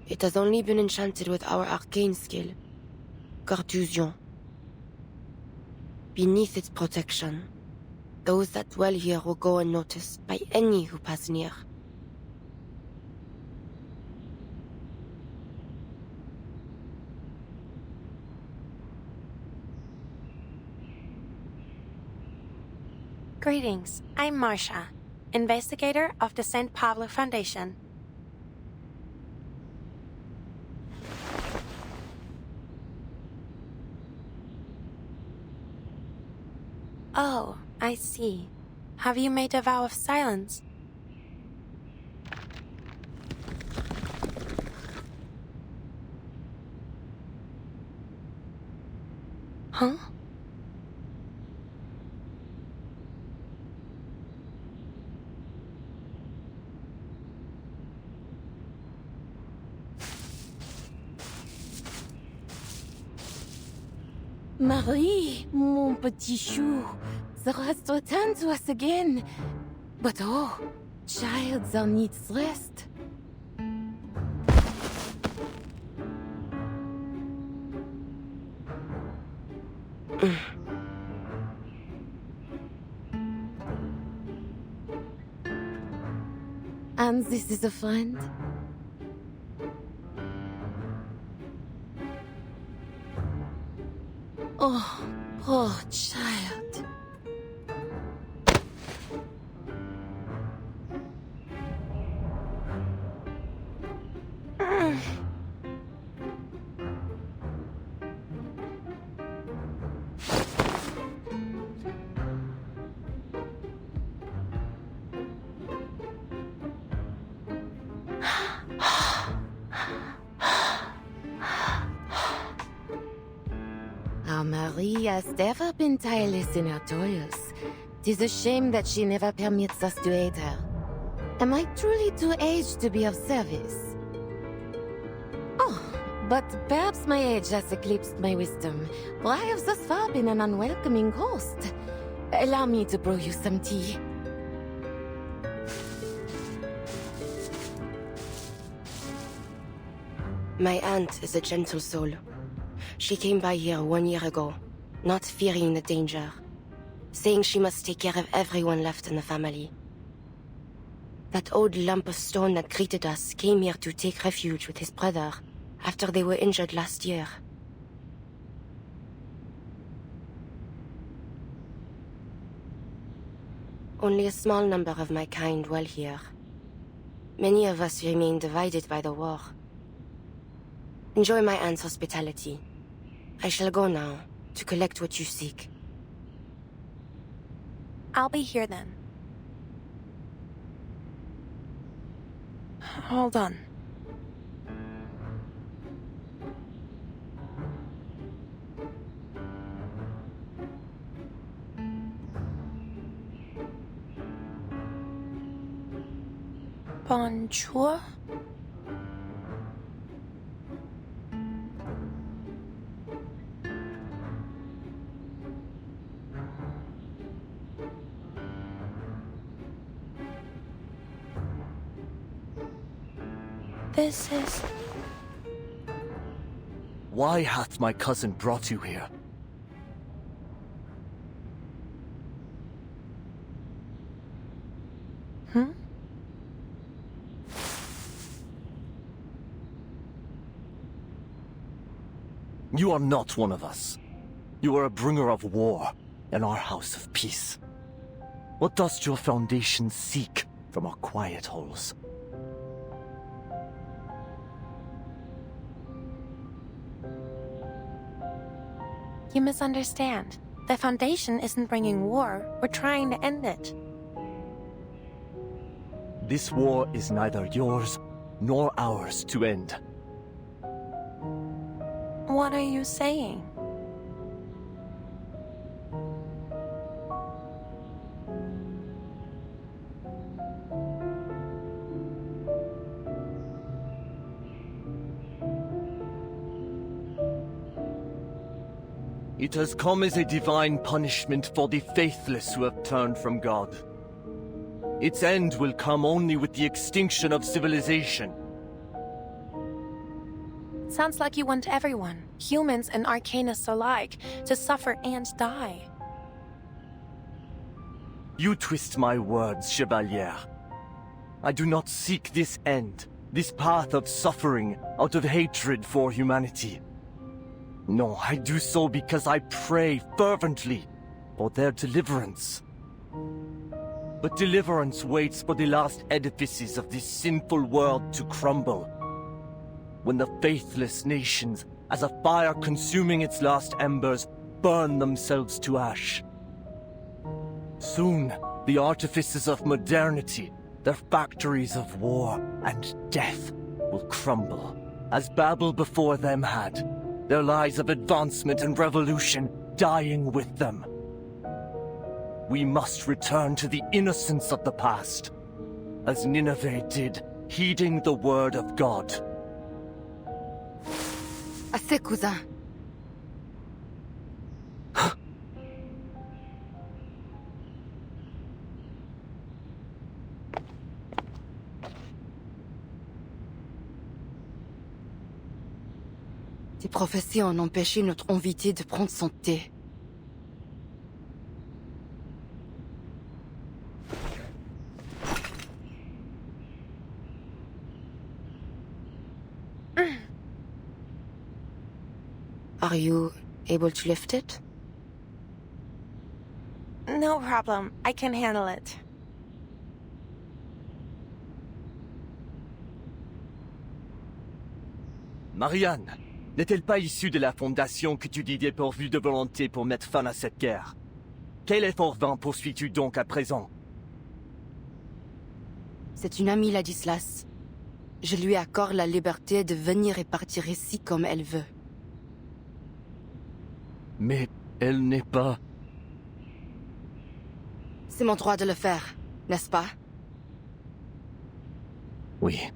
It has only been enchanted with our arcane skill, Carthusian. Beneath its protection, those that dwell here will go unnoticed by any who pass near. Greetings, I'm Marcia, investigator of the St. Pablo Foundation. Oh, I see. Have you made a vow of silence? Huh? Marie, mon petit chou, the rest return to us again. But oh, child, thou needs rest. And this is a friend? Oh, poor child. Our Marie has never been tireless in her toils. 'Tis a shame that she never permits us to aid her. Am I truly too aged to be of service? Oh, but perhaps my age has eclipsed my wisdom, for I have thus far been an unwelcoming host. Allow me to brew you some tea. My aunt is a gentle soul. She came by here 1 year ago, not fearing the danger, saying she must take care of everyone left in the family. That old lump of stone that greeted us came here to take refuge with his brother after they were injured last year. Only a small number of my kind dwell here. Many of us remain divided by the war. Enjoy my aunt's hospitality. I shall go now, to collect what you seek. I'll be here then. Hold on. Bonjour? This is... Why hath my cousin brought you here? Hmm? You are not one of us. You are a bringer of war, in our house of peace. What does your foundation seek from our quiet holes? You misunderstand. The Foundation isn't bringing war. We're trying to end it. This war is neither yours nor ours to end. What are you saying? It has come as a divine punishment for the faithless who have turned from God. Its end will come only with the extinction of civilization. Sounds like you want everyone, humans and arcanists alike, to suffer and die. You twist my words, Chevalier. I do not seek this end, this path of suffering, out of hatred for humanity. No, I do so because I pray fervently for their deliverance. But deliverance waits for the last edifices of this sinful world to crumble. When the faithless nations, as a fire consuming its last embers, burn themselves to ash. Soon, the artifices of modernity, their factories of war and death, will crumble, as Babel before them had, their lies of advancement and revolution dying with them. We must return to the innocence of the past, as Nineveh did, heeding the word of God. Assez, cousin. Tes prophéties ont empêché notre invité de prendre son thé. Are you able to lift it? No problem. I can handle it. Marianne, n'est-elle pas issue de la fondation que tu dis dépourvue de volonté pour mettre fin à cette guerre? Quel effort vain poursuis-tu donc à présent? C'est une amie, Ladislas. Je lui accorde la liberté de venir et partir ici comme elle veut. Mais elle n'est pas... C'est mon droit de le faire, n'est-ce pas? Oui.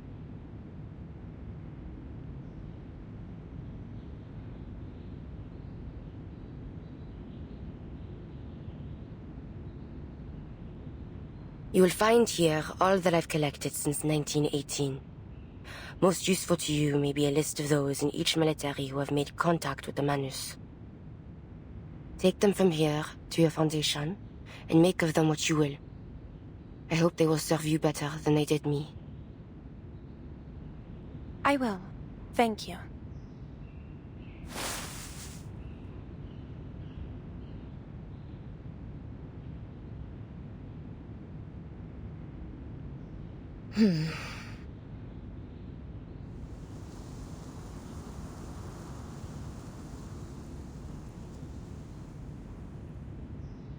You will find here all that I've collected since 1918. Most useful to you may be a list of those in each military who have made contact with the Manus. Take them from here to your foundation, and make of them what you will. I hope they will serve you better than they did me. I will. Thank you.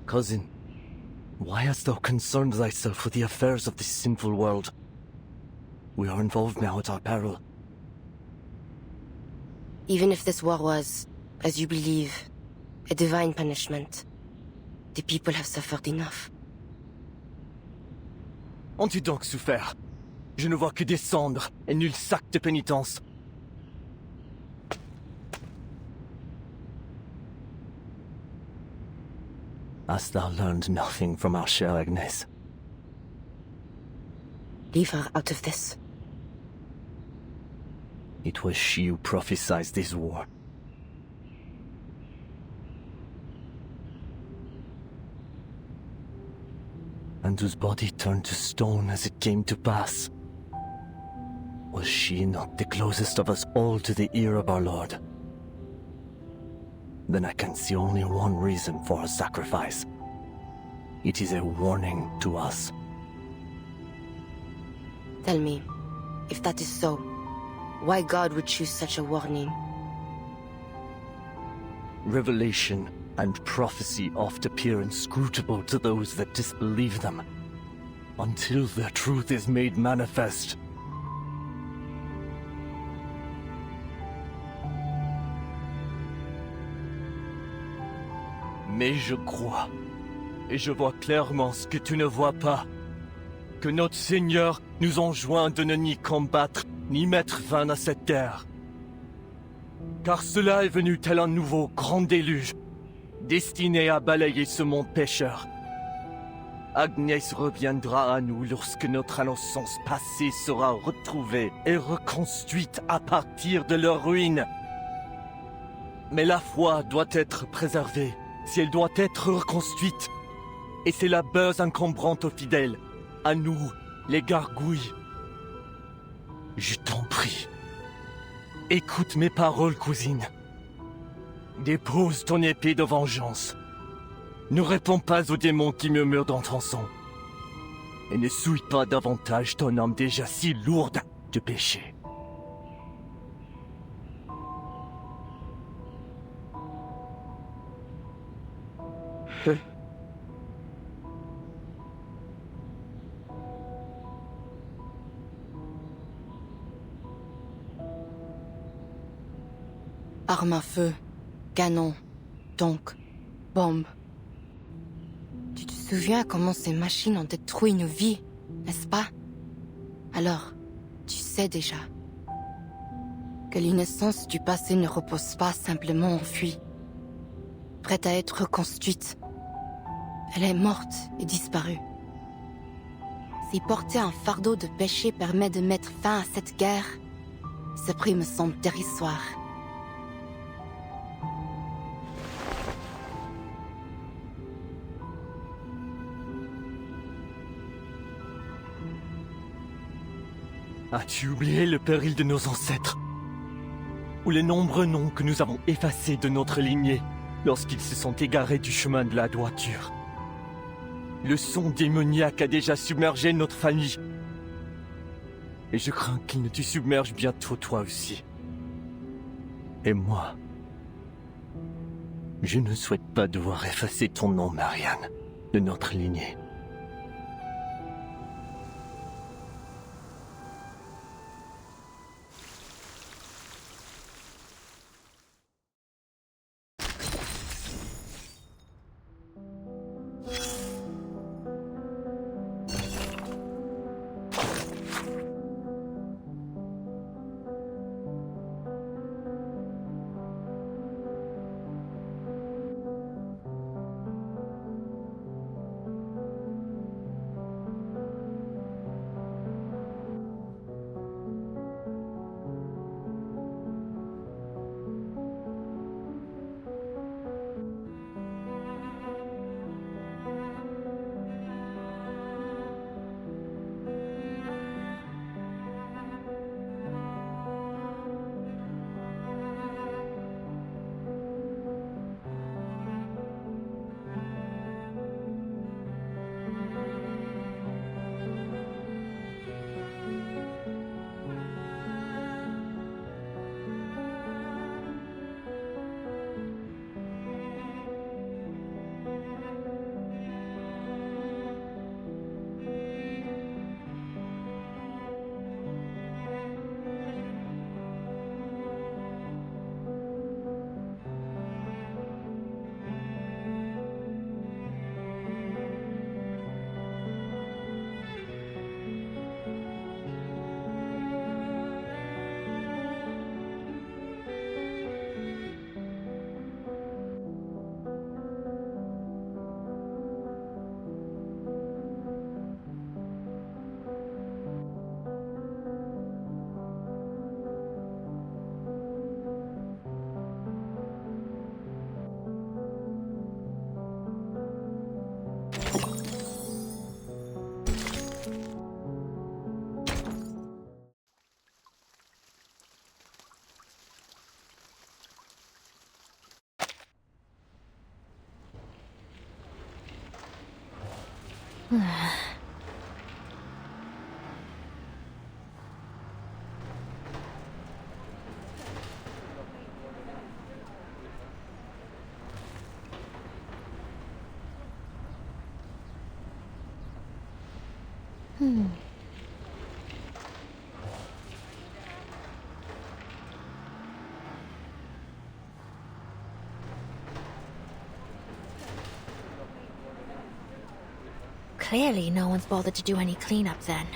Cousin, why hast thou concerned thyself with the affairs of this sinful world? We are involved now at our peril. Even if this war was, as you believe, a divine punishment, the people have suffered enough. Ont-tu donc souffert? Je ne vois que des cendres et nul sac de pénitence. Hast thou learned nothing from our chère Agnès? Leave her out of this. It was she who prophesied this war. And whose body turned to stone as it came to pass. Was she not the closest of us all to the ear of our Lord? Then I can see only one reason for her sacrifice. It is a warning to us. Tell me, if that is so, why God would choose such a warning? Revelation and prophecy oft appear inscrutable to those that disbelieve them, until their truth is made manifest. Mais je crois, et je vois clairement ce que tu ne vois pas, que notre Seigneur nous enjoint de ne ni combattre, ni mettre fin à cette guerre. Car cela est venu tel un nouveau grand déluge, destiné à balayer ce monde pécheur. Agnès reviendra à nous lorsque notre innocence passée sera retrouvée et reconstruite à partir de leurs ruines. Mais la foi doit être préservée si elle doit être reconstruite. Et c'est la base encombrante aux fidèles, à nous, les gargouilles. Je t'en prie, écoute mes paroles, cousine. Dépose ton épée de vengeance. Ne réponds pas aux démons qui murmurent dans ton son. Et ne souille pas davantage ton âme déjà si lourde de péché. Armes à feu, canon, donc, bombes. Tu te souviens comment ces machines ont détruit nos vies, n'est-ce pas? Alors, tu sais déjà que l'innocence du passé ne repose pas simplement enfuie, prête à être reconstruite. Elle est morte et disparue. Si porter un fardeau de péché permet de mettre fin à cette guerre, ce prix me semble dérisoire. As-tu oublié le péril de nos ancêtres? Ou les nombreux noms que nous avons effacés de notre lignée lorsqu'ils se sont égarés du chemin de la droiture? Le son démoniaque a déjà submergé notre famille. Et je crains qu'il ne te submerge bientôt toi aussi. Et moi, je ne souhaite pas devoir effacer ton nom, Marianne, de notre lignée. Clearly, no one's bothered to do any cleanup then.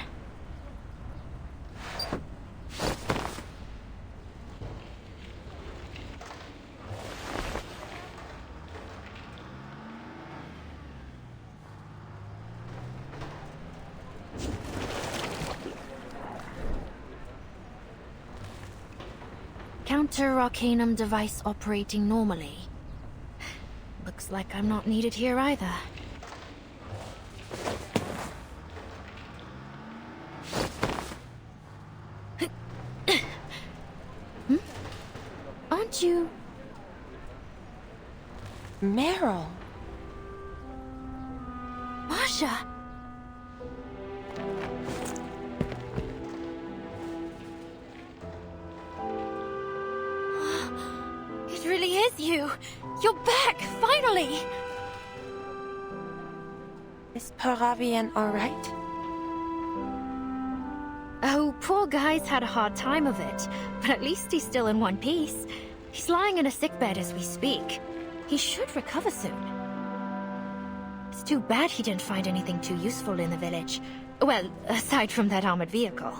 Mater Arcanum device operating normally. Looks like I'm not needed here either. Aren't you... Meryl? Masha! It really is you! You're back, finally! Is Paravian alright? Oh, poor guy's had a hard time of it, but at least he's still in one piece. He's lying in a sickbed as we speak. He should recover soon. It's too bad he didn't find anything too useful in the village. Well, aside from that armored vehicle.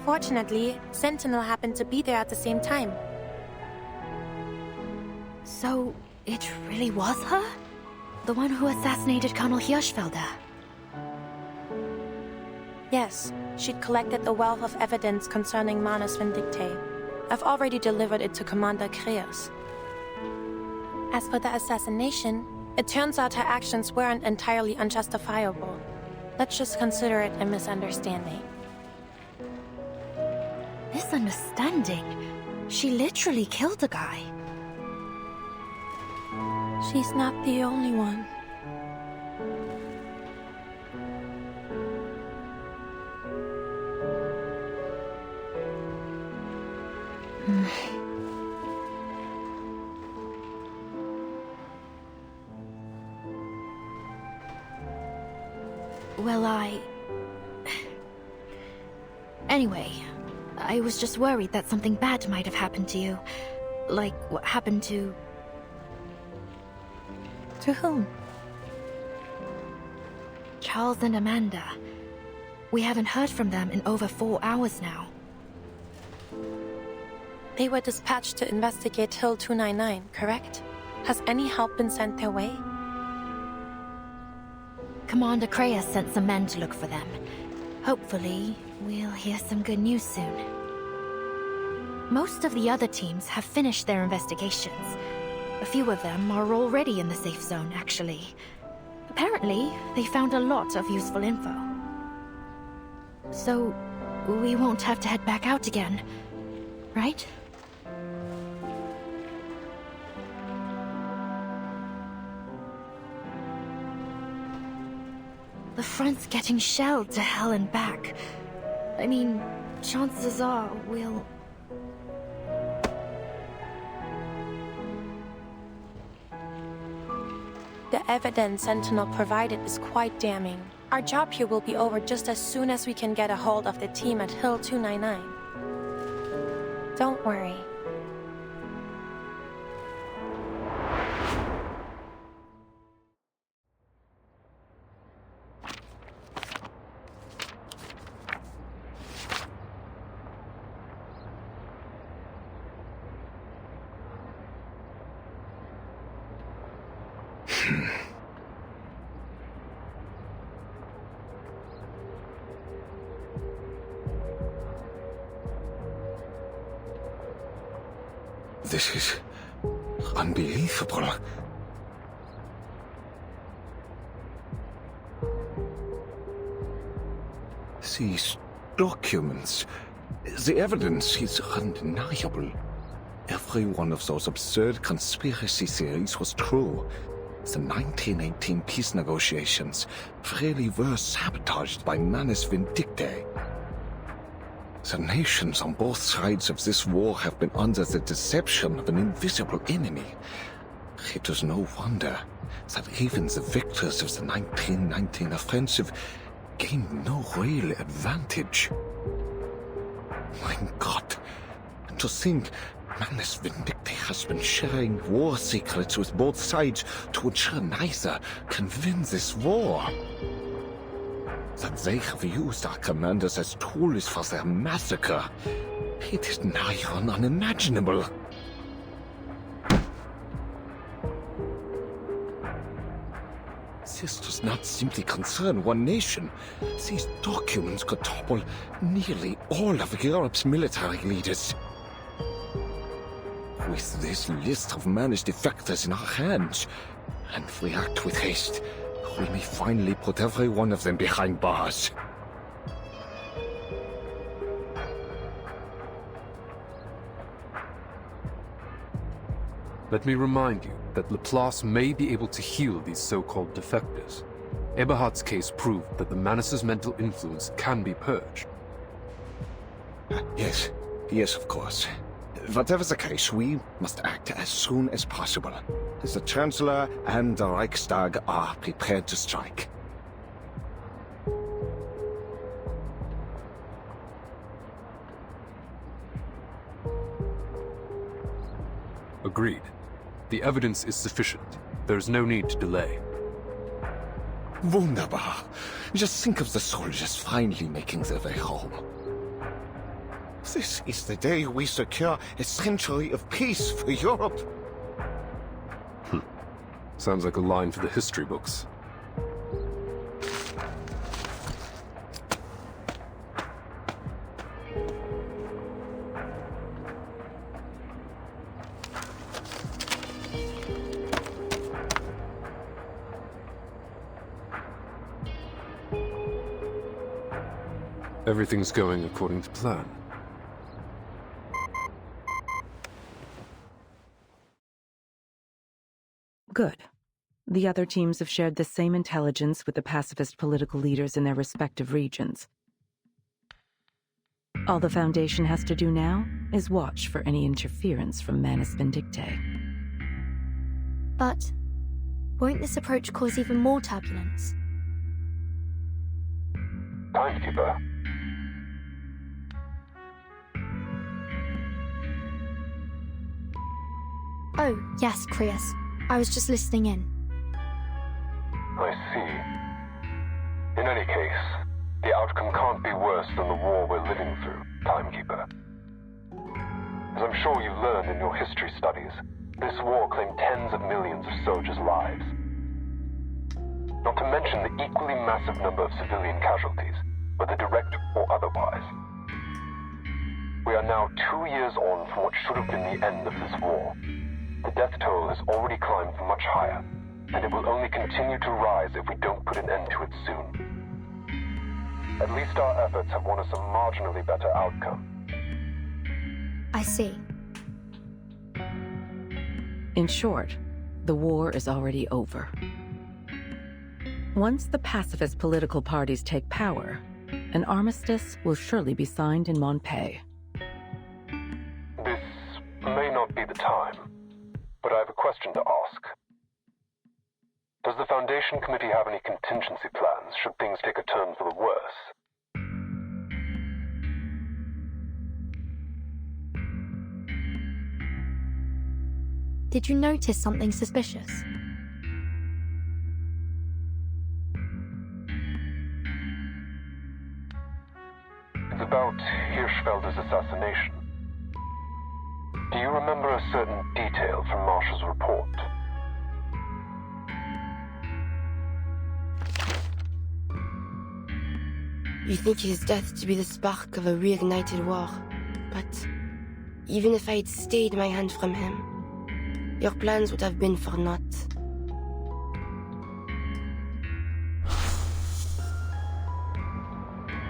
Fortunately, Sentinel happened to be there at the same time. So, it really was her? The one who assassinated Colonel Hirschfelder? Yes, she'd collected a wealth of evidence concerning Manus Vindictae. I've already delivered it to Commander Grayish. As for the assassination, it turns out her actions weren't entirely unjustifiable. Let's just consider it a misunderstanding. Misunderstanding? She literally killed the guy. She's not the only one. Well, Anyway, I was just worried that something bad might have happened to you. Like what happened to... To whom? Charles and Amanda. We haven't heard from them in over 4 hours now. They were dispatched to investigate Hill 299, correct? Has any help been sent their way? Commander Grayish sent some men to look for them. Hopefully, we'll hear some good news soon. Most of the other teams have finished their investigations. A few of them are already in the safe zone, actually. Apparently, they found a lot of useful info. So, we won't have to head back out again, right? The front's getting shelled to hell and back. I mean, chances are we'll... The evidence Sentinel provided is quite damning. Our job here will be over just as soon as we can get a hold of the team at Hill 299. Don't worry. This is unbelievable. These documents, the evidence is undeniable. Every one of those absurd conspiracy theories was true. The 1918 peace negotiations really were sabotaged by Manus Vindictae. The nations on both sides of this war have been under the deception of an invisible enemy. It is no wonder that even the victors of the 1919 offensive gained no real advantage. My God, to think Manus Vindictae has been sharing war secrets with both sides to ensure neither can win this war. That they have used our commanders as tools for their massacre, it is nigh on unimaginable. This does not simply concern one nation. These documents could topple nearly all of Europe's military leaders. With this list of managed defectors in our hands, and if we act with haste, we may finally put every one of them behind bars. Let me remind you that Laplace may be able to heal these so-called defectors. Eberhard's case proved that the Manus's mental influence can be purged. Yes, of course. Whatever the case, we must act as soon as possible. The Chancellor and the Reichstag are prepared to strike. Agreed. The evidence is sufficient. There's no need to delay. Wunderbar. Just think of the soldiers finally making their way home. This is the day we secure a century of peace for Europe. Sounds like a line for the history books. Everything's going according to plan. Good. The other teams have shared the same intelligence with the pacifist political leaders in their respective regions. All the Foundation has to do now is watch for any interference from Manus Vindictae. But won't this approach cause even more turbulence? Timekeeper. Oh, yes, Krias. I was just listening in. I see. In any case, the outcome can't be worse than the war we're living through, Timekeeper. As I'm sure you've learned in your history studies, this war claimed tens of millions of soldiers' lives. Not to mention the equally massive number of civilian casualties, whether direct or otherwise. We are now 2 years on from what should have been the end of this war. The death toll has already climbed much higher, and it will only continue to rise if we don't put an end to it soon. At least our efforts have won us a marginally better outcome. I see. In short, the war is already over. Once the pacifist political parties take power, an armistice will surely be signed in Montpellier. This may not be the time, but I have a question to ask. Does the Foundation Committee have any contingency plans should things take a turn for the worse? Did you notice something suspicious? It's about Hirschfelder's assassination. Do you remember a certain detail from Marshall's report? You think his death to be the spark of a reignited war, but even if I had stayed my hand from him, your plans would have been for naught.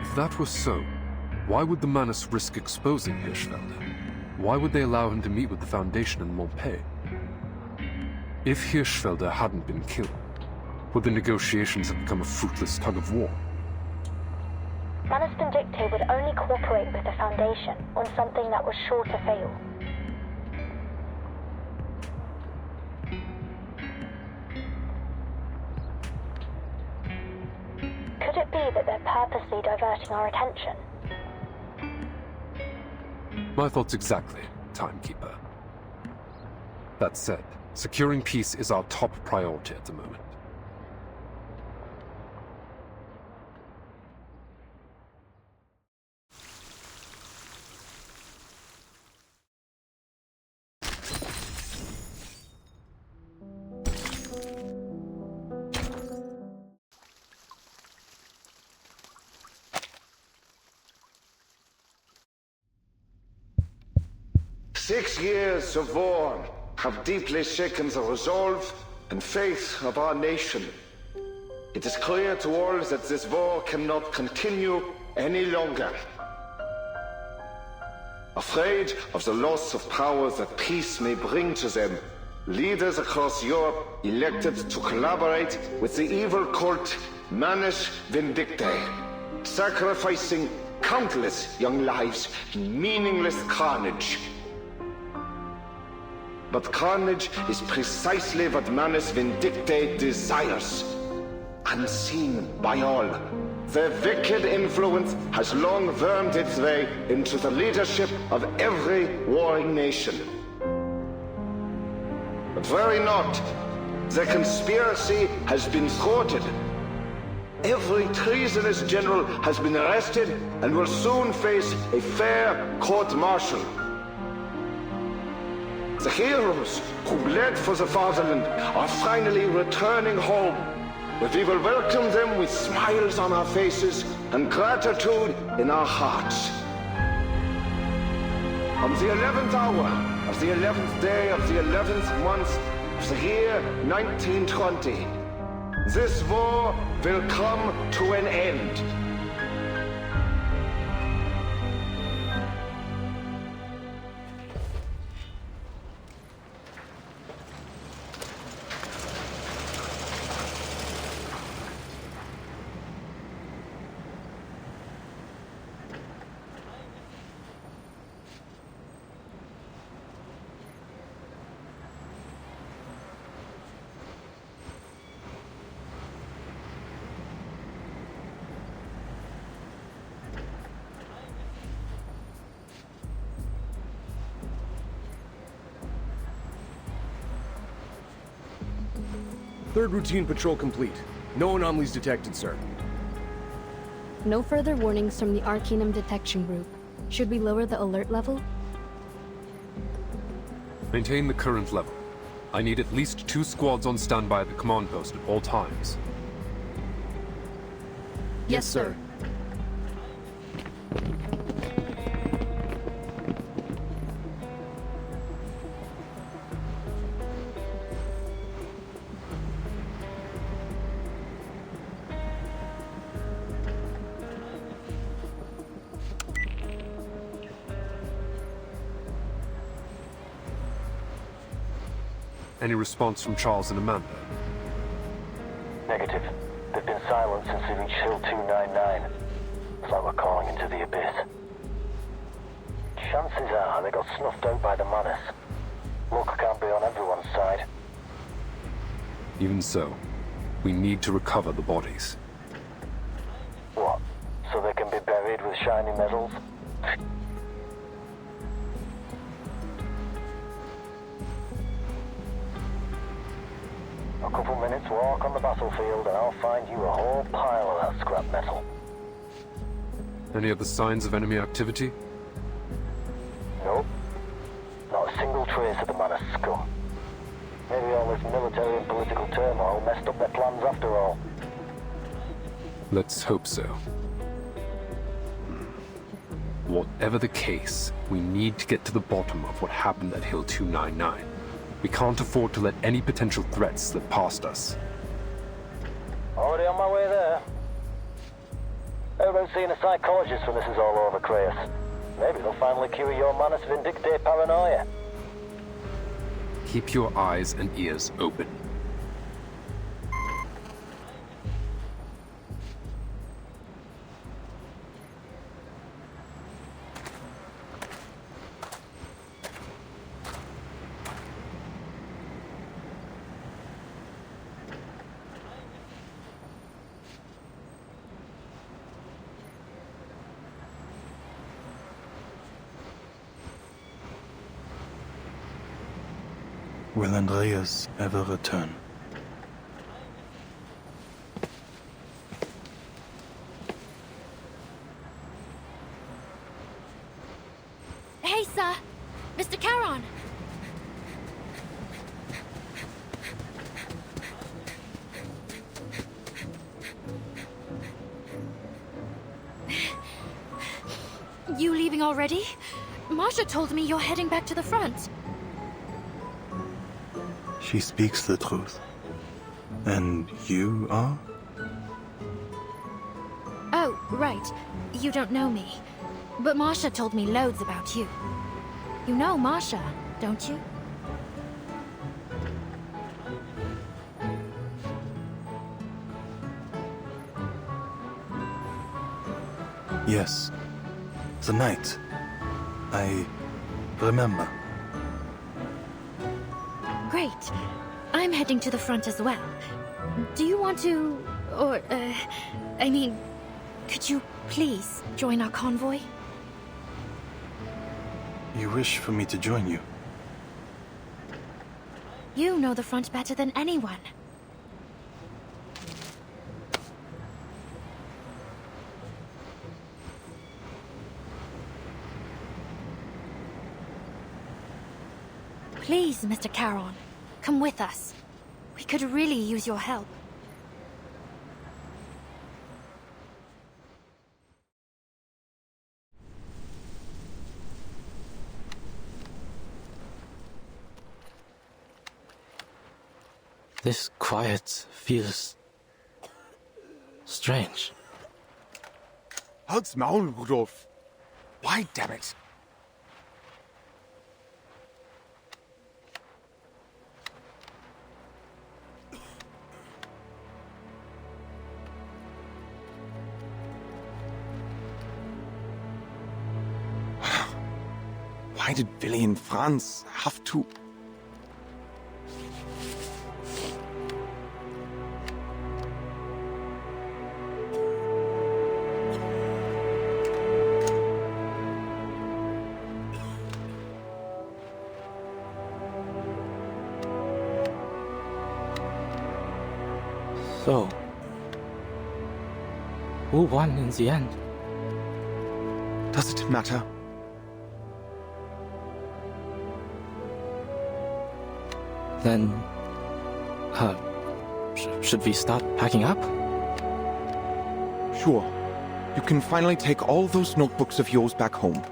If that was so, why would the Manus risk exposing Hirschfelder? Why would they allow him to meet with the Foundation in Montpellier? If Hirschfelder hadn't been killed, would the negotiations have become a fruitless tug-of-war? Manus Vindictae would only cooperate with the Foundation on something that was sure to fail. Could it be that they're purposely diverting our attention? My thoughts exactly, Timekeeper. That said, securing peace is our top priority at the moment. 6 years of war have deeply shaken the resolve and faith of our nation. It is clear to all that this war cannot continue any longer. Afraid of the loss of power that peace may bring to them, leaders across Europe elected to collaborate with the evil cult Manus Vindictae, sacrificing countless young lives in meaningless carnage. But carnage is precisely what Manus Vindictae desires. Unseen by all, their wicked influence has long wormed its way into the leadership of every warring nation. But worry not, the conspiracy has been thwarted. Every treasonous general has been arrested and will soon face a fair court-martial. The heroes who bled for the fatherland are finally returning home, but we will welcome them with smiles on our faces and gratitude in our hearts. On the 11th hour of the 11th day of the 11th month of the year 1920, this war will come to an end. Third routine patrol complete. No anomalies detected, sir. No further warnings from the Arcanum detection group. Should we lower the alert level? Maintain the current level. I need at least 2 squads on standby at the command post at all times. Yes, sir. Any response from Charles and Amanda? Negative. They've been silent since we reached Hill 299. It's like we're calling into the abyss. Chances are they got snuffed out by the Manus. Luck can't be on everyone's side. Even so, we need to recover the bodies. What? So they can be buried with shiny medals? A couple minutes walk on the battlefield and I'll find you a whole pile of that scrap metal. Any other signs of enemy activity? Nope. Not a single trace of the Manus scum. Maybe all this military and political turmoil messed up their plans after all. Let's hope so. Whatever the case, we need to get to the bottom of what happened at Hill 299. We can't afford to let any potential threats slip past us. Already on my way there. How about seeing a psychologist when this is all over, Grayish? Maybe they'll finally cure your Manus Vindictae paranoia. Keep your eyes and ears open. Will Andreas ever return? Hey, sir! Mr. Charon! You leaving already? Masha told me you're heading back to the front. She speaks the truth. And you are? Oh, right. You don't know me. But Masha told me loads about you. You know Masha, don't you? Yes. The night. I remember. Great. I'm heading to the front as well. Do you want to... I mean, could you please join our convoy? You wish for me to join you? You know the front better than anyone. Please, Mr. Caron, come with us. We could really use your help. This quiet feels strange. Halt's Maul, Rudolf. Why, damn it? Why did Willy and Franz have to... So, who won in the end? Does it matter? Then, should we start packing up? Sure. You can finally take all those notebooks of yours back home.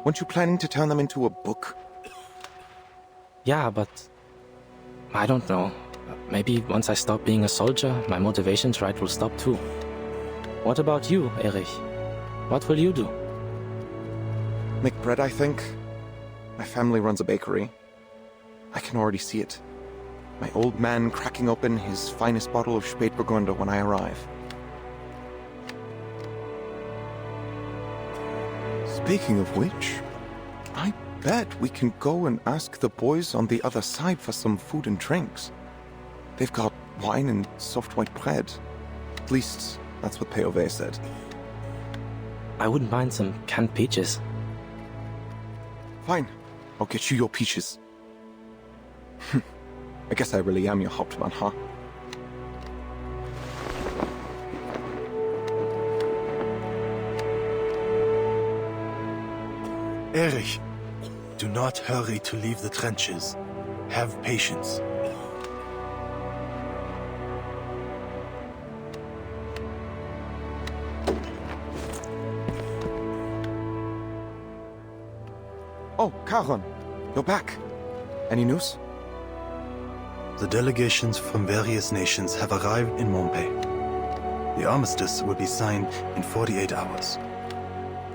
Weren't you planning to turn them into a book? Yeah, but... I don't know. Maybe once I stop being a soldier, my motivation to write will stop too. What about you, Erich? What will you do? Make bread, I think. My family runs a bakery. I can already see it. My old man cracking open his finest bottle of Spätburgunder when I arrive. Speaking of which, I bet we can go and ask the boys on the other side for some food and drinks. They've got wine and soft white bread. At least, that's what P.O.V. said. I wouldn't mind some canned peaches. Fine. I'll get you your peaches. I guess I really am your Hauptmann, huh? Erich, do not hurry to leave the trenches. Have patience. Oh, Caron, you're back. Any news? The delegations from various nations have arrived in Montpellier. The Armistice will be signed in 48 hours.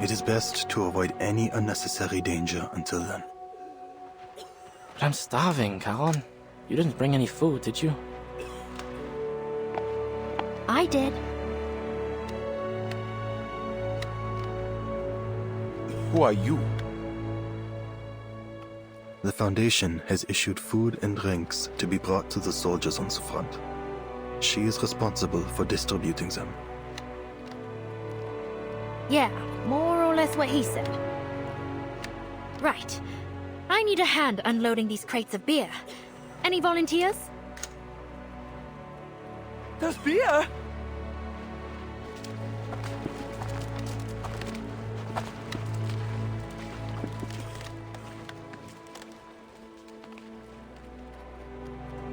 It is best to avoid any unnecessary danger until then. But I'm starving, Caron. You didn't bring any food, did you? I did. Who are you? The Foundation has issued food and drinks to be brought to the soldiers on the front. She is responsible for distributing them. Yeah, more or less what he said. Right. I need a hand unloading these crates of beer. Any volunteers? Das Bier!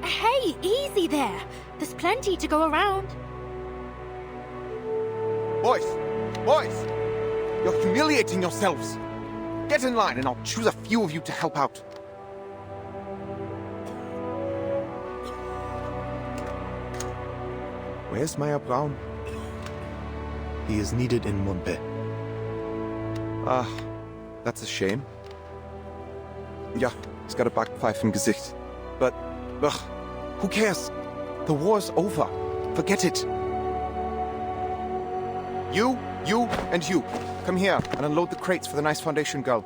Hey, easy there. There's plenty to go around. Boys! Boys! You're humiliating yourselves! Get in line and I'll choose a few of you to help out. Where's Meyer Braun? He is needed in Montpet. Ah, that's a shame. Ja, he's got a backpfeife im Gesicht. But, ugh, who cares? The war's over. Forget it. You, and you. Come here and unload the crates for the nice Foundation girl.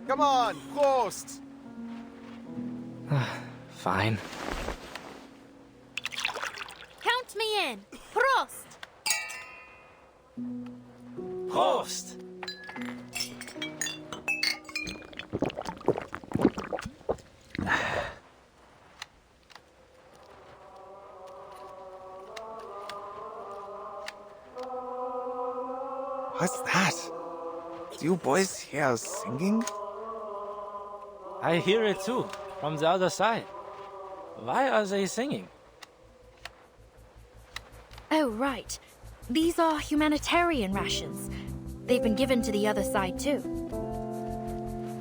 Come on, Prost! Fine. Count me in. Prost! Prost! What's that? Do you boys hear singing? I hear it too, from the other side. Why are they singing? Oh, right. These are humanitarian rations. They've been given to the other side too.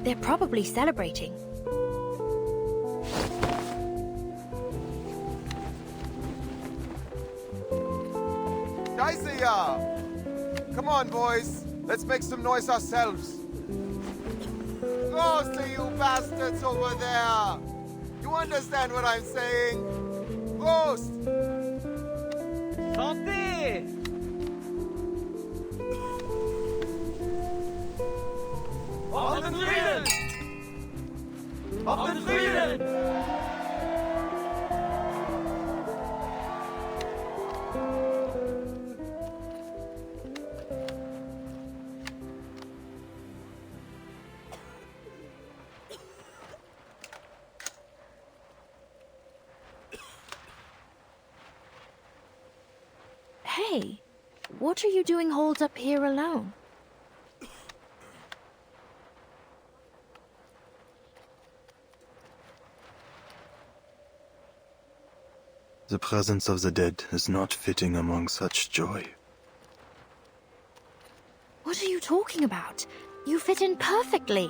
They're probably celebrating. Geisier! Come on, boys. Let's make some noise ourselves. Mostly you bastards over there! You understand what I'm saying? Prost! Santé! Auf den Frieden! Auf den Frieden! Hey, what are you doing holed up here alone? The presence of the dead is not fitting among such joy. What are you talking about? You fit in perfectly.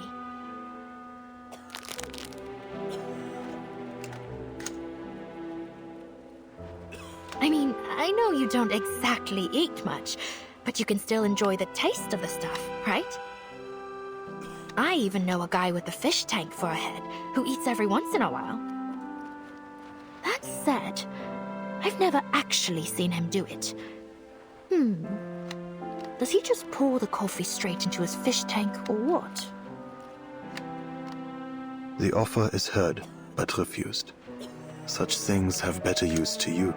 I mean, I know you don't exactly eat much, but you can still enjoy the taste of the stuff, right? I even know a guy with a fish tank for a head who eats every once in a while. That said, I've never actually seen him do it. Does he just pour the coffee straight into his fish tank or what? The offer is heard, but refused. Such things have better use to you.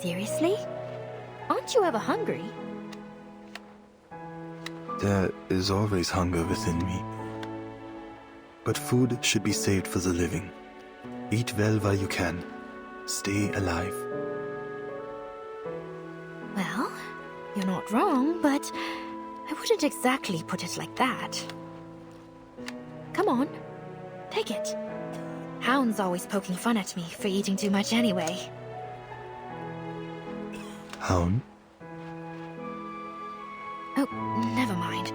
Seriously? Aren't you ever hungry? There is always hunger within me. But food should be saved for the living. Eat well while you can. Stay alive. Well, you're not wrong, but I wouldn't exactly put it like that. Come on, take it. Hound's always poking fun at me for eating too much anyway. Hound? Oh, never mind.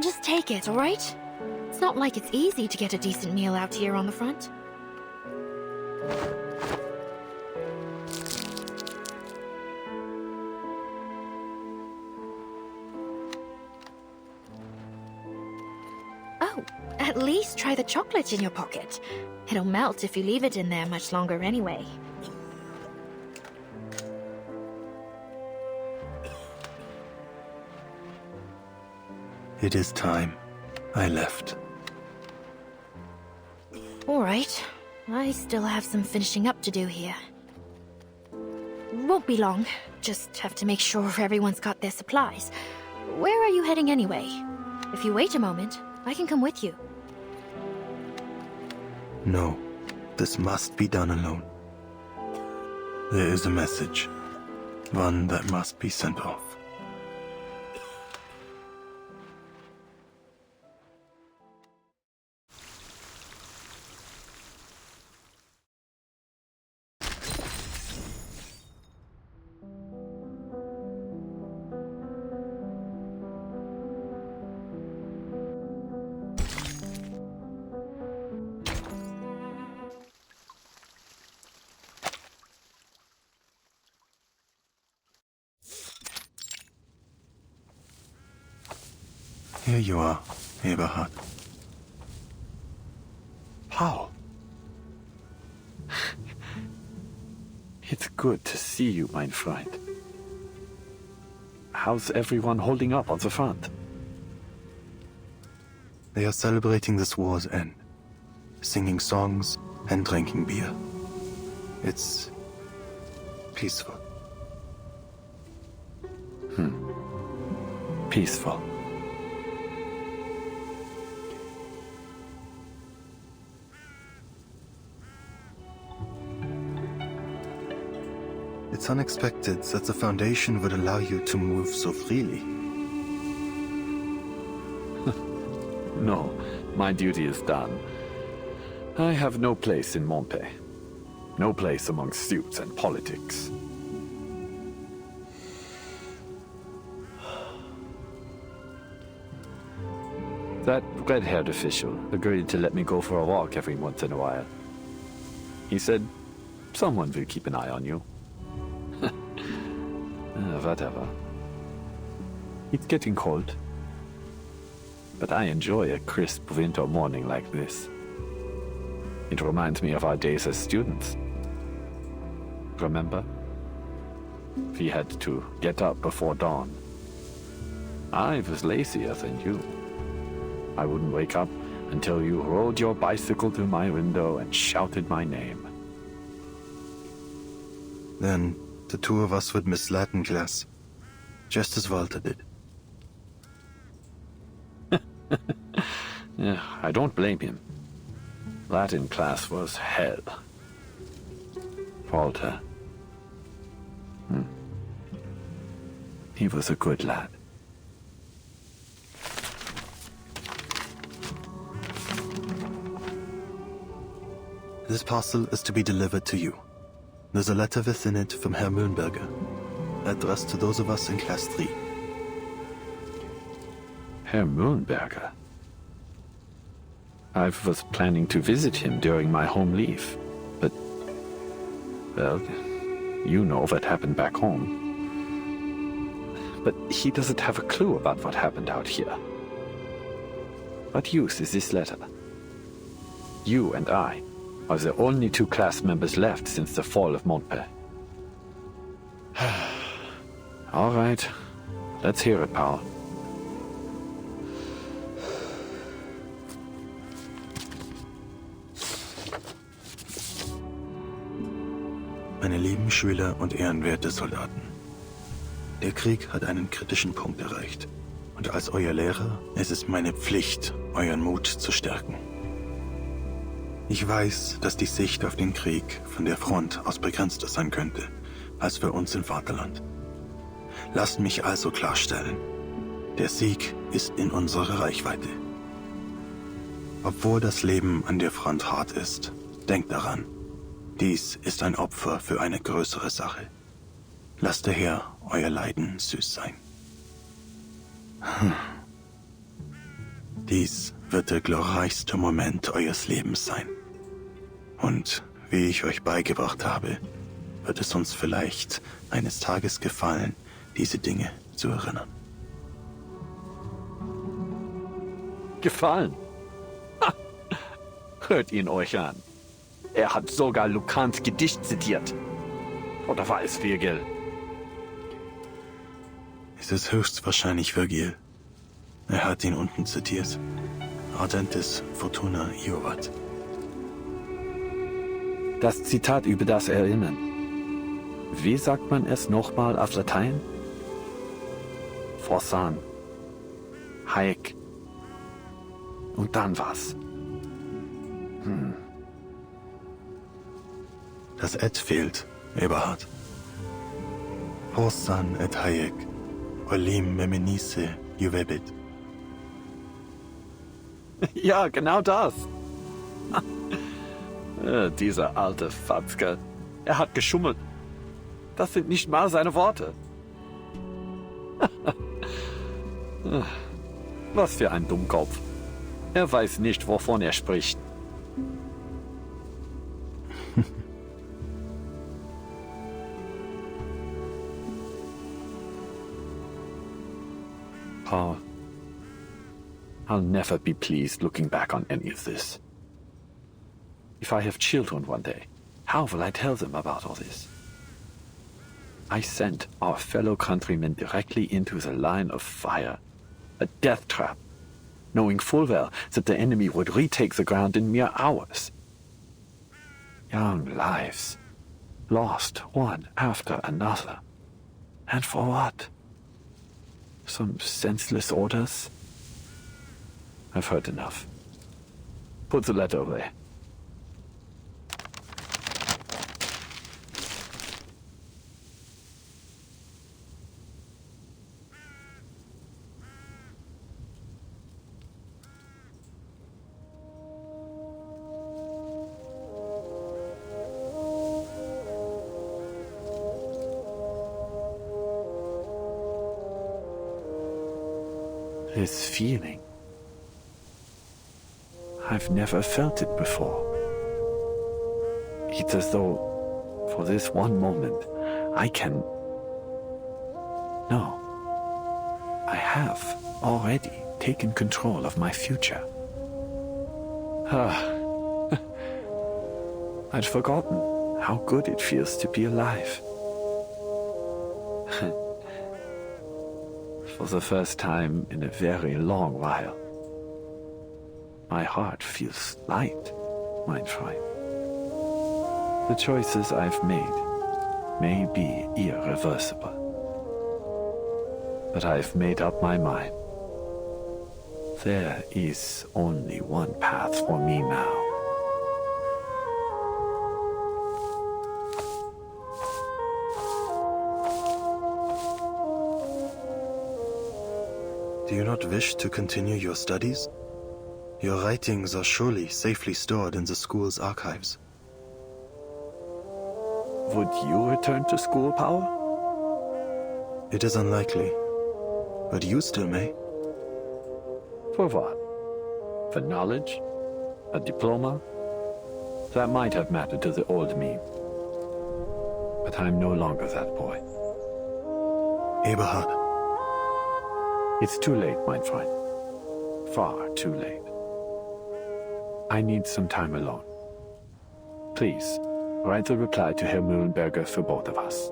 Just take it, alright? It's not like it's easy to get a decent meal out here on the front. Oh, at least try the chocolate in your pocket. It'll melt if you leave it in there much longer anyway. It is time I left. Alright. I still have some finishing up to do here. Won't be long. Just have to make sure everyone's got their supplies. Where are you heading anyway? If you wait a moment, I can come with you. No, this must be done alone. There is a message. One that must be sent off. Here you are, Eberhard. Paul. It's good to see you, my friend. How's everyone holding up on the front? They are celebrating this war's end, singing songs and drinking beer. It's peaceful. Peaceful. It's unexpected that the Foundation would allow you to move so freely. No, my duty is done. I have no place in Montpellier. No place among suits and politics. That red-haired official agreed to let me go for a walk every once in a while. He said, someone will keep an eye on you. Whatever. It's getting cold. But I enjoy a crisp winter morning like this. It reminds me of our days as students. Remember? We had to get up before dawn. I was lazier than you. I wouldn't wake up until you rode your bicycle to my window and shouted my name. Then the two of us would miss Latin class, just as Walter did. Yeah, I don't blame him. Latin class was hell. Walter. He was a good lad. This parcel is to be delivered to you. There's a letter within it from Herr Mühlenberger, addressed to those of us in Class 3. Herr Mühlenberger? I was planning to visit him during my home leave, but... well, you know what happened back home. But he doesn't have a clue about what happened out here. What use is this letter? You and I are the only two class members left since the fall of Montpellier. All right, let's hear it, Paul. Meine lieben Schüler und ehrenwerte Soldaten. Der Krieg hat einen kritischen Punkt erreicht. Und als euer Lehrer ist es meine Pflicht, euren Mut zu stärken. Ich weiß, dass die Sicht auf den Krieg von der Front aus begrenzter sein könnte, als für uns im Vaterland. Lasst mich also klarstellen, der Sieg ist in unserer Reichweite. Obwohl das Leben an der Front hart ist, denkt daran, dies ist ein Opfer für eine größere Sache. Lasst daher euer Leiden süß sein. Dies wird der glorreichste Moment eures Lebens sein. Und wie ich euch beigebracht habe, wird es uns vielleicht eines Tages gefallen, diese Dinge zu erinnern. Gefallen? Ha! Hört ihn euch an. Er hat sogar Lucans Gedicht zitiert. Oder war es Virgil? Es ist höchstwahrscheinlich Virgil. Er hat ihn unten zitiert. Ardentis Fortuna Iovat. Das Zitat über das Erinnern. Wie sagt man es nochmal auf Latein? Forsan. Hayek. Und dann was? Das Et fehlt, Eberhard. Forsan et Hayek. Olim memenisse juvebit. Ja, genau das. Dieser alte Fatzke. Er hat geschummelt. Das sind nicht mal seine Worte. Was für ein Dummkopf. Er weiß nicht, wovon er spricht. Paul, I'll never be pleased looking back on any of this. If I have children one day, how will I tell them about all this? I sent our fellow countrymen directly into the line of fire, a death trap, knowing full well that the enemy would retake the ground in mere hours. Young lives, lost one after another. And for what? Some senseless orders? I've heard enough. Put the letter away. This feeling. I've never felt it before. It's as though, for this one moment, I can... No. I have already taken control of my future. I'd forgotten how good it feels to be alive. For the first time in a very long while. My heart feels light, mein Freund. The choices I've made may be irreversible. But I've made up my mind. There is only one path for me now. Do you not wish to continue your studies? Your writings are surely safely stored in the school's archives. Would you return to school, Power? It is unlikely, but you still may. For what? For knowledge? A diploma? That might have mattered to the old me. But I'm no longer that boy. Eberhard. It's too late, mein Freund. Far too late. I need some time alone. Please, write the reply to Herr Mühlenberger for both of us.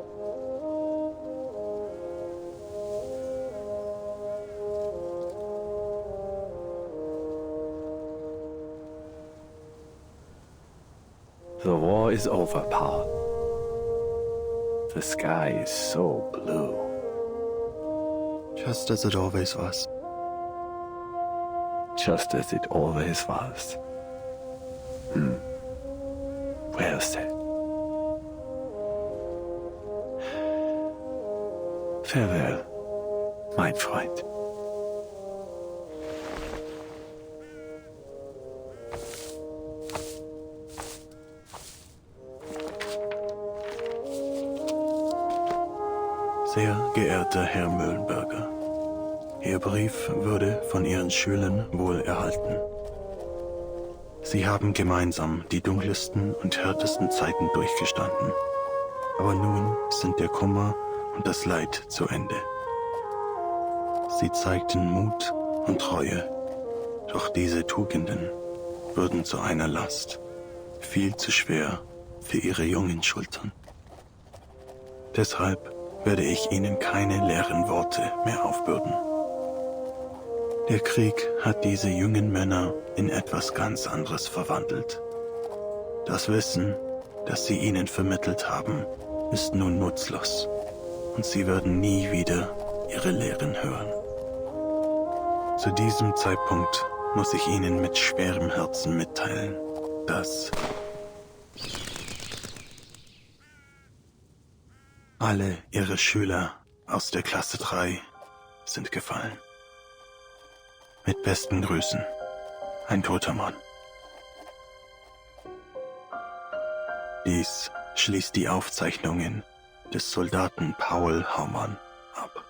The war is over, Paul. The sky is so blue. Just as it always was. Just as it always was. Well said. Farewell, mein Freund. Sehr geehrter Herr Mühlenberger, Ihr Brief wurde von Ihren Schülern wohl erhalten. Sie haben gemeinsam die dunkelsten und härtesten Zeiten durchgestanden. Aber nun sind der Kummer und das Leid zu Ende. Sie zeigten Mut und Treue, doch diese Tugenden wurden zu einer Last, viel zu schwer für Ihre jungen Schultern. Deshalb werde ich Ihnen keine leeren Worte mehr aufbürden. Der Krieg hat diese jungen Männer in etwas ganz anderes verwandelt. Das Wissen, das sie ihnen vermittelt haben, ist nun nutzlos. Und sie werden nie wieder ihre Lehren hören. Zu diesem Zeitpunkt muss ich Ihnen mit schwerem Herzen mitteilen, dass alle Ihre Schüler aus der Klasse 3 sind gefallen. Mit besten Grüßen, ein toter Mann. Dies schließt die Aufzeichnungen des Soldaten Paul Haumann ab.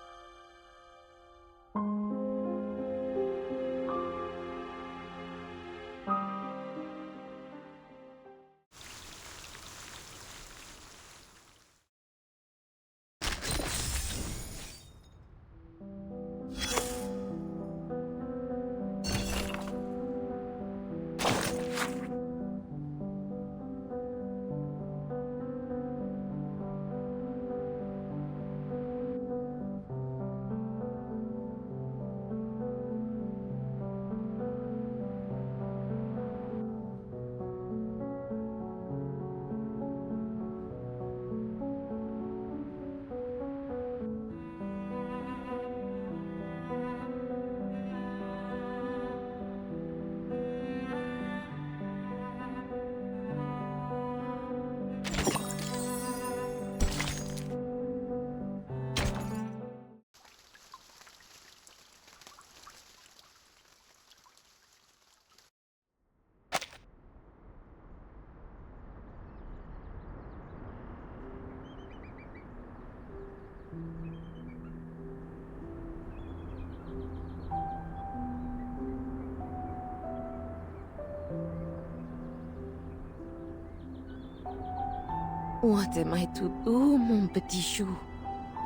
What am I to do, mon petit chou?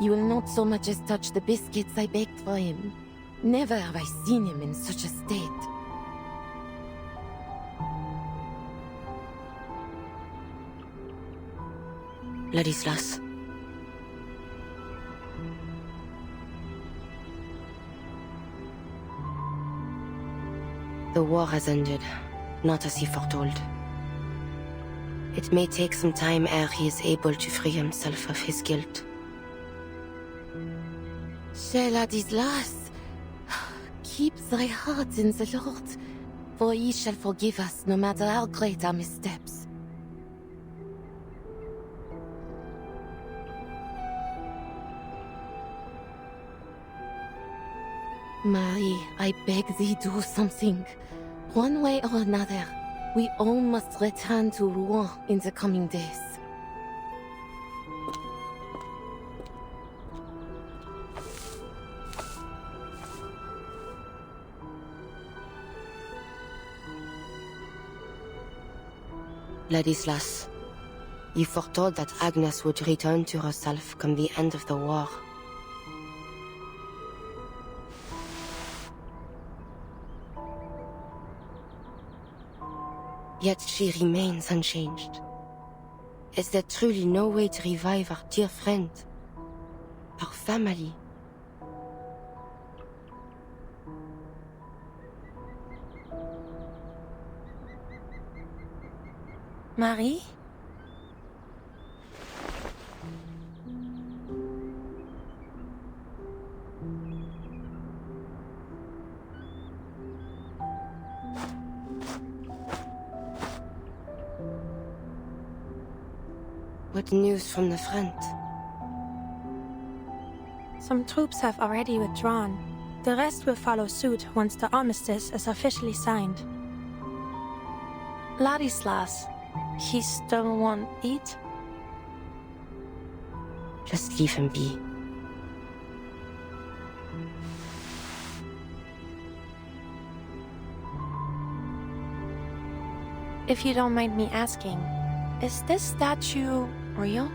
You will not so much as touch the biscuits I baked for him. Never have I seen him in such a state. Ladislas. The war has ended, not as he foretold. It may take some time ere he is able to free himself of his guilt. Cher Ladislas, keep thy heart in the Lord, for he shall forgive us no matter how great our missteps. Marie, I beg thee do something. One way or another, we all must return to Rouen in the coming days. Ladislas, you foretold that Agnes would return to herself come the end of the war. Yet she remains unchanged. Is there truly no way to revive our dear friend? Our family? Marie? What news from the front? Some troops have already withdrawn. The rest will follow suit once the Armistice is officially signed. Ladislas, he still won't eat? Just leave him be. If you don't mind me asking, is this statue real?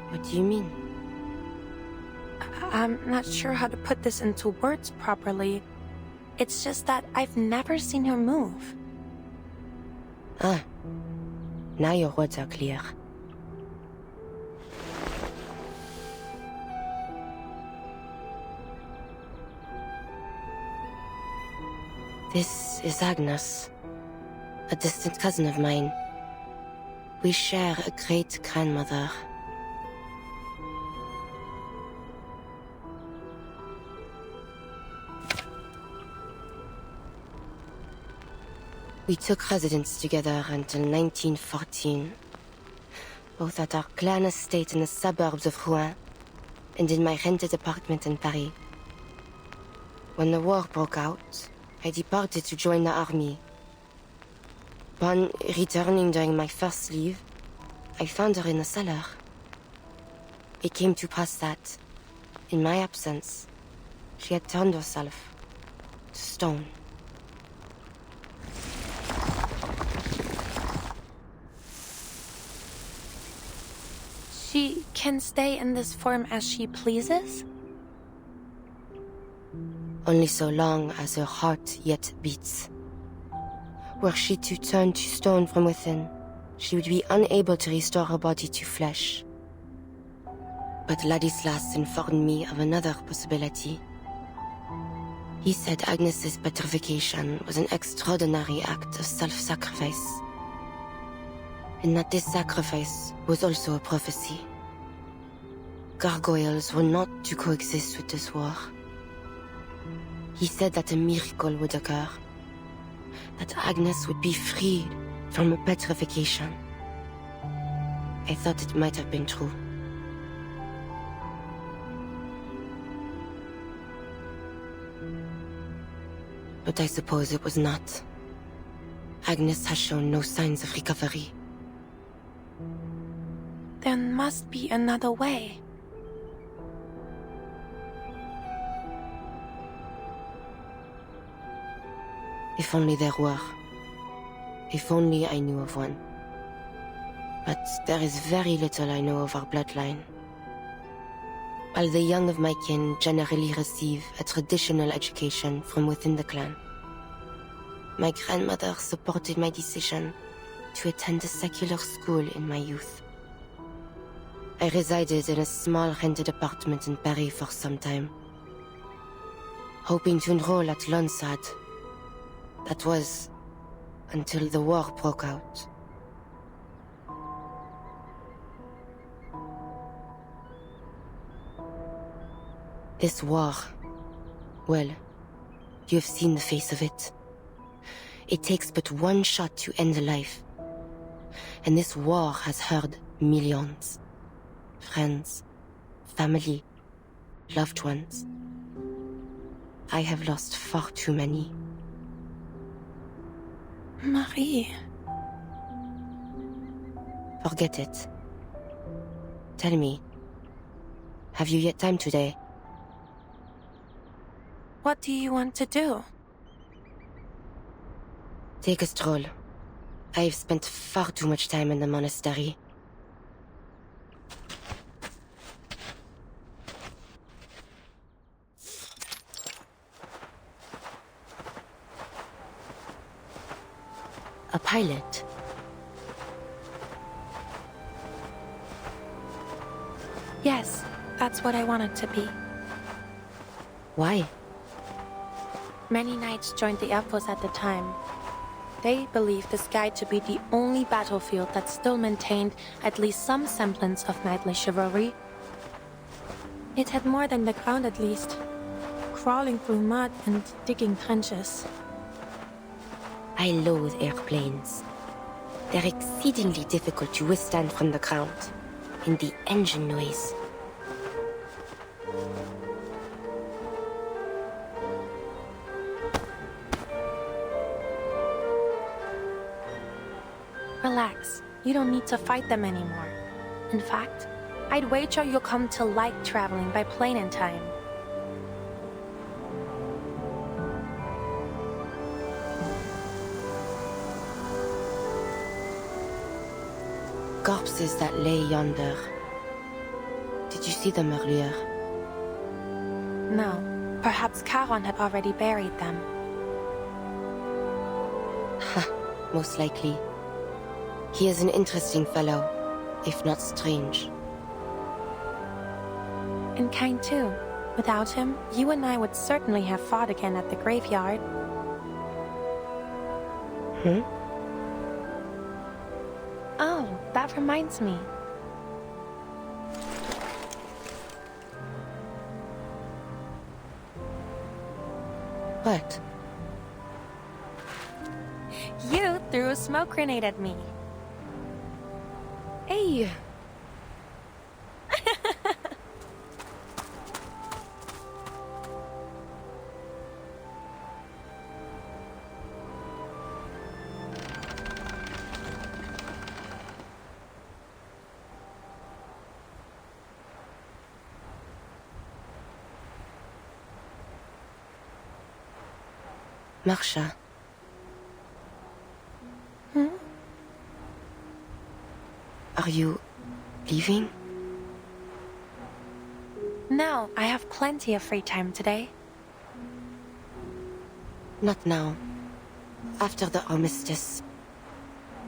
What do you mean? I'm not sure how to put this into words properly. It's just that I've never seen her move. Ah. Now your words are clear. This is Agnes, a distant cousin of mine. We share a great grandmother. We took residence together until 1914, both at our clan estate in the suburbs of Rouen and in my rented apartment in Paris. When the war broke out, I departed to join the army. Upon returning during my first leave, I found her in the cellar. It came to pass that, in my absence, she had turned herself to stone. She can stay in this form as she pleases? Only so long as her heart yet beats. Were she to turn to stone from within, she would be unable to restore her body to flesh. But Ladislas informed me of another possibility. He said Agnes's petrification was an extraordinary act of self-sacrifice, and that this sacrifice was also a prophecy. Gargoyles were not to coexist with this war. He said that a miracle would occur, that Agnes would be freed from her petrification. I thought it might have been true. But I suppose it was not. Agnes has shown no signs of recovery. There must be another way. If only there were. If only I knew of one. But there is very little I know of our bloodline. While the young of my kin generally receive a traditional education from within the clan, my grandmother supported my decision to attend a secular school in my youth. I resided in a small rented apartment in Paris for some time, hoping to enroll at l'Onsad. That was until the war broke out. This war, well, you have seen the face of it. It takes but one shot to end a life. And this war has hurt millions. Friends, family, loved ones. I have lost far too many. Marie. Forget it. Tell me, have you yet time today? What do you want to do? Take a stroll. I have spent far too much time in the monastery. A pilot? Yes, that's what I wanted to be. Why? Many knights joined the Air Force at the time. They believed the sky to be the only battlefield that still maintained at least some semblance of knightly chivalry. It had more than the ground at least. Crawling through mud and digging trenches. I loathe airplanes. They're exceedingly difficult to withstand from the ground. And the engine noise. Relax. You don't need to fight them anymore. In fact, I'd wager you'll come to like traveling by plane in time. Corpses that lay yonder. Did you see them earlier? No. Perhaps Charon had already buried them. Ha, most likely. He is an interesting fellow, if not strange. And kind too. Without him, you and I would certainly have fought again at the graveyard. Hmm? Oh, that that reminds me. What? You threw a smoke grenade at me. Hey! Marsha. Are you leaving? No, I have plenty of free time today. Not now. After the Armistice.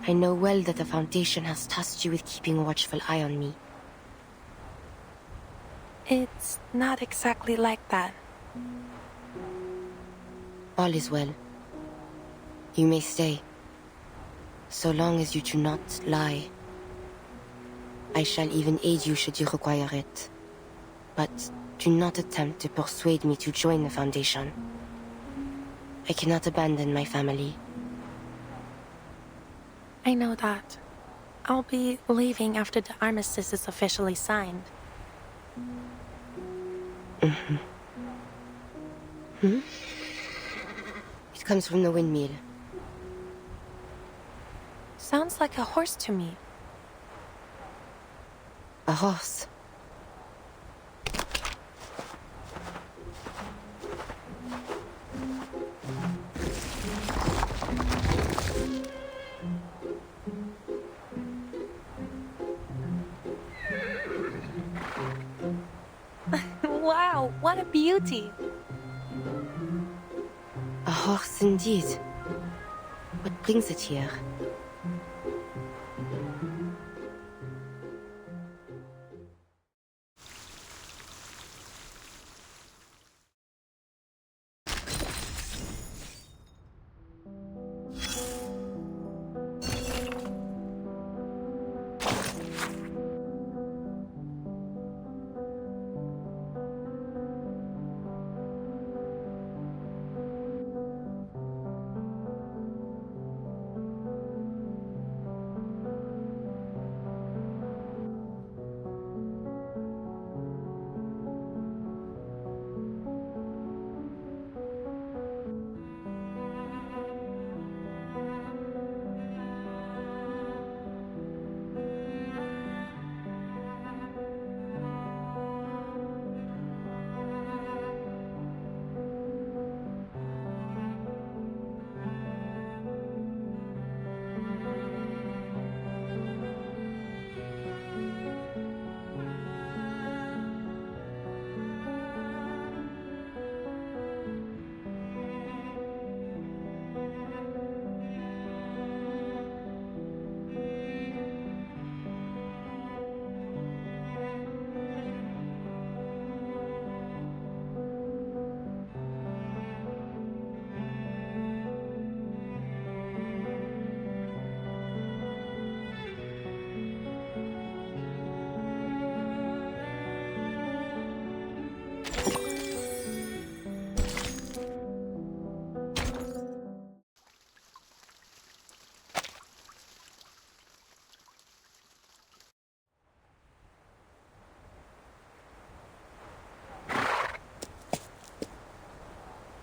I know well that the Foundation has tasked you with keeping a watchful eye on me. It's not exactly like that. All is well. You may stay. So long as you do not lie. I shall even aid you should you require it. But do not attempt to persuade me to join the Foundation. I cannot abandon my family. I know that. I'll be leaving after the Armistice is officially signed. Mm-hmm. Hmm? It comes from the windmill. Sounds like a horse to me. A horse? Wow, what a beauty! A horse indeed. What brings it here?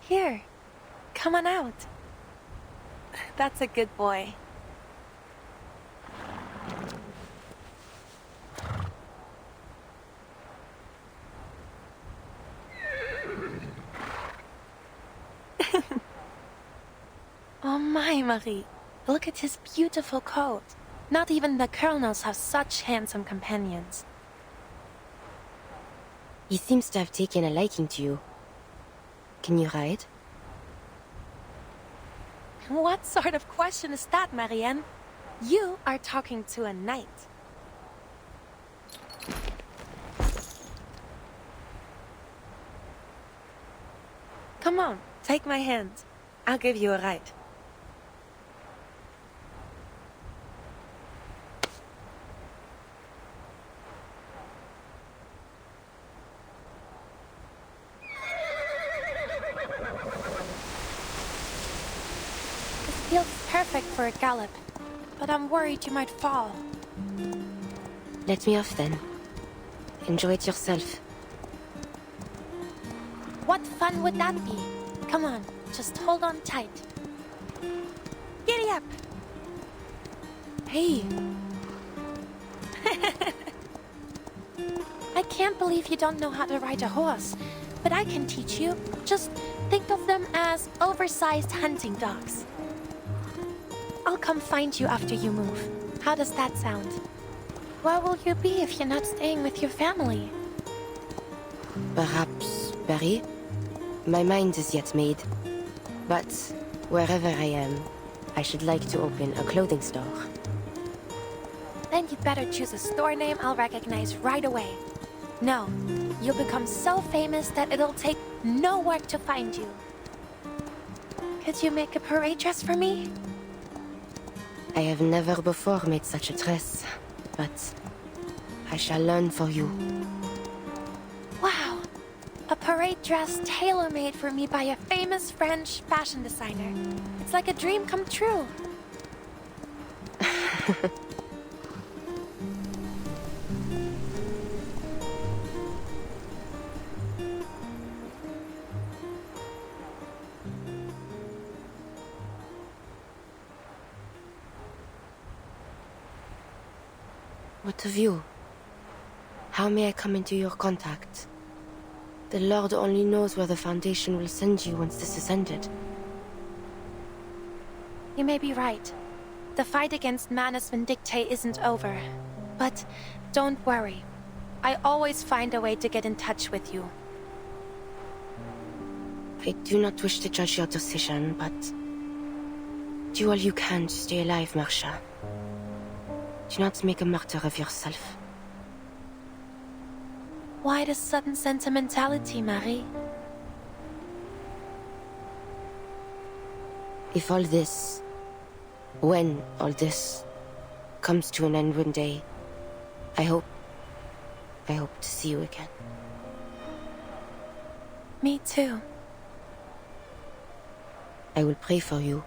Here, come on out. That's a good boy. Oh my, Marie. Look at his beautiful coat. Not even the colonels have such handsome companions. He seems to have taken a liking to you. Can you ride? What sort of question is that, Marianne? You are talking to a knight. Come on, take my hand. I'll give you a ride. perfect for a gallop, but I'm worried you might fall. Let me off then. Enjoy it yourself. What fun would that be? Come on, just hold on tight. Giddy up! Hey! I can't believe you don't know how to ride a horse, but I can teach you. Just think of them as oversized hunting dogs. I'll come find you after you move. How does that sound? Where will you be if you're not staying with your family? Perhaps Paris? My mind is yet made. But wherever I am, I should like to open a clothing store. Then you'd better choose a store name I'll recognize right away. No, you'll become so famous that it'll take no work to find you. Could you make a parade dress for me? I have never before made such a dress, but I shall learn for you. Wow! A parade dress tailor-made for me by a famous French fashion designer. It's like a dream come true. What of you? How may I come into your contact? The Lord only knows where the Foundation will send you once this is ended. You may be right. The fight against Manus Vindictae isn't over. But don't worry. I always find a way to get in touch with you. I do not wish to judge your decision, but do all you can to stay alive, Marcia. Do not make a martyr of yourself. Why this sudden sentimentality, Marie? If all this, when all this, comes to an end one day, I hope to see you again. Me too. I will pray for you,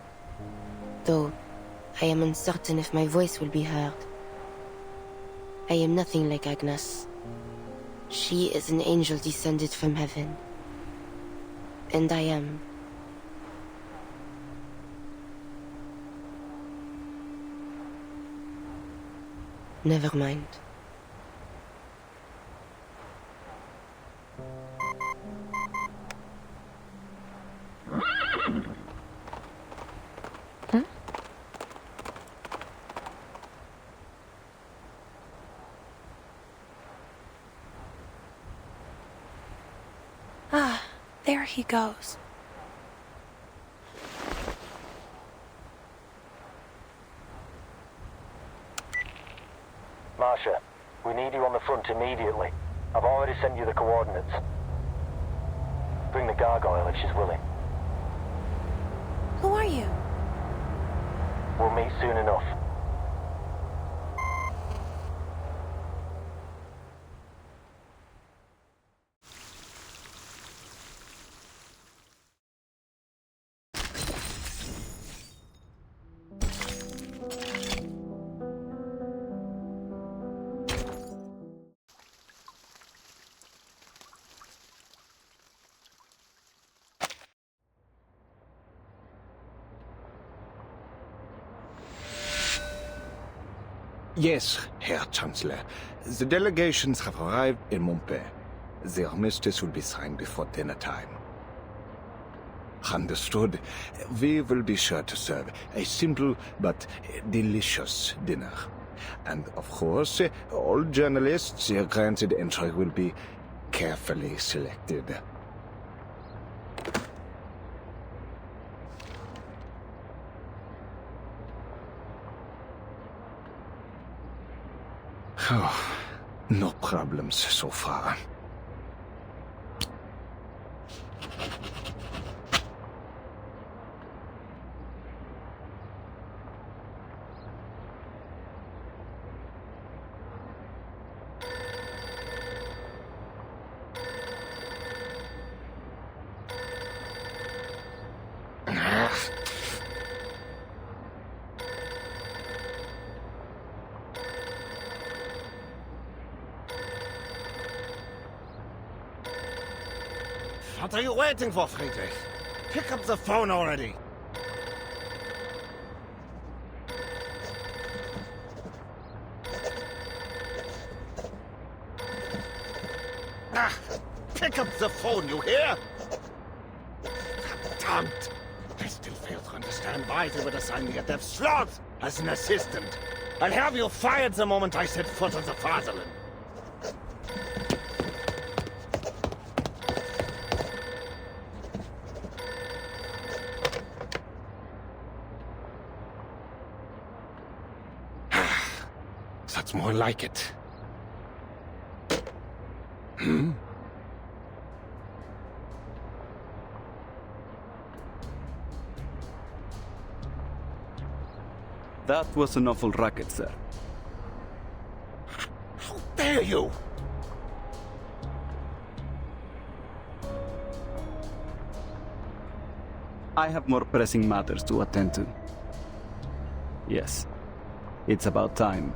though I am uncertain if my voice will be heard. I am nothing like Agnes. She is an angel descended from heaven. And I am... Never mind. Ah, there he goes. Marcia, we need you on the front immediately. I've already sent you the coordinates. Bring the gargoyle if she's willing. Who are you? We'll meet soon enough. Yes, Herr Chancellor. The delegations have arrived in Montpellier. The Armistice will be signed before dinner time. Understood. We will be sure to serve a simple but delicious dinner. And of course, all journalists granted entry will be carefully selected. Oh, no problems so far. What are you waiting for, Friedrich? Pick up the phone already. Pick up the phone, you hear? Verdammt! I still fail to understand why they would assign me a dev slot as an assistant. I'll have you fired the moment I set foot on the fatherland. That's more like it. Hmm? That was an awful racket, sir. How dare you! I have more pressing matters to attend to. Yes, it's about time.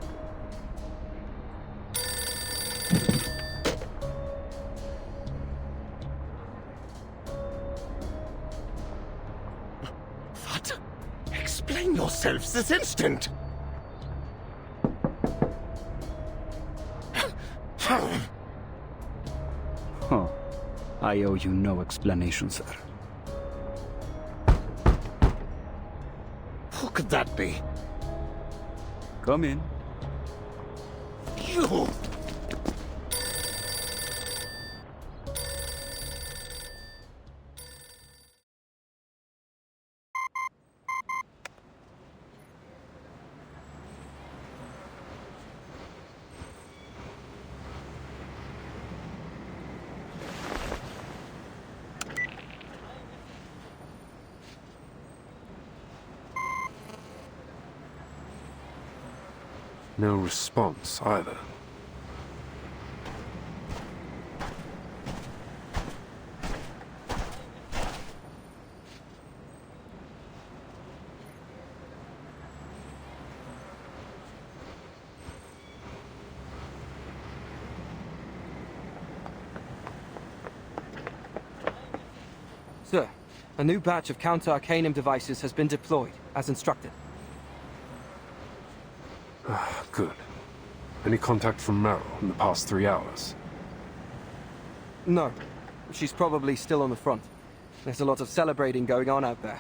What? Explain yourselves this instant! Huh. I owe you no explanation, sir. Who could that be? Come in. You! No response, either. Sir, a new batch of counter-arcanum devices has been deployed, as instructed. Good. Any contact from Meryl in the past 3 hours? No. She's probably still on the front. There's a lot of celebrating going on out there.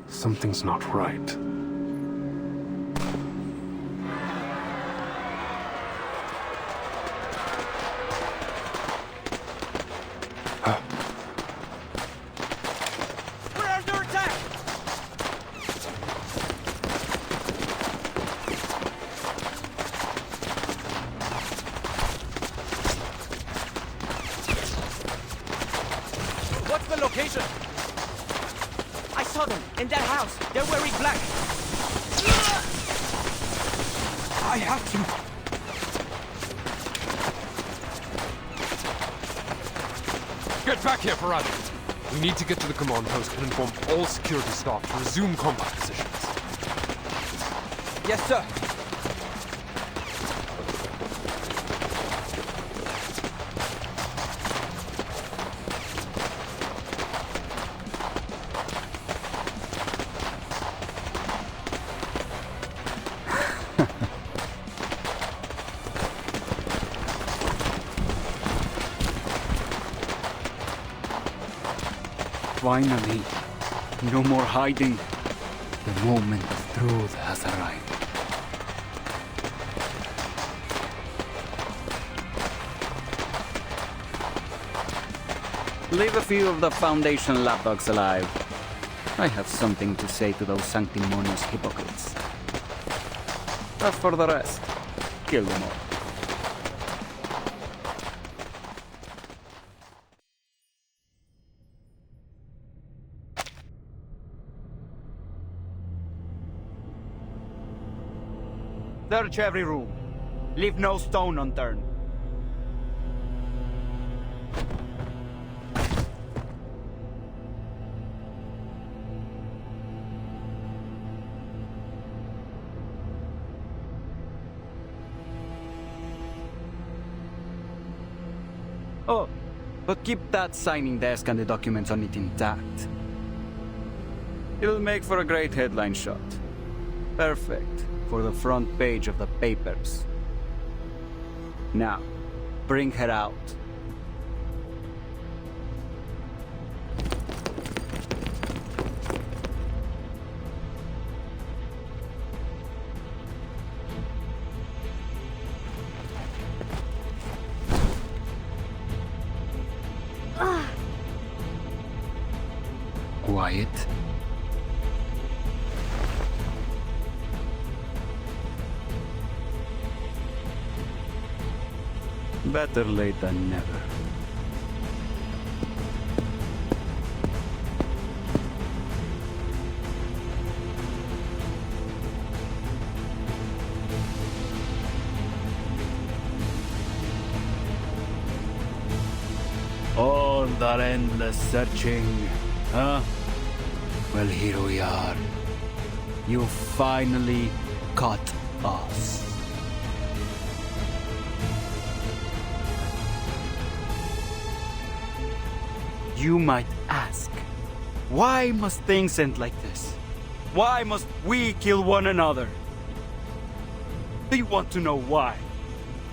Something's not right. We need to get to the command post and inform all security staff to resume combat positions. Yes, sir. Finally, no more hiding. The moment of truth has arrived. Leave a few of the Foundation lapdogs alive. I have something to say to those sanctimonious hypocrites. As for the rest, kill them all. Search every room. Leave no stone unturned. Oh, but keep that signing desk and the documents on it intact. It'll make for a great headline shot. Perfect for the front page of the papers. Now, bring her out. Quiet. Better late than never. All that endless searching, huh? Well, here we are. You finally caught us. You might ask, why must things end like this? Why must we kill one another? Do you want to know why?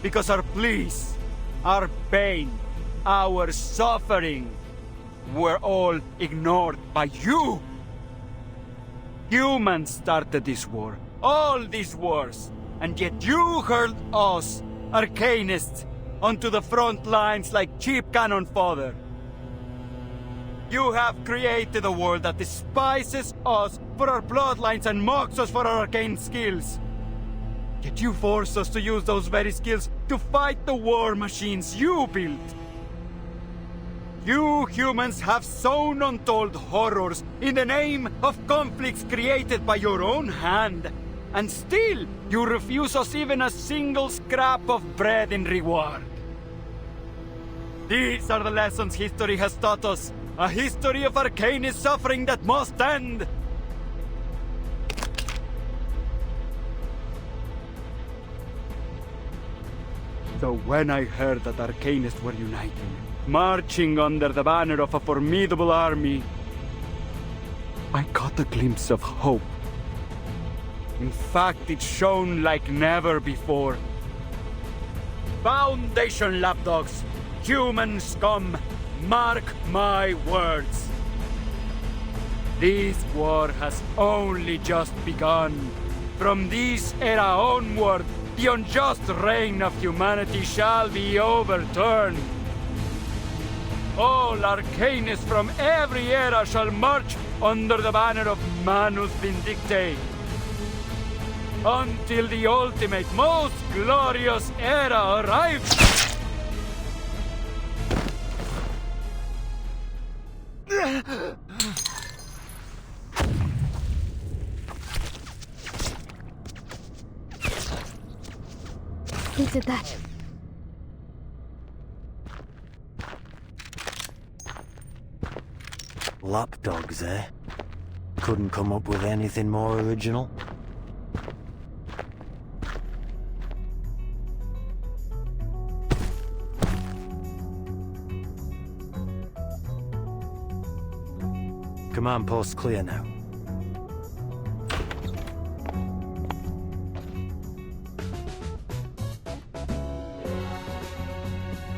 Because our pleas, our pain, our suffering were all ignored by you. Humans started this war, all these wars, and yet you hurled us, Arcanists, onto the front lines like cheap cannon fodder. You have created a world that despises us for our bloodlines and mocks us for our arcane skills. Yet you force us to use those very skills to fight the war machines you built. You humans have sown untold horrors in the name of conflicts created by your own hand. And still, you refuse us even a single scrap of bread in reward. These are the lessons history has taught us. A history of arcanist suffering that must end! So when I heard that arcanists were uniting, marching under the banner of a formidable army, I caught a glimpse of hope. In fact, it shone like never before. Foundation lapdogs, human scum, mark my words. This war has only just begun. From this era onward, the unjust reign of humanity shall be overturned. All arcanists from every era shall march under the banner of Manus Vindicte, until the ultimate, most glorious era arrives. Who did that? Lapdogs, eh? Couldn't come up with anything more original? Command post clear now.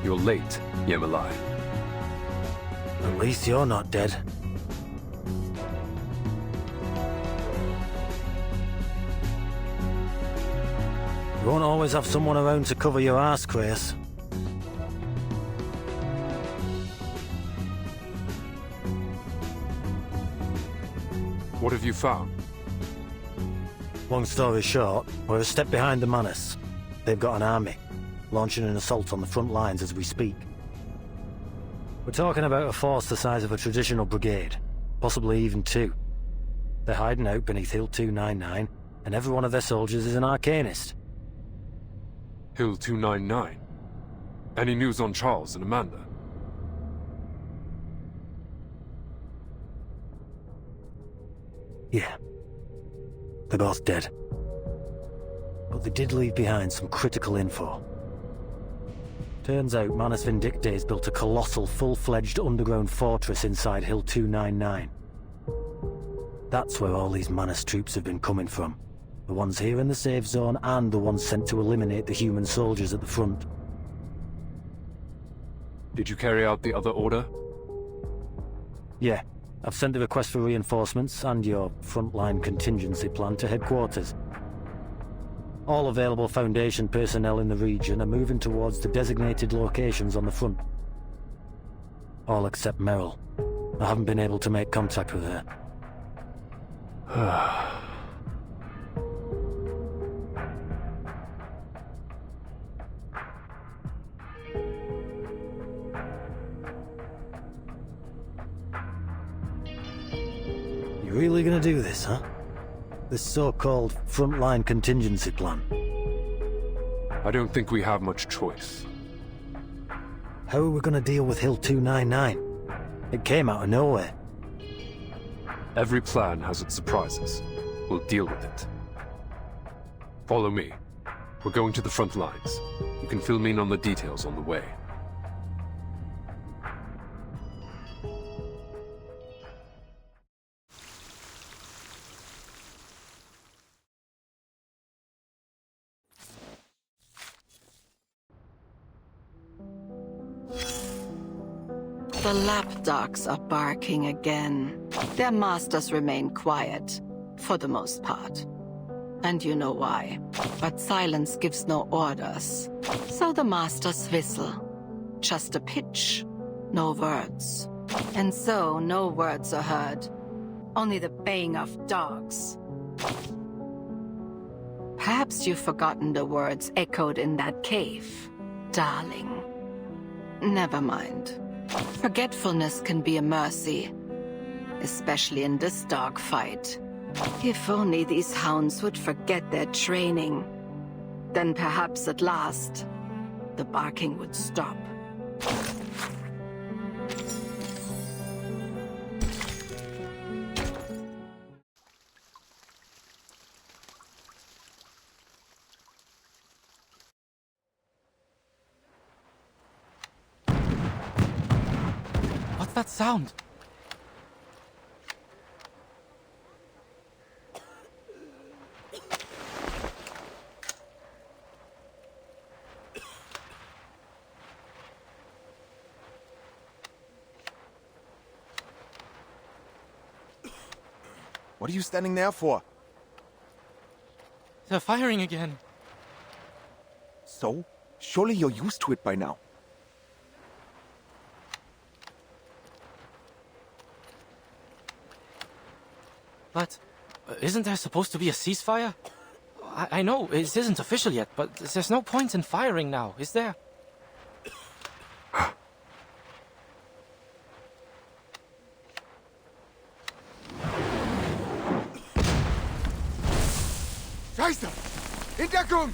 You're late, Yemalai. At least you're not dead. You won't always have someone around to cover your ass, Chris. What have you found? Long story short, we're a step behind the Manus. They've got an army, launching an assault on the front lines as we speak. We're talking about a force the size of a traditional brigade, possibly even two. They're hiding out beneath Hill 299, and every one of their soldiers is an arcanist. Hill 299? Any news on Charles and Amanda? Yeah. They're both dead. But they did leave behind some critical info. Turns out Manus Vindicta's built a colossal, full-fledged underground fortress inside Hill 299. That's where all these Manus troops have been coming from. The ones here in the safe zone and the ones sent to eliminate the human soldiers at the front. Did you carry out the other order? Yeah. I've sent the request for reinforcements and your frontline contingency plan to headquarters. All available Foundation personnel in the region are moving towards the designated locations on the front. All except Merrill. I haven't been able to make contact with her. You really gonna do this, huh? This so-called frontline contingency plan? I don't think we have much choice. How are we gonna deal with Hill 299? It came out of nowhere. Every plan has its surprises. We'll deal with it. Follow me. We're going to the front lines. You can fill me in on the details on the way. The lapdogs are barking again. Their masters remain quiet, for the most part. And you know why. But silence gives no orders. So the masters whistle. Just a pitch, no words. And so no words are heard. Only the baying of dogs. Perhaps you've forgotten the words echoed in that cave, darling. Never mind. Forgetfulness can be a mercy, especially in this dogfight. If only these hounds would forget their training, then perhaps at last, the barking would stop. What's that sound? What are you standing there for? They're firing again. So? Surely you're used to it by now. But isn't there supposed to be a ceasefire? I know it isn't official yet, but there's no point in firing now, is there? Scheiße! In Deckung!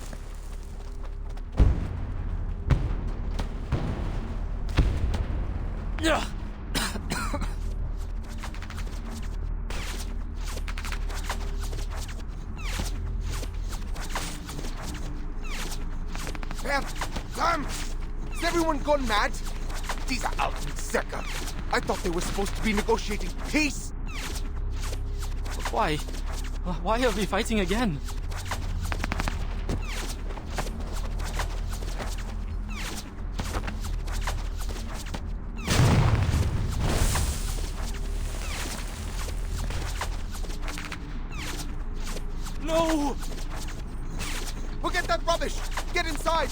Ja! Sam! Has everyone gone mad? These are alten Säcke. I thought they were supposed to be negotiating peace. But why? Why are we fighting again? No! Forget that rubbish! Get inside!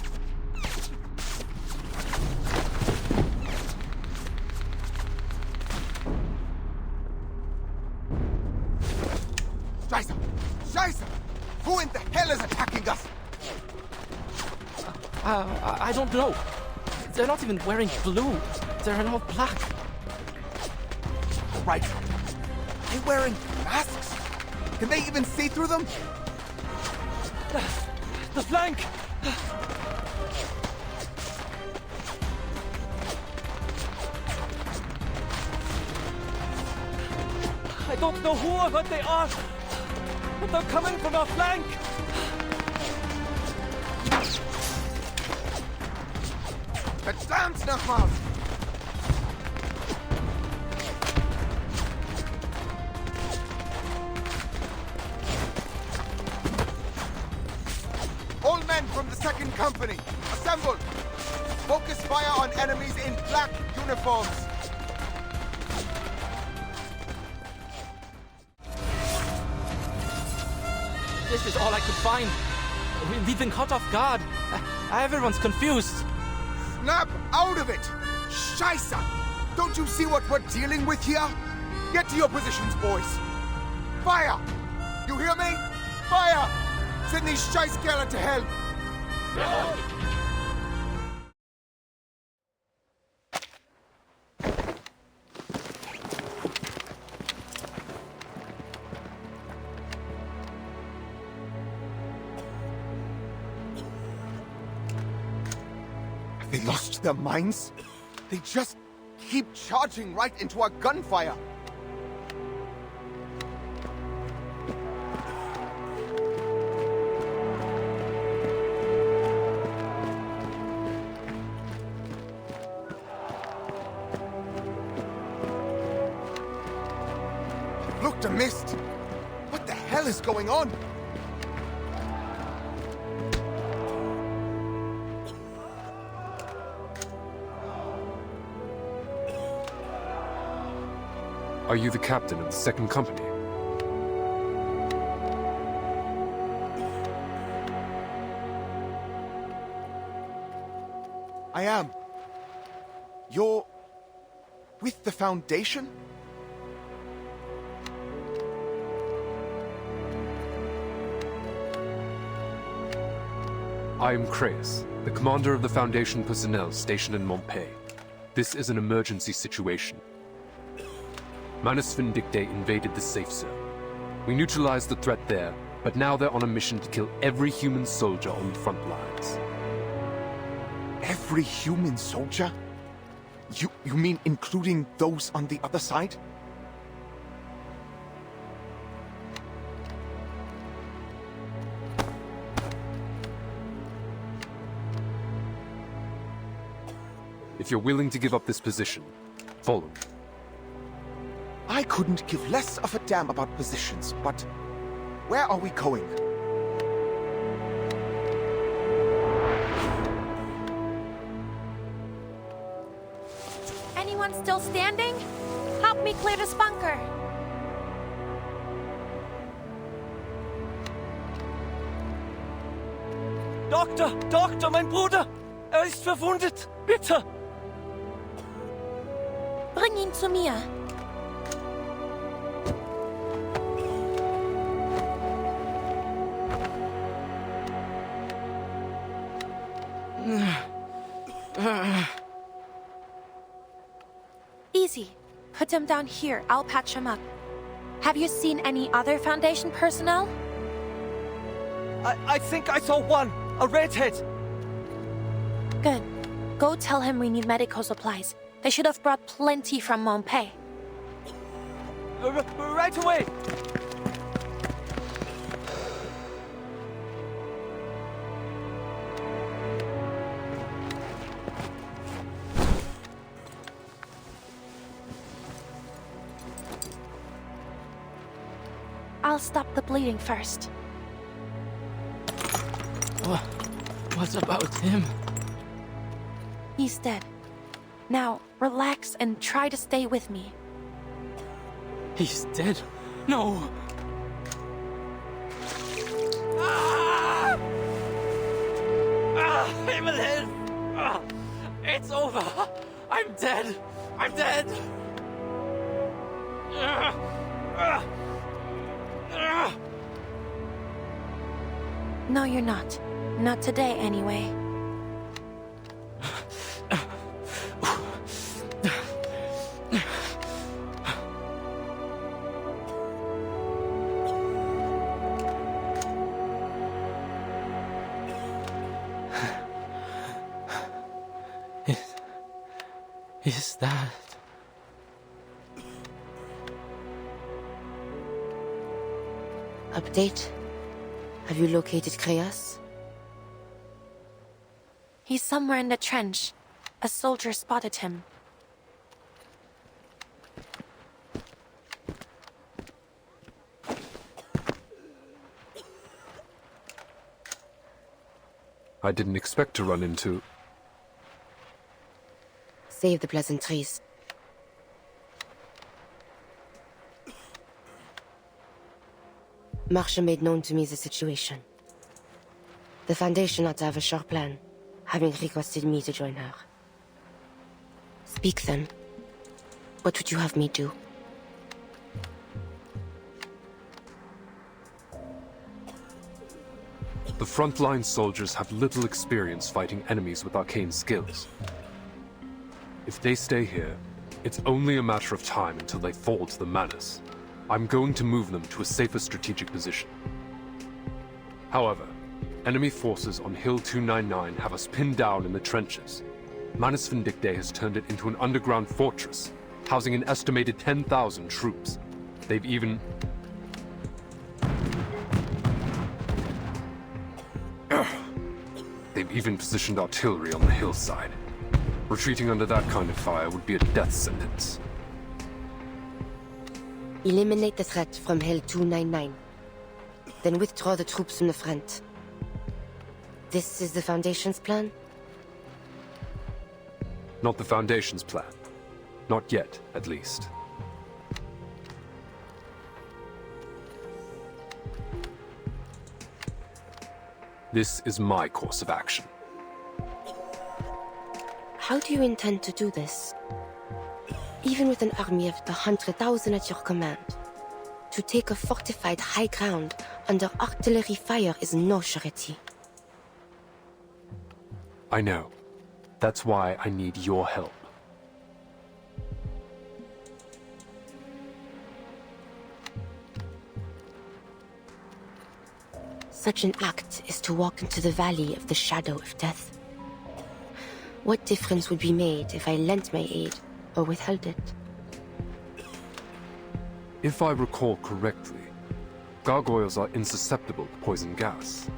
Scheiße! Scheiße! Who in the hell is attacking us? I don't know. They're not even wearing blue. They're in all black. Right. Are they wearing masks? Can they even see through them? The flank! I don't know who or what they are, but they're coming from our flank! Verdammt nochmal! All men from the second company, assemble! Focus fire on enemies in black uniforms! This is all I could find. We've been caught off guard. Everyone's confused. Snap out of it! Scheiße! Don't you see what we're dealing with here? Get to your positions, boys! Fire! You hear me? Fire! Send these Scheißkerle to hell! They lost their minds? They just keep charging right into our gunfire. Look, the mist! What the hell is going on? Are you the captain of the second company? I am. You're with the Foundation? I am Grayish, the commander of the Foundation personnel stationed in Montpay. This is an emergency situation. Manus Vindicte invaded the safe zone. We neutralized the threat there, but now they're on a mission to kill every human soldier on the front lines. Every human soldier? You mean including those on the other side? If you're willing to give up this position, follow me. I couldn't give less of a damn about positions, but where are we going? Anyone still standing? Help me clear this bunker. Doktor, mein Bruder! Er ist verwundet! Bitte! Bring ihn zu mir. Easy. Put him down here. I'll patch him up. Have you seen any other Foundation personnel? I think I saw one! A redhead! Good. Go tell him we need medical supplies. They should have brought plenty from Montpay. Right away! I'll stop the bleeding first. What about him? He's dead. Now, relax and try to stay with me. He's dead? No! Himmelhilf! It's over! I'm dead! I'm dead! No, you're not. Not today, anyway. Is that... Update? Have you located Grayish? He's somewhere in the trench. A soldier spotted him. I didn't expect to run into... Save the pleasantries. Marsha made known to me the situation. The Foundation ought to have a sure plan, having requested me to join her. Speak then. What would you have me do? The frontline soldiers have little experience fighting enemies with arcane skills. If they stay here, it's only a matter of time until they fall to the Manus. I'm going to move them to a safer strategic position. However, enemy forces on Hill 299 have us pinned down in the trenches. Manus Vindictae has turned it into an underground fortress, housing an estimated 10,000 troops. They've even... They've even positioned artillery on the hillside. Retreating under that kind of fire would be a death sentence. Eliminate the threat from Hill 299. Then withdraw the troops from the front. This is the Foundation's plan? Not the Foundation's plan. Not yet, at least. This is my course of action. How do you intend to do this? Even with an army of the 100,000 at your command, to take a fortified high ground under artillery fire is no surety. I know. That's why I need your help. Such an act is to walk into the valley of the shadow of death. What difference would be made if I lent my aid or withheld it? If I recall correctly, gargoyles are insusceptible to poison gas.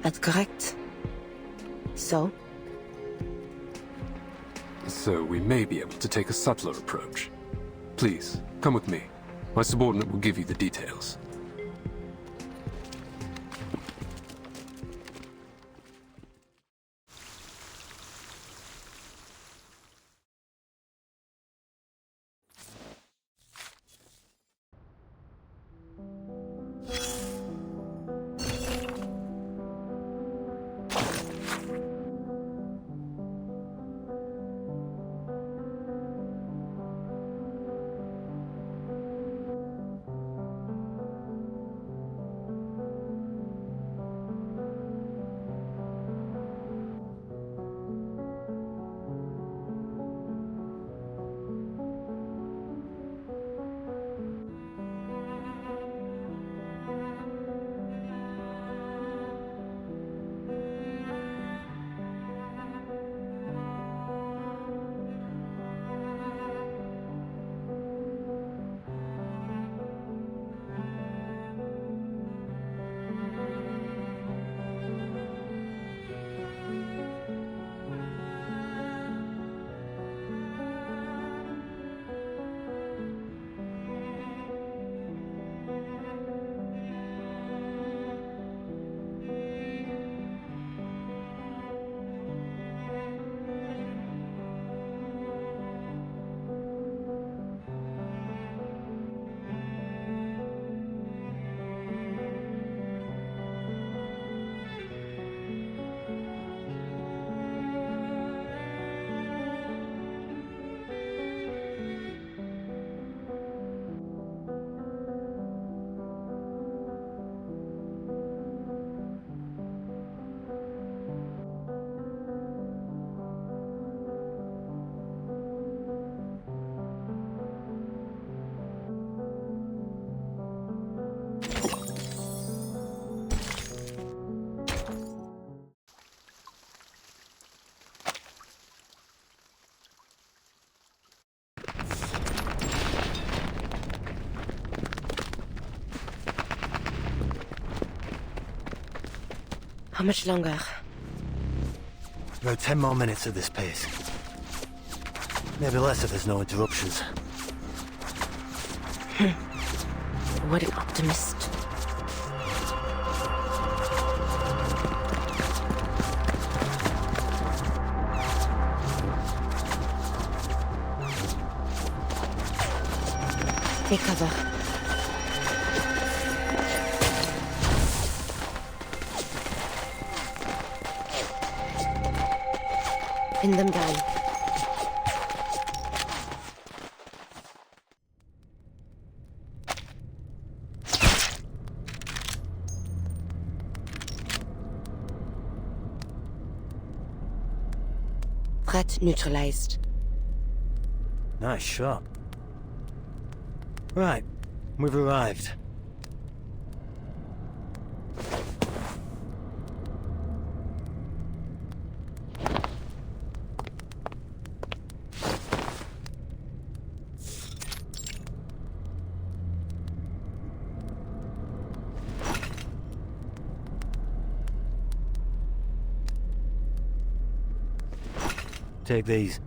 That's correct. So? So we may be able to take a subtler approach. Please, come with me. My subordinate will give you the details. How much longer? About 10 more minutes at this pace. Maybe less if there's no interruptions. What an optimist. Take cover. Pin them down. Threat neutralized. Nice shot. Right, we've arrived. Take these.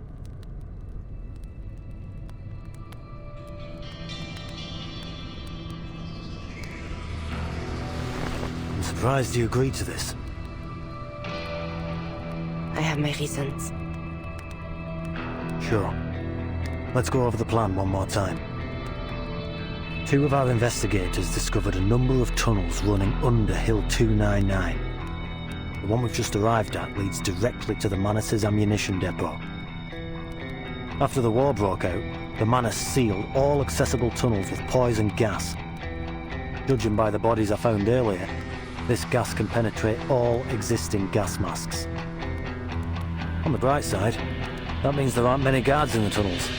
I'm surprised you agreed to this. I have my reasons. Sure. Let's go over the plan one more time. 2 of our investigators discovered a number of tunnels running under Hill 299. The one we've just arrived at leads directly to the Manus's ammunition depot. After the war broke out, the Manus sealed all accessible tunnels with poison gas. Judging by the bodies I found earlier, this gas can penetrate all existing gas masks. On the bright side, that means there aren't many guards in the tunnels.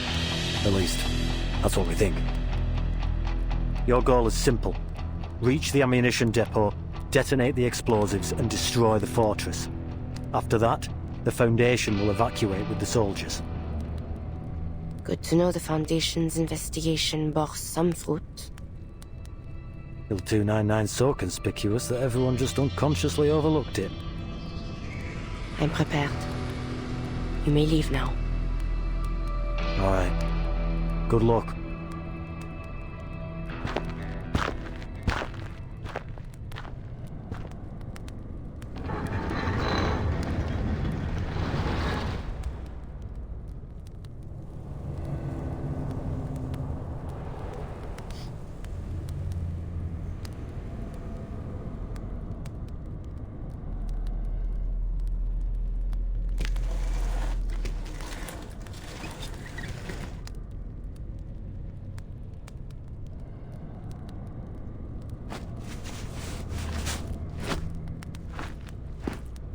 At least, that's what we think. Your goal is simple. Reach the ammunition depot, detonate the explosives, and destroy the fortress. After that, the Foundation will evacuate with the soldiers. Good to know the Foundation's investigation bore some fruit. Hill 299's so conspicuous that everyone just unconsciously overlooked it. I'm prepared. You may leave now. All right. Good luck.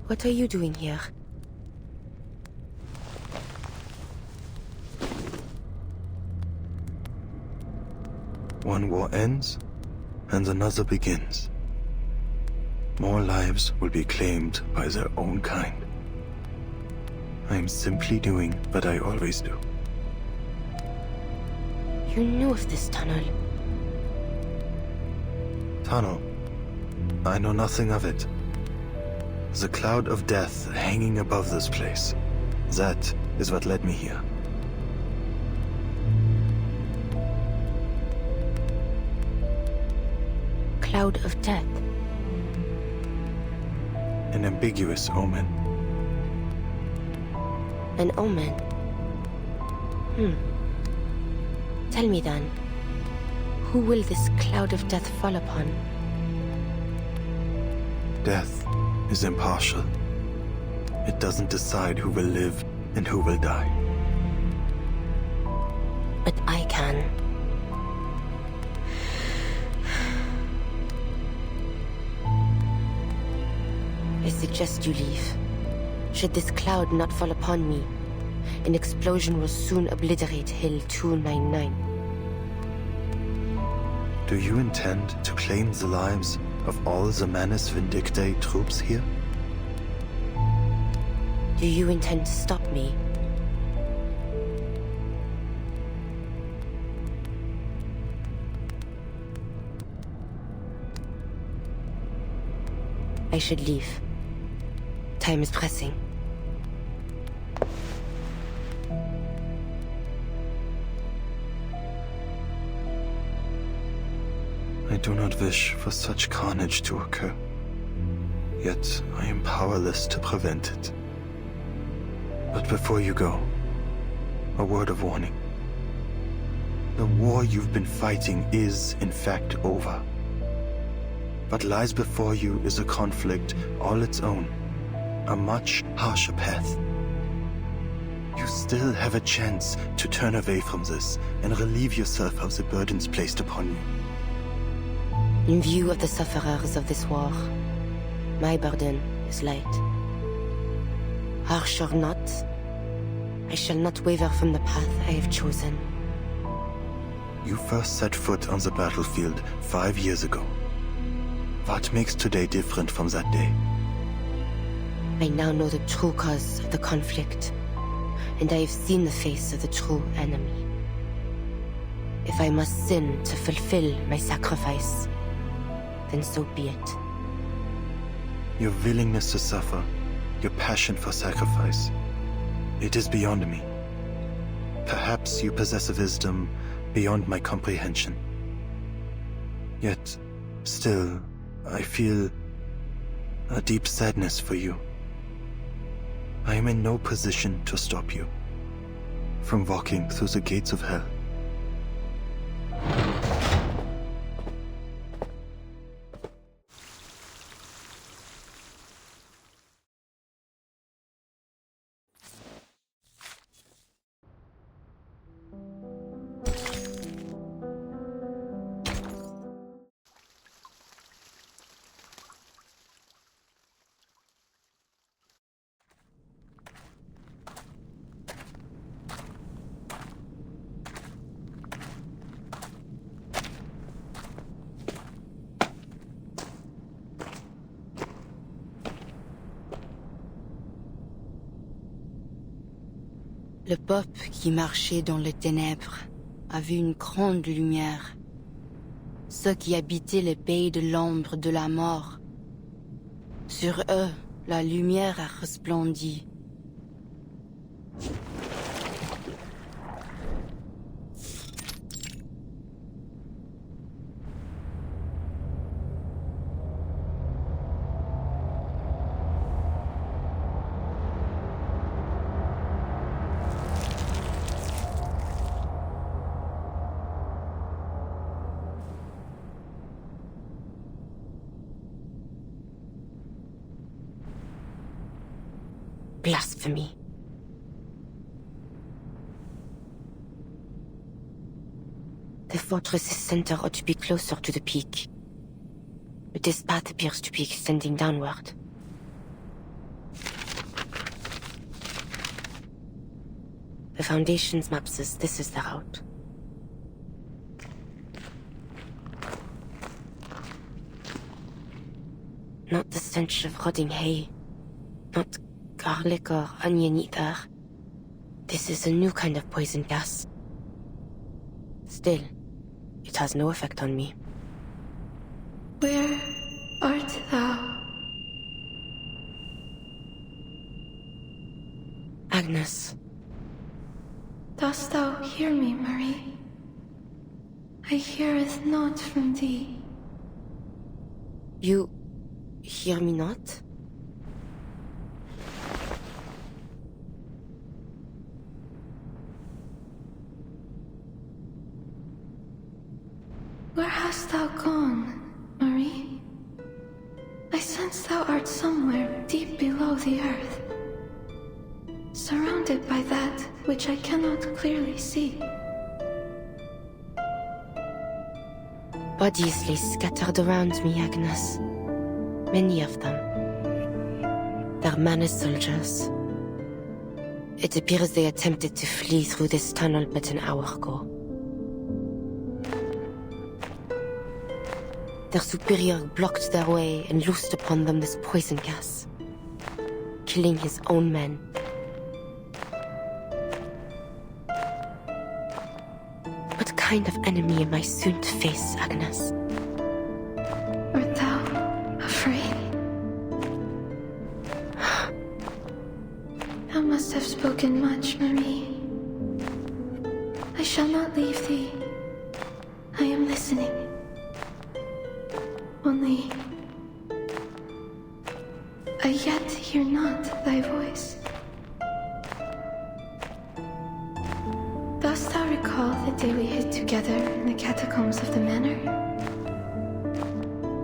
What are you doing here? One war ends, and another begins. More lives will be claimed by their own kind. I am simply doing what I always do. You knew of this tunnel. Tunnel. I know nothing of it. The cloud of death hanging above this place. That is what led me here. Cloud of death. An ambiguous omen. An omen? Tell me then, who will this cloud of death fall upon? Death is impartial. It doesn't decide who will live and who will die. But I can. I suggest you leave. Should this cloud not fall upon me, an explosion will soon obliterate Hill 299. Do you intend to claim the lives of all the Manus Vindictae troops here? Do you intend to stop me? I should leave. Time is pressing. I do not wish for such carnage to occur. Yet I am powerless to prevent it. But before you go, a word of warning. The war you've been fighting is, in fact, over. What lies before you is a conflict all its own, a much harsher path. You still have a chance to turn away from this and relieve yourself of the burdens placed upon you. In view of the sufferers of this war, my burden is light. Harsh or not, I shall not waver from the path I have chosen. You first set foot on the battlefield 5 years ago. What makes today different from that day? I now know the true cause of the conflict, and I have seen the face of the true enemy. If I must sin to fulfill my sacrifice, then so be it. Your willingness to suffer, your passion for sacrifice, it is beyond me. Perhaps you possess a wisdom beyond my comprehension. Yet, still, I feel a deep sadness for you. I am in no position to stop you from walking through the gates of hell. Le peuple qui marchait dans les ténèbres a vu une grande lumière. Ceux qui habitaient les pays de l'ombre de la mort. Sur eux, la lumière a resplendi. Blasphemy. The fortress's center ought to be closer to the peak, but this path appears to be extending downward. The Foundation's map says this is the route. Not the stench of rotting hay, not garlic or onion either. This is a new kind of poison gas. Still, it has no effect on me. Where art thou? Agnes. Dost thou hear me, Marie? I heareth not from thee. You hear me not? Where hast thou gone, Marie? I sense thou art somewhere deep below the earth, surrounded by that which I cannot clearly see. Bodies lay scattered around me, Agnes. Many of them. They're Manus soldiers. It appears they attempted to flee through this tunnel but an hour ago. Their superior blocked their way and loosed upon them this poison gas, killing his own men. What kind of enemy am I soon to face, Agnes? Art thou afraid? Thou must have spoken much, Marie. I shall not leave thee. I am listening. I yet hear not thy voice. Dost thou recall the day we hid together in the catacombs of the manor?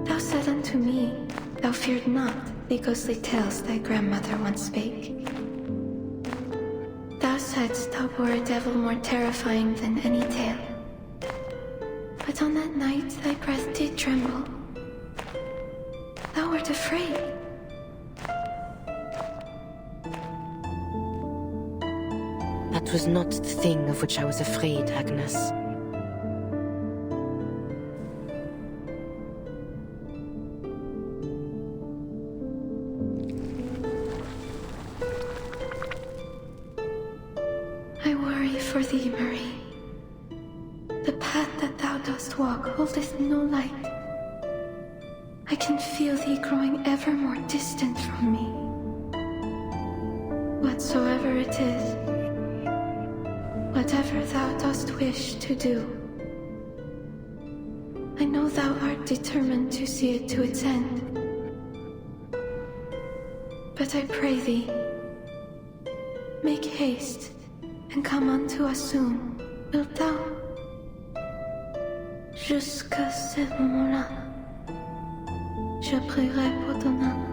Thou said unto me, thou feared not the ghostly tales thy grandmother once spake. Thou saidst thou were a devil more terrifying than any tale. But on that night thy breath did tremble. Thou wert afraid. That was not the thing of which I was afraid, Agnes. I worry for thee, Marie. The path that thou dost walk holdeth no light. I can feel thee growing ever more distant from me. Whatsoever it is, whatever thou dost wish to do, I know thou art determined to see it to its end. But I pray thee, make haste and come unto us soon, wilt thou? Jusqu'à ce moment-là, je prierai pour ton âme.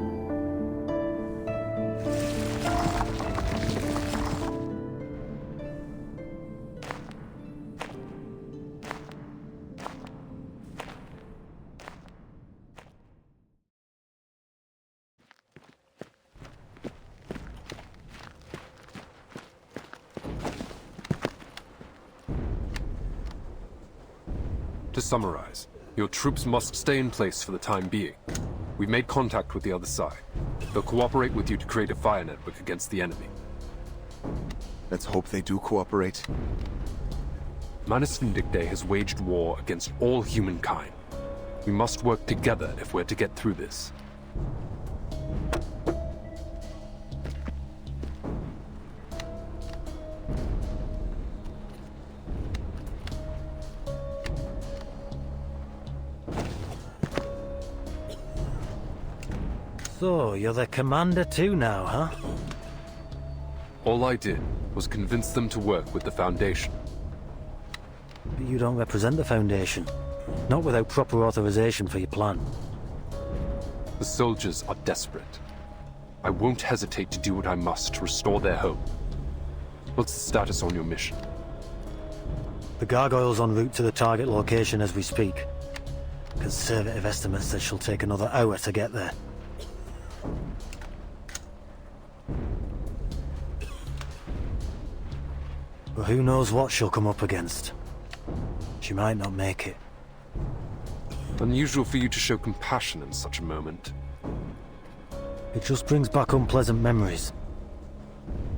To summarize, your troops must stay in place for the time being. We've made contact with the other side. They'll cooperate with you to create a fire network against the enemy. Let's hope they do cooperate. Manus Vindicte has waged war against all humankind. We must work together if we're to get through this. So, you're the commander too now, huh? All I did was convince them to work with the Foundation. But you don't represent the Foundation. Not without proper authorization for your plan. The soldiers are desperate. I won't hesitate to do what I must to restore their home. What's the status on your mission? The gargoyle's en route to the target location as we speak. Conservative estimates that she'll take another hour to get there. But who knows what she'll come up against. She might not make it. Unusual for you to show compassion in such a moment. It just brings back unpleasant memories.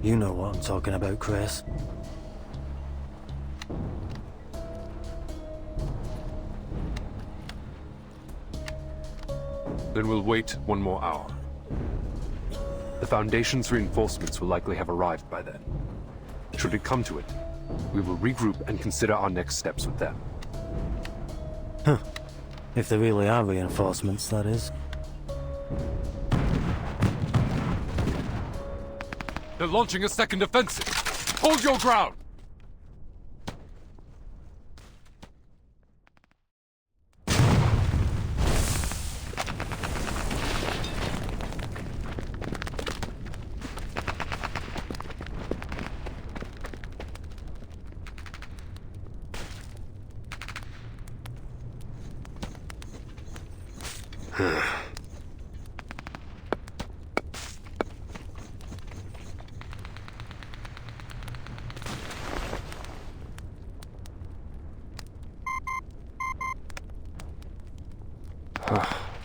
You know what I'm talking about, Chris. Then we'll wait one more hour. The Foundation's reinforcements will likely have arrived by then. Should it come to it, we will regroup and consider our next steps with them. Huh. If there really are reinforcements, that is. They're launching a second offensive! Hold your ground!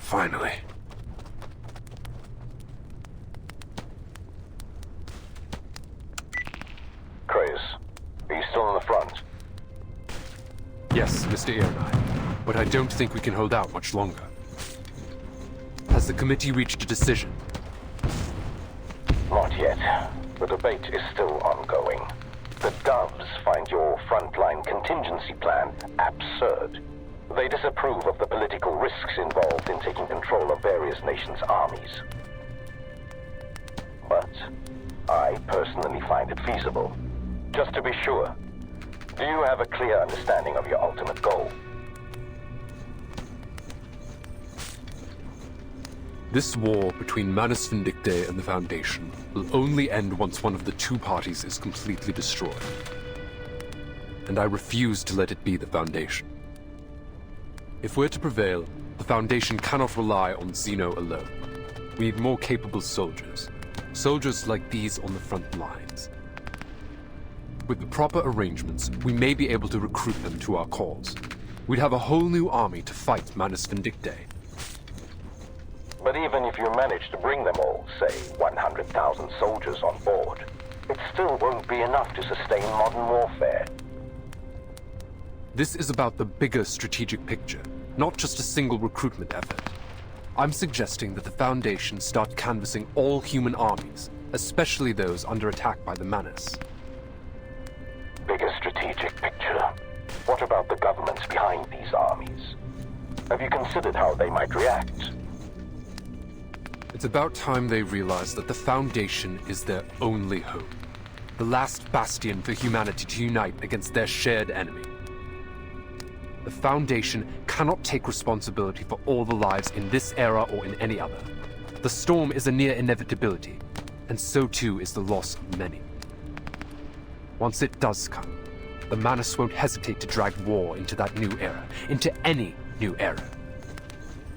Finally. Grayish, are you still on the front? Yes, Mr. Ironeye, but I don't think we can hold out much longer. Has the committee reached a decision? Not yet. The debate is still ongoing. The Doves find your frontline contingency plan absurd. They disapprove of the political risks involved in taking control of various nations' armies. but I personally find it feasible. Just to be sure, do you have a clear understanding of your ultimate goal? This war between Manus Vindictae and the Foundation will only end once one of the two parties is completely destroyed. And I refuse to let it be the Foundation. If we're to prevail, the Foundation cannot rely on Zeno alone. We need more capable soldiers. Soldiers like these on the front lines. With the proper arrangements, we may be able to recruit them to our cause. We'd have a whole new army to fight Manus Vindictae. But even if you manage to bring them all, say 100,000 soldiers on board, it still won't be enough to sustain modern warfare. This is about the bigger strategic picture, not just a single recruitment effort. I'm suggesting that the Foundation start canvassing all human armies, especially those under attack by the Manus. Bigger strategic picture. What about the governments behind these armies? Have you considered how they might react? It's about time they realize that the Foundation is their only hope. The last bastion for humanity to unite against their shared enemy. The Foundation cannot take responsibility for all the lives in this era or in any other. The storm is a near inevitability, and so too is the loss of many. Once it does come, the Manus won't hesitate to drag war into that new era, into any new era.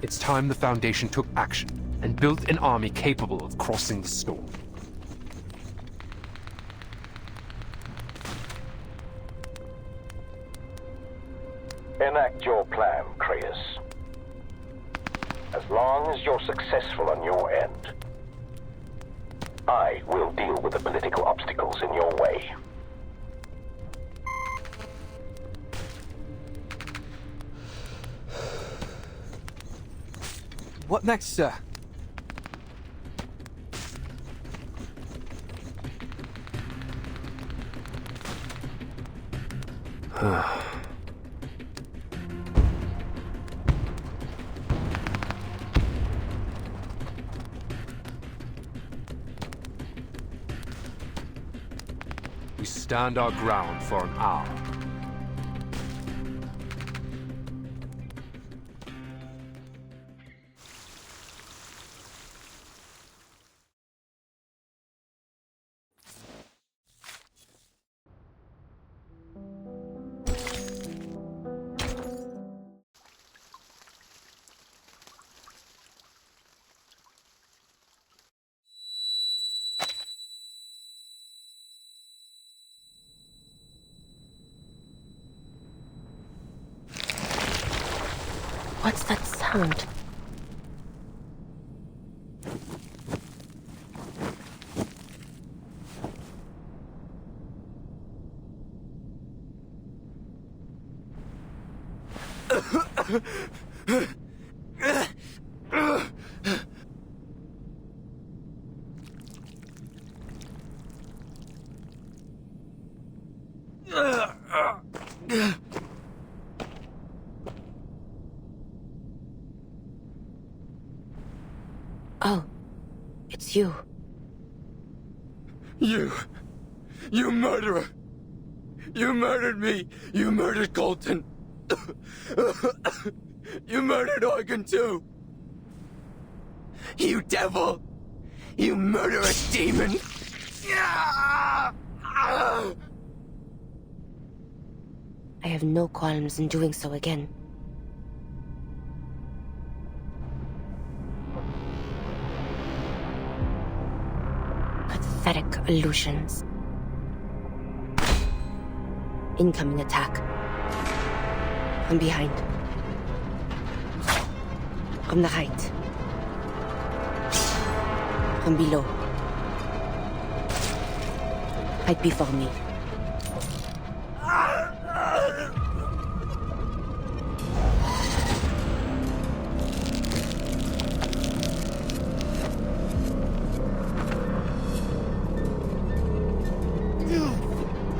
It's time the Foundation took action and built an army capable of crossing the storm. Enact your plan, Grayish. As long as you're successful on your end, I will deal with the political obstacles in your way. What next, sir? We stand our ground for an hour. What's that sound? Oh, it's you. You murderer! You murdered me! You murdered Colton! You murdered Organ too! You devil! You murderous demon! I have no qualms in doing so again. Pathetic illusions. Incoming attack. From behind. From the right. From below. Right before me.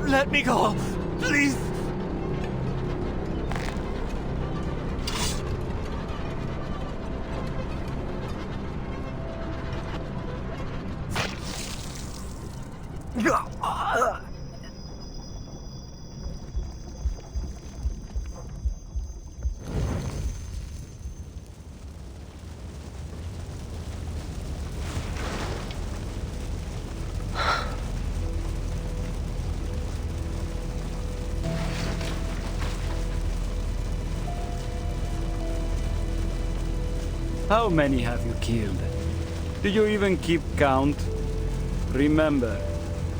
Let me go, please. How many have you killed? Do you even keep count? Remember,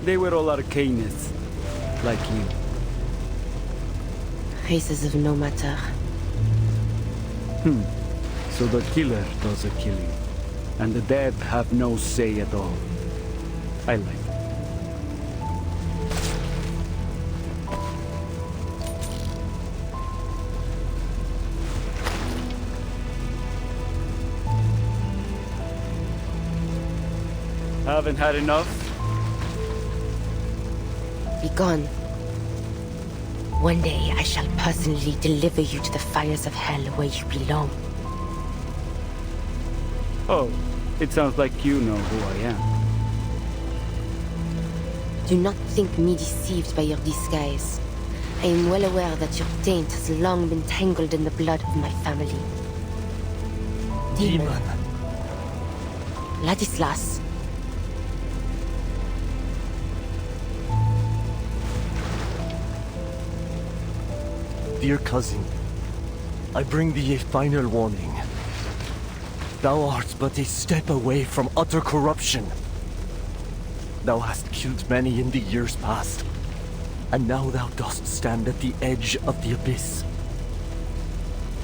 they were all arcanists, like you. Races of no matter. So the killer does the killing, and the dead have no say at all. I like it. Haven't had enough? Be gone. One day I shall personally deliver you to the fires of hell where you belong. Oh, it sounds like you know who I am. Do not think me deceived by your disguise. I am well aware that your taint has long been tangled in the blood of my family. Demon. Ladislas. Dear cousin, I bring thee a final warning. Thou art but a step away from utter corruption. Thou hast killed many in the years past, and now thou dost stand at the edge of the abyss.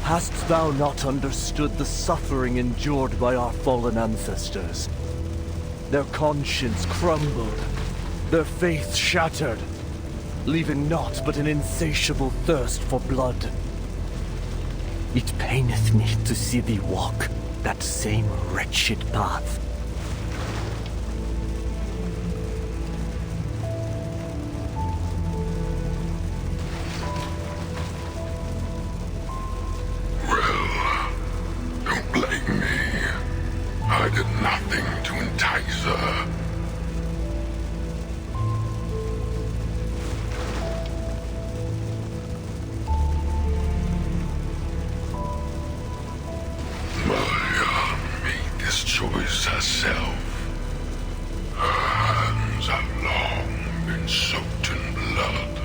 Hast thou not understood the suffering endured by our fallen ancestors? Their conscience crumbled, their faith shattered, leaving naught but an insatiable thirst for blood. It paineth me to see thee walk that same wretched path. Don't blame me. I did nothing to entice her. Maria made this choice herself. Her hands have long been soaked in blood.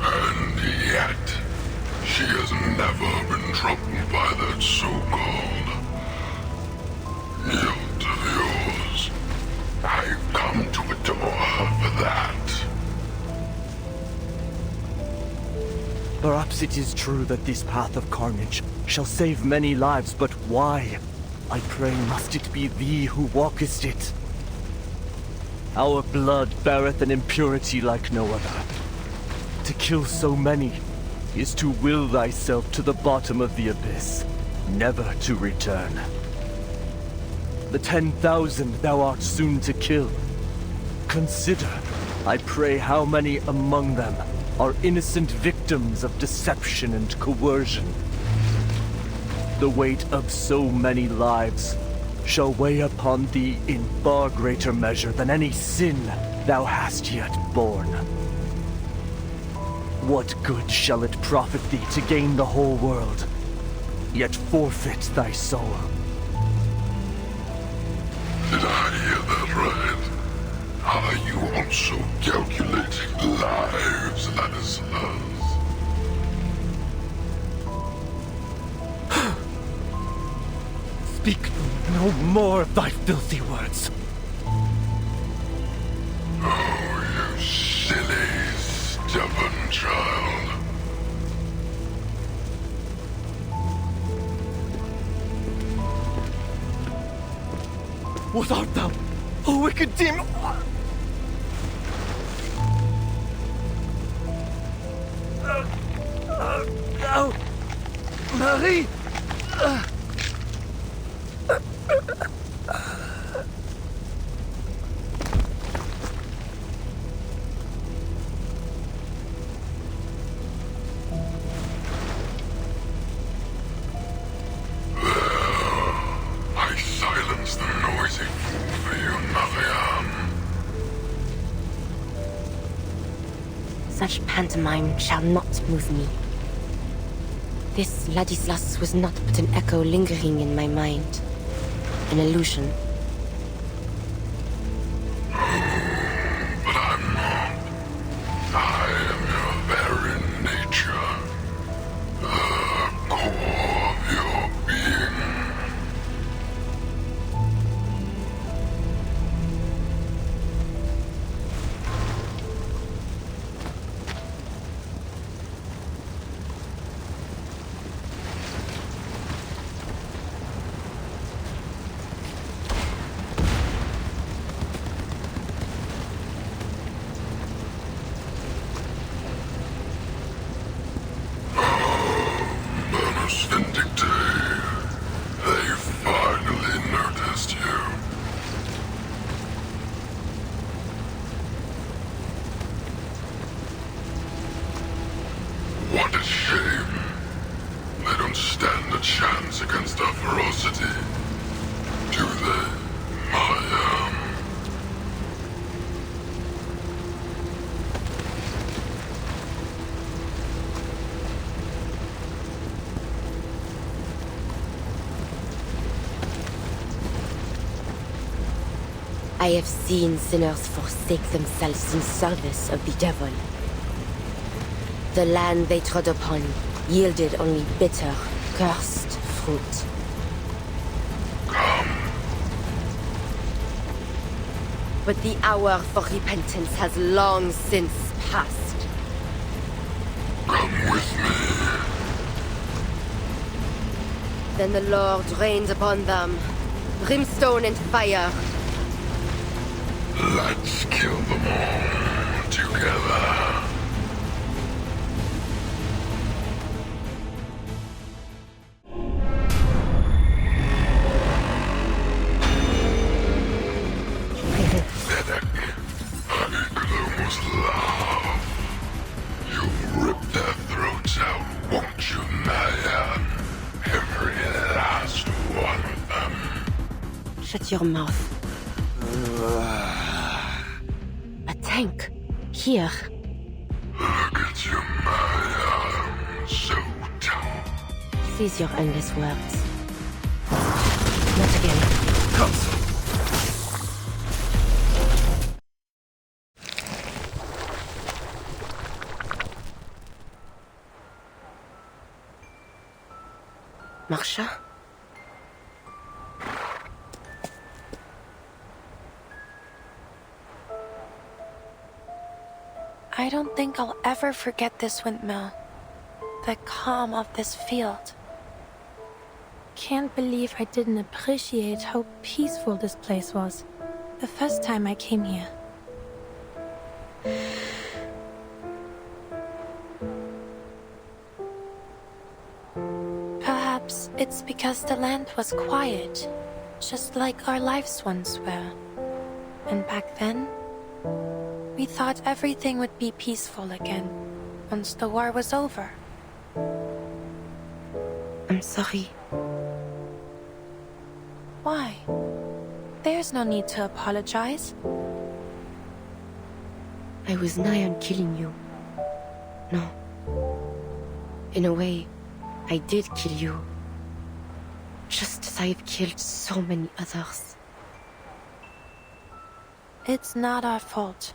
And yet, she has never been troubled by that so-called guilt of yours. I've come to adore her for that. Perhaps it is true that this path of carnage shall save many lives, but why? I pray, must it be thee who walkest it? Our blood beareth an impurity like no other. To kill so many is to will thyself to the bottom of the abyss, never to return. The 10,000 thou art soon to kill. Consider, I pray, how many among them are innocent victims of deception and coercion. The weight of so many lives shall weigh upon thee in far greater measure than any sin thou hast yet borne. What good shall it profit thee to gain the whole world, yet forfeit thy soul? Did I hear that right? Are you also calculating lives, Ladislas? Speak no more of thy filthy words. Oh, you silly, stubborn child. What art thou, O wicked demon? No! Marie! I silenced the noisy fool for you, Maria. such pantomime shall not move me. This Ladislas was not but an echo lingering in my mind. An illusion. But I'm not. I am your very nature. The core of your being. What a shame. They don't stand a chance against our ferocity. Do they, Maya? I have seen sinners forsake themselves in service of the devil. The land they trod upon yielded only bitter, cursed fruit. But the hour for repentance has long since passed. Come with me. Then the Lord rained upon them, brimstone and fire. Let's kill them all together. You'll rip their throats out, won't you, Maya? Every last one of them. Shut your mouth. A tank. Here. Look at you, Maya. So tough. Cease your endless words. Not again. Come. Marsha? I don't think I'll ever forget this windmill. The calm of this field. Can't believe I didn't appreciate how peaceful this place was the first time I came here. Perhaps it's because the land was quiet, just like our lives once were. And back then, we thought everything would be peaceful again once the war was over. I'm sorry. Why? There's no need to apologize. I was nigh on killing you. No. In a way, I did kill you. Just as I've killed so many others. It's not our fault.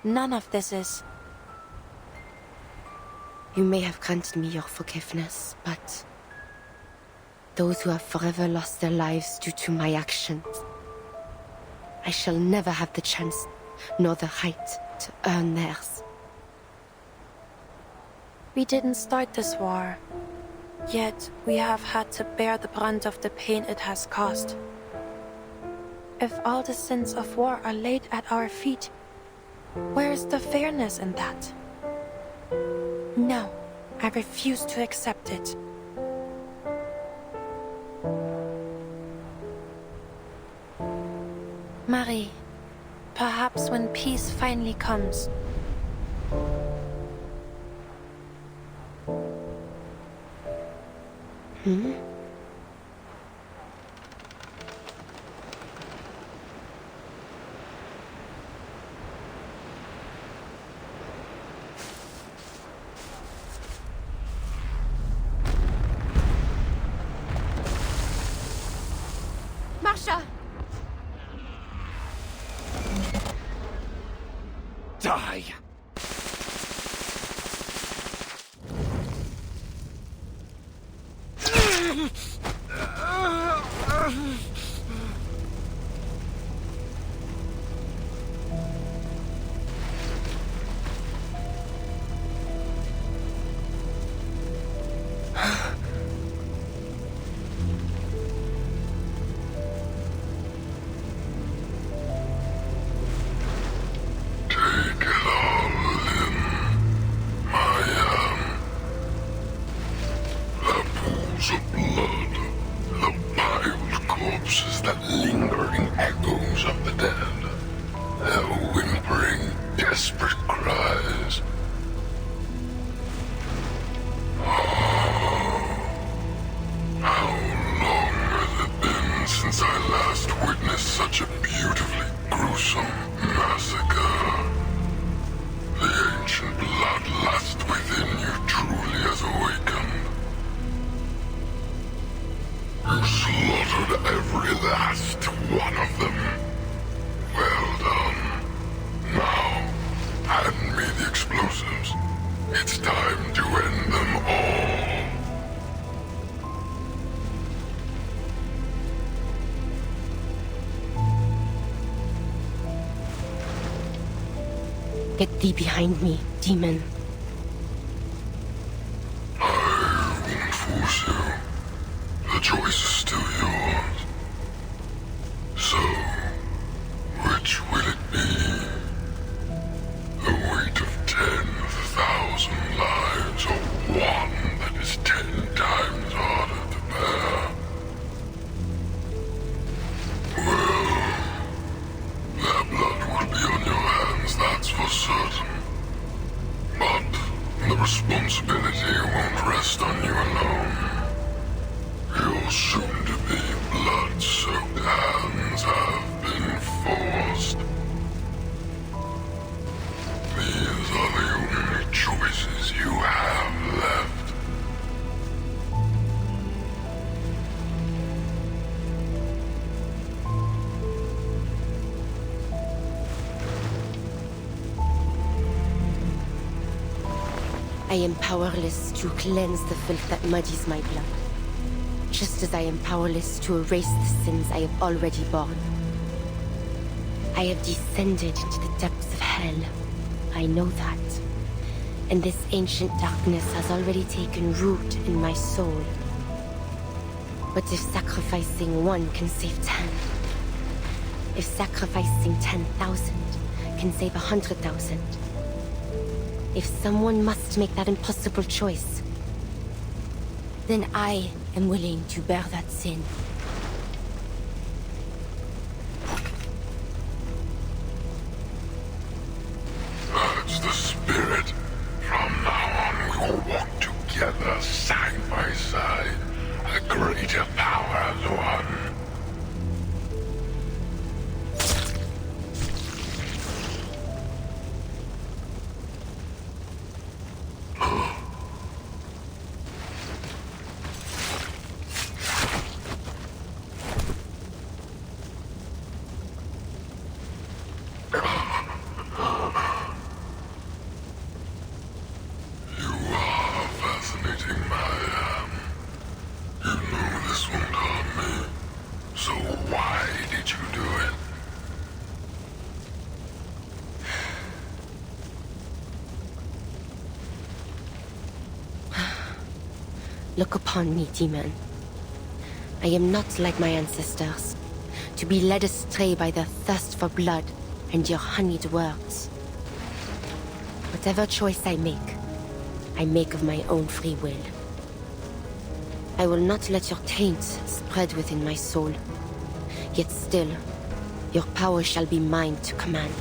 None of this is. You may have granted me your forgiveness, but those who have forever lost their lives due to my actions, I shall never have the chance nor the right to earn theirs. We didn't start this war, yet we have had to bear the brunt of the pain it has caused. If all the sins of war are laid at our feet, where is the fairness in that? No, I refuse to accept it. Marie, perhaps when peace finally comes, Get thee behind me, demon. I won't force you. The choice is still yours. So, which will it be? The weight of 10,000 lives, or one that is 10 times harder to bear? Well, their blood will be on your hands, that's for certain. But the responsibility won't rest on you alone. Your soon-to-be blood-soaked hands have been forced. These are the only choices you have left. I am powerless to cleanse the filth that muddies my blood. Just as I am powerless to erase the sins I have already borne. I have descended into the depths of hell. I know that. And this ancient darkness has already taken root in my soul. But if sacrificing one can save 10, if sacrificing 10,000 can save 100,000, if someone must make that impossible choice, then I am willing to bear that sin. That's the spirit. From now on, we will walk together, side by side. A greater power as one. Look upon me, demon. I am not like my ancestors, to be led astray by their thirst for blood and your honeyed words. Whatever choice I make of my own free will. I will not let your taint spread within my soul. Yet still, your power shall be mine to command.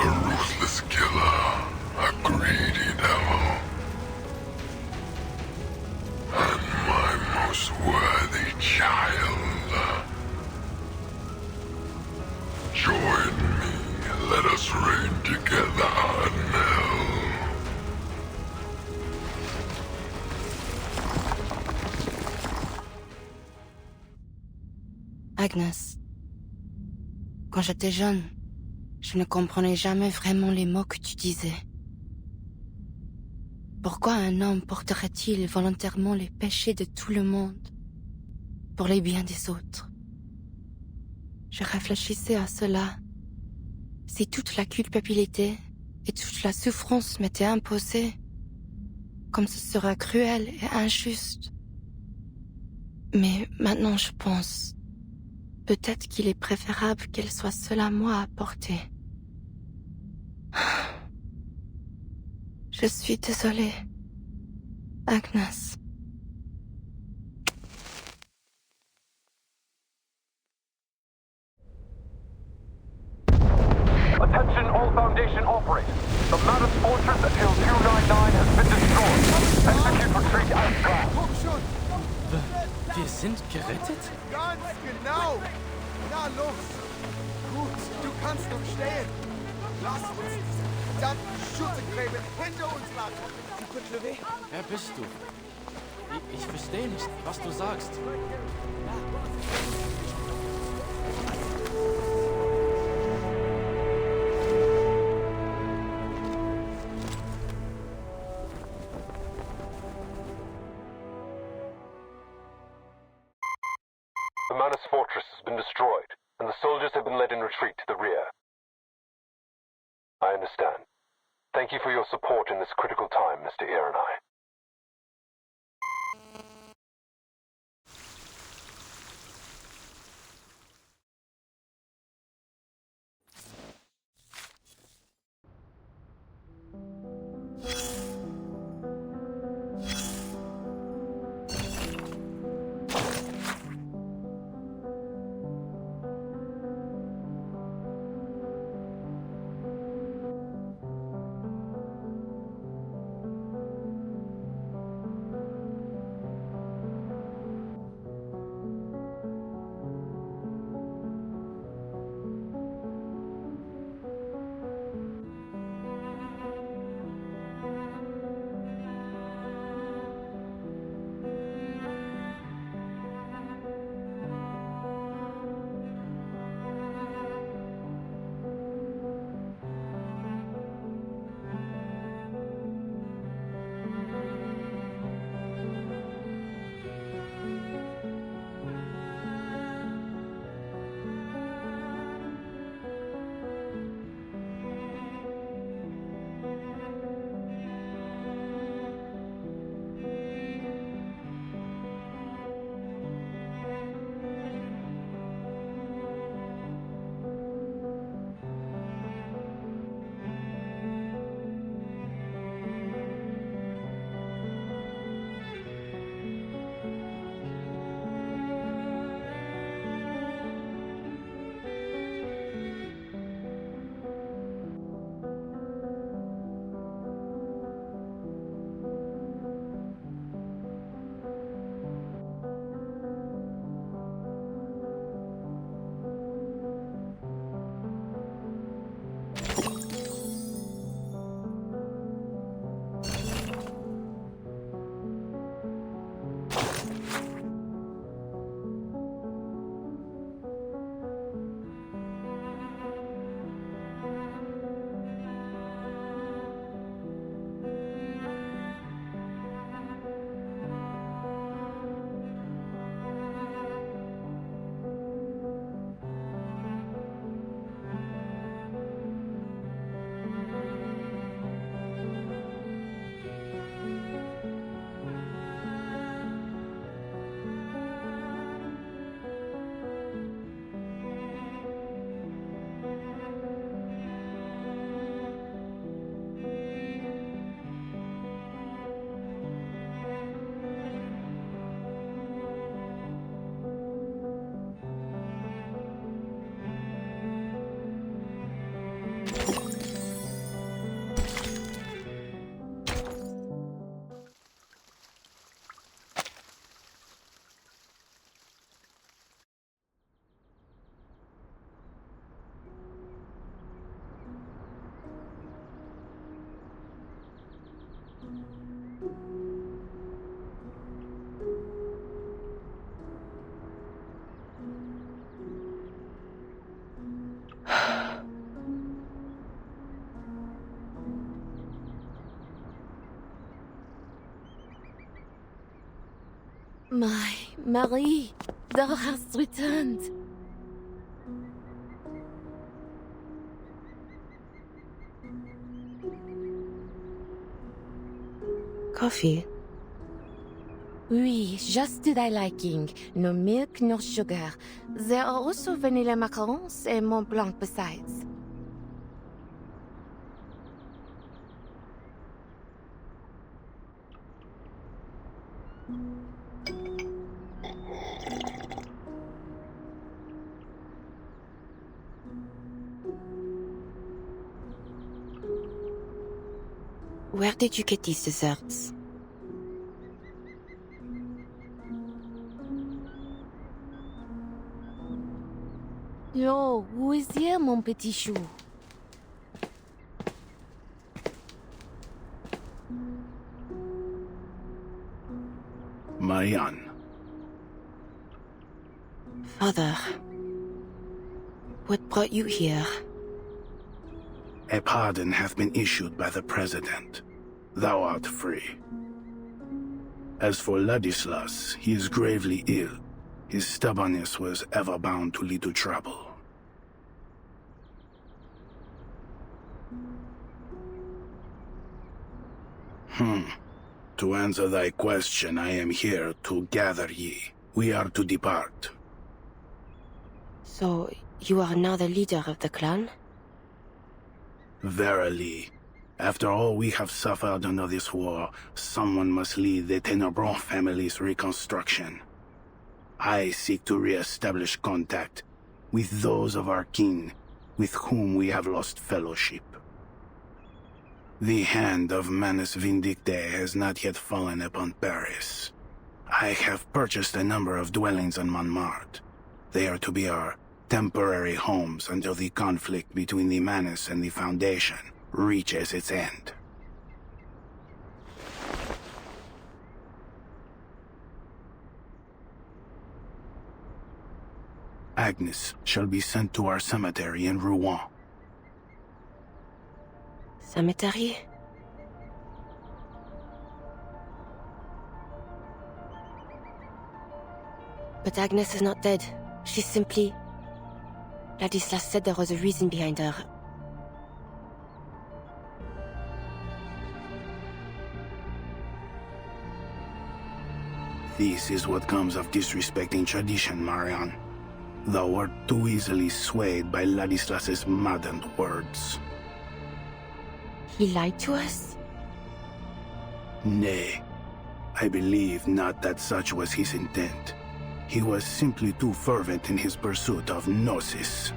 A ruthless killer, a greedy Agnes, quand j'étais jeune, je ne comprenais jamais vraiment les mots que tu disais. Pourquoi un homme porterait-il volontairement les péchés de tout le monde pour les biens des autres? Je réfléchissais à cela. Si toute la culpabilité et toute la souffrance m'étaient imposées, comme ce serait cruel et injuste. Mais maintenant je pense, peut-être qu'il est préférable qu'elle soit seule à moi à porter. Je suis désolée, Agnes. Attention all Foundation operatives. The Mammoth Fortress at Hill 299 has been destroyed. Execute retreat as planned. Komm schon! Wir sind gerettet? Ganz genau! Na los! Gut, du kannst noch stehen. Lass uns diese verdammten Schützegräben hinter uns lassen. Tu peux te lever? Wer bist du? Ich verstehe nicht, was du sagst. The Manus Fortress has been destroyed, and the soldiers have been led in retreat to the rear. I understand. Thank you for your support in this critical time, Mr. Ironeye. My Marie, thou hast returned. Coffee? Oui, just to thy liking. No milk, no sugar. There are also vanilla macarons and Mont Blanc besides. Where did you get these desserts? Yo, who is here, mon petit chou? Marianne. Father, what brought you here? A pardon hath been issued by the President. Thou art free. As for Ladislas, he is gravely ill. His stubbornness was ever bound to lead to trouble. To answer thy question, I am here to gather ye. We are to depart. So, you are now the leader of the clan? Verily. After all we have suffered under this war, someone must lead the Tenebron family's reconstruction. I seek to re-establish contact with those of our kin with whom we have lost fellowship. The hand of Manus Vindicte has not yet fallen upon Paris. I have purchased a number of dwellings on Montmartre. They are to be our temporary homes until the conflict between the Manus and the Foundation reaches its end. Agnes shall be sent to our cemetery in Rouen. Cemetery? But Agnes is not dead. She's simply... Ladislas said there was a reason behind her. This is what comes of disrespecting tradition, Marianne. Thou wert too easily swayed by Ladislas's maddened words. He lied to us? Nay, I believe not that such was his intent. He was simply too fervent in his pursuit of Gnosis.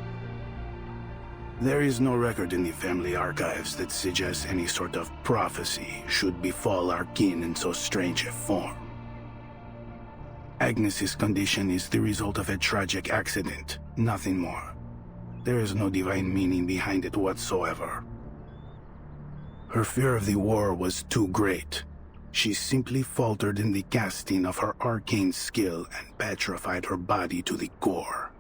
There is no record in the family archives that suggests any sort of prophecy should befall our kin in so strange a form. Agnes's condition is the result of a tragic accident, nothing more. There is no divine meaning behind it whatsoever. Her fear of the war was too great. She simply faltered in the casting of her arcane skill and petrified her body to the core.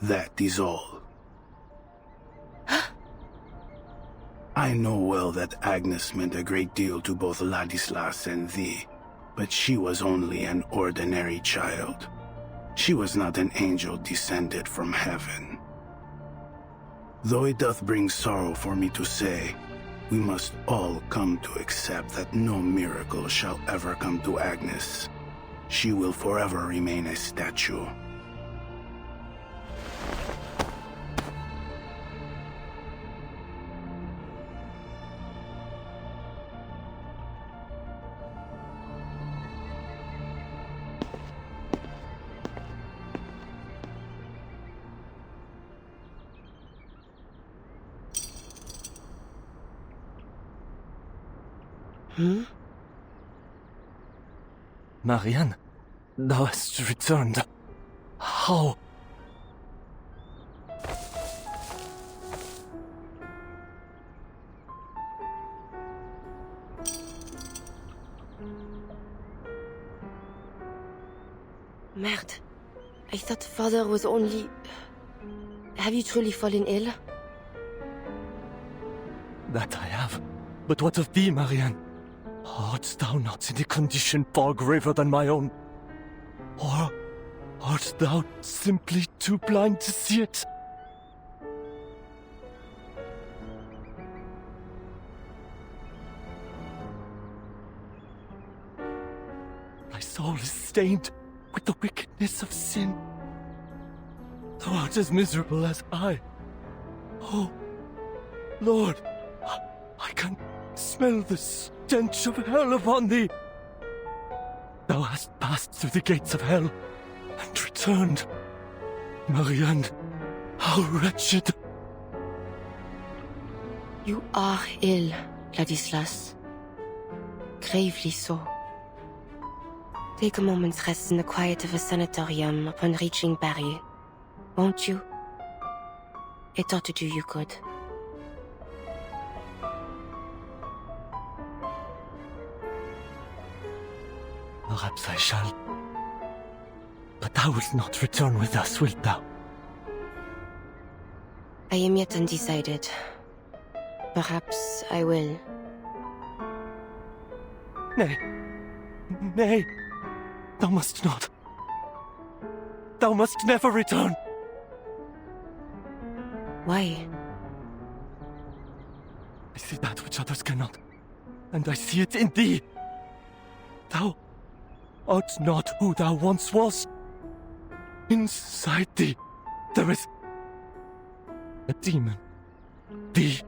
That is all. I know well that Agnes meant a great deal to both Ladislas and thee, but she was only an ordinary child. She was not an angel descended from heaven. Though it doth bring sorrow for me to say, we must all come to accept that no miracle shall ever come to Agnes. She will forever remain a statue. Marianne, thou hast returned. How? Merde. I thought father was only... Have you truly fallen ill? That I have. But what of thee, Marianne? Art thou not in a condition far graver than my own? Or art thou simply too blind to see it? My soul is stained with the wickedness of sin. Thou art as miserable as I. Oh, Lord, I can smell the stench of hell upon thee. Thou hast passed through the gates of hell and returned. Marianne, how wretched. You are ill, Ladislas. Gravely so. Take a moment's rest in the quiet of a sanatorium upon reaching Paris, won't you? It ought to do you good. Perhaps I shall. But thou wilt not return with us, wilt thou? I am yet undecided. Perhaps I will. Nay. Nay. Thou must not. Thou must never return. Why? I see that which others cannot, and I see it in thee. Thou art not who thou once was. Inside thee, there is a demon. The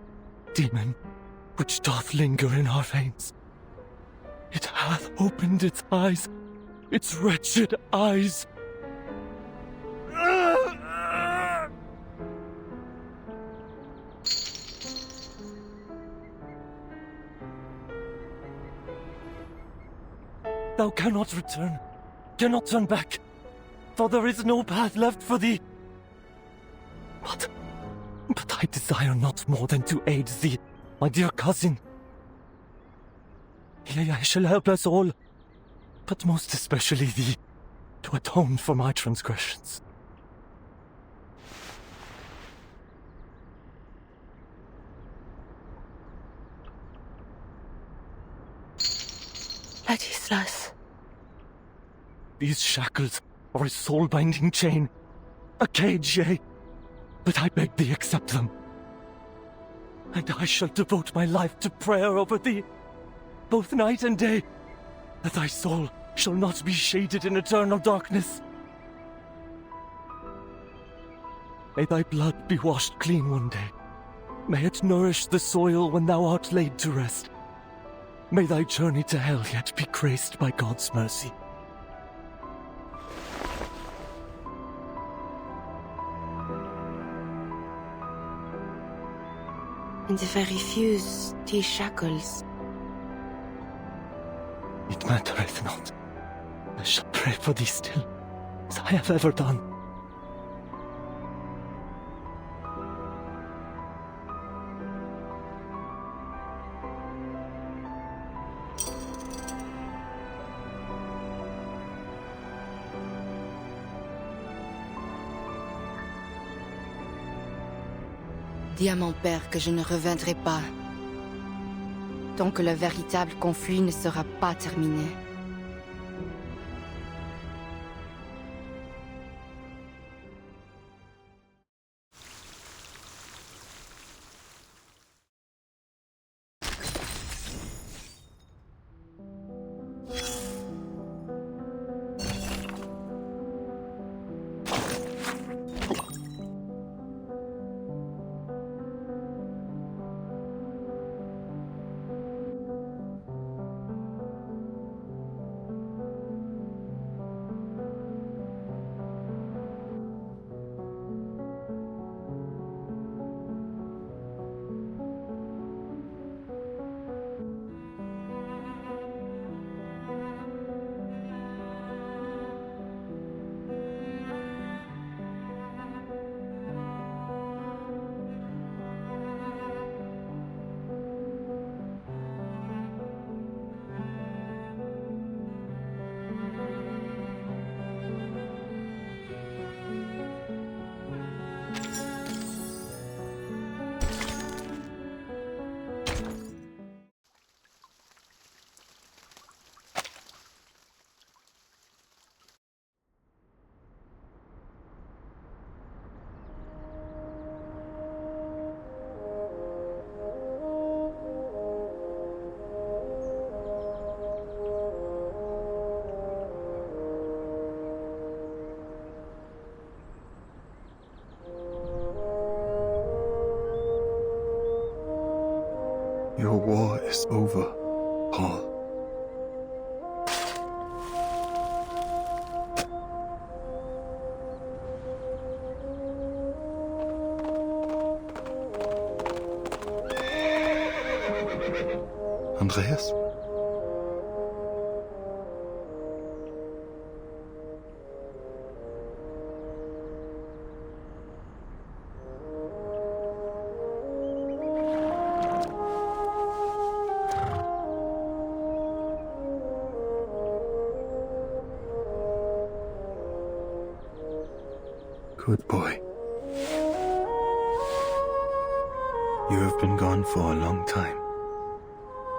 demon which doth linger in our veins. It hath opened its eyes, its wretched eyes. Thou cannot return, cannot turn back, for there is no path left for thee. But I desire not more than to aid thee, my dear cousin. Yea, I shall help us all, but most especially thee, to atone for my transgressions. Ladislas. These shackles are a soul-binding chain, a cage, yea, but I beg thee accept them. And I shall devote my life to prayer over thee, both night and day, that thy soul shall not be shaded in eternal darkness. May thy blood be washed clean one day. May it nourish the soil when thou art laid to rest. May thy journey to hell yet be graced by God's mercy. And if I refuse these shackles? It mattereth not. I shall pray for thee still, as I have ever done. Dis à mon père que je ne reviendrai pas, tant que le véritable conflit ne sera pas terminé. Your war is over, Paul. Andreas? Good boy. You have been gone for a long time.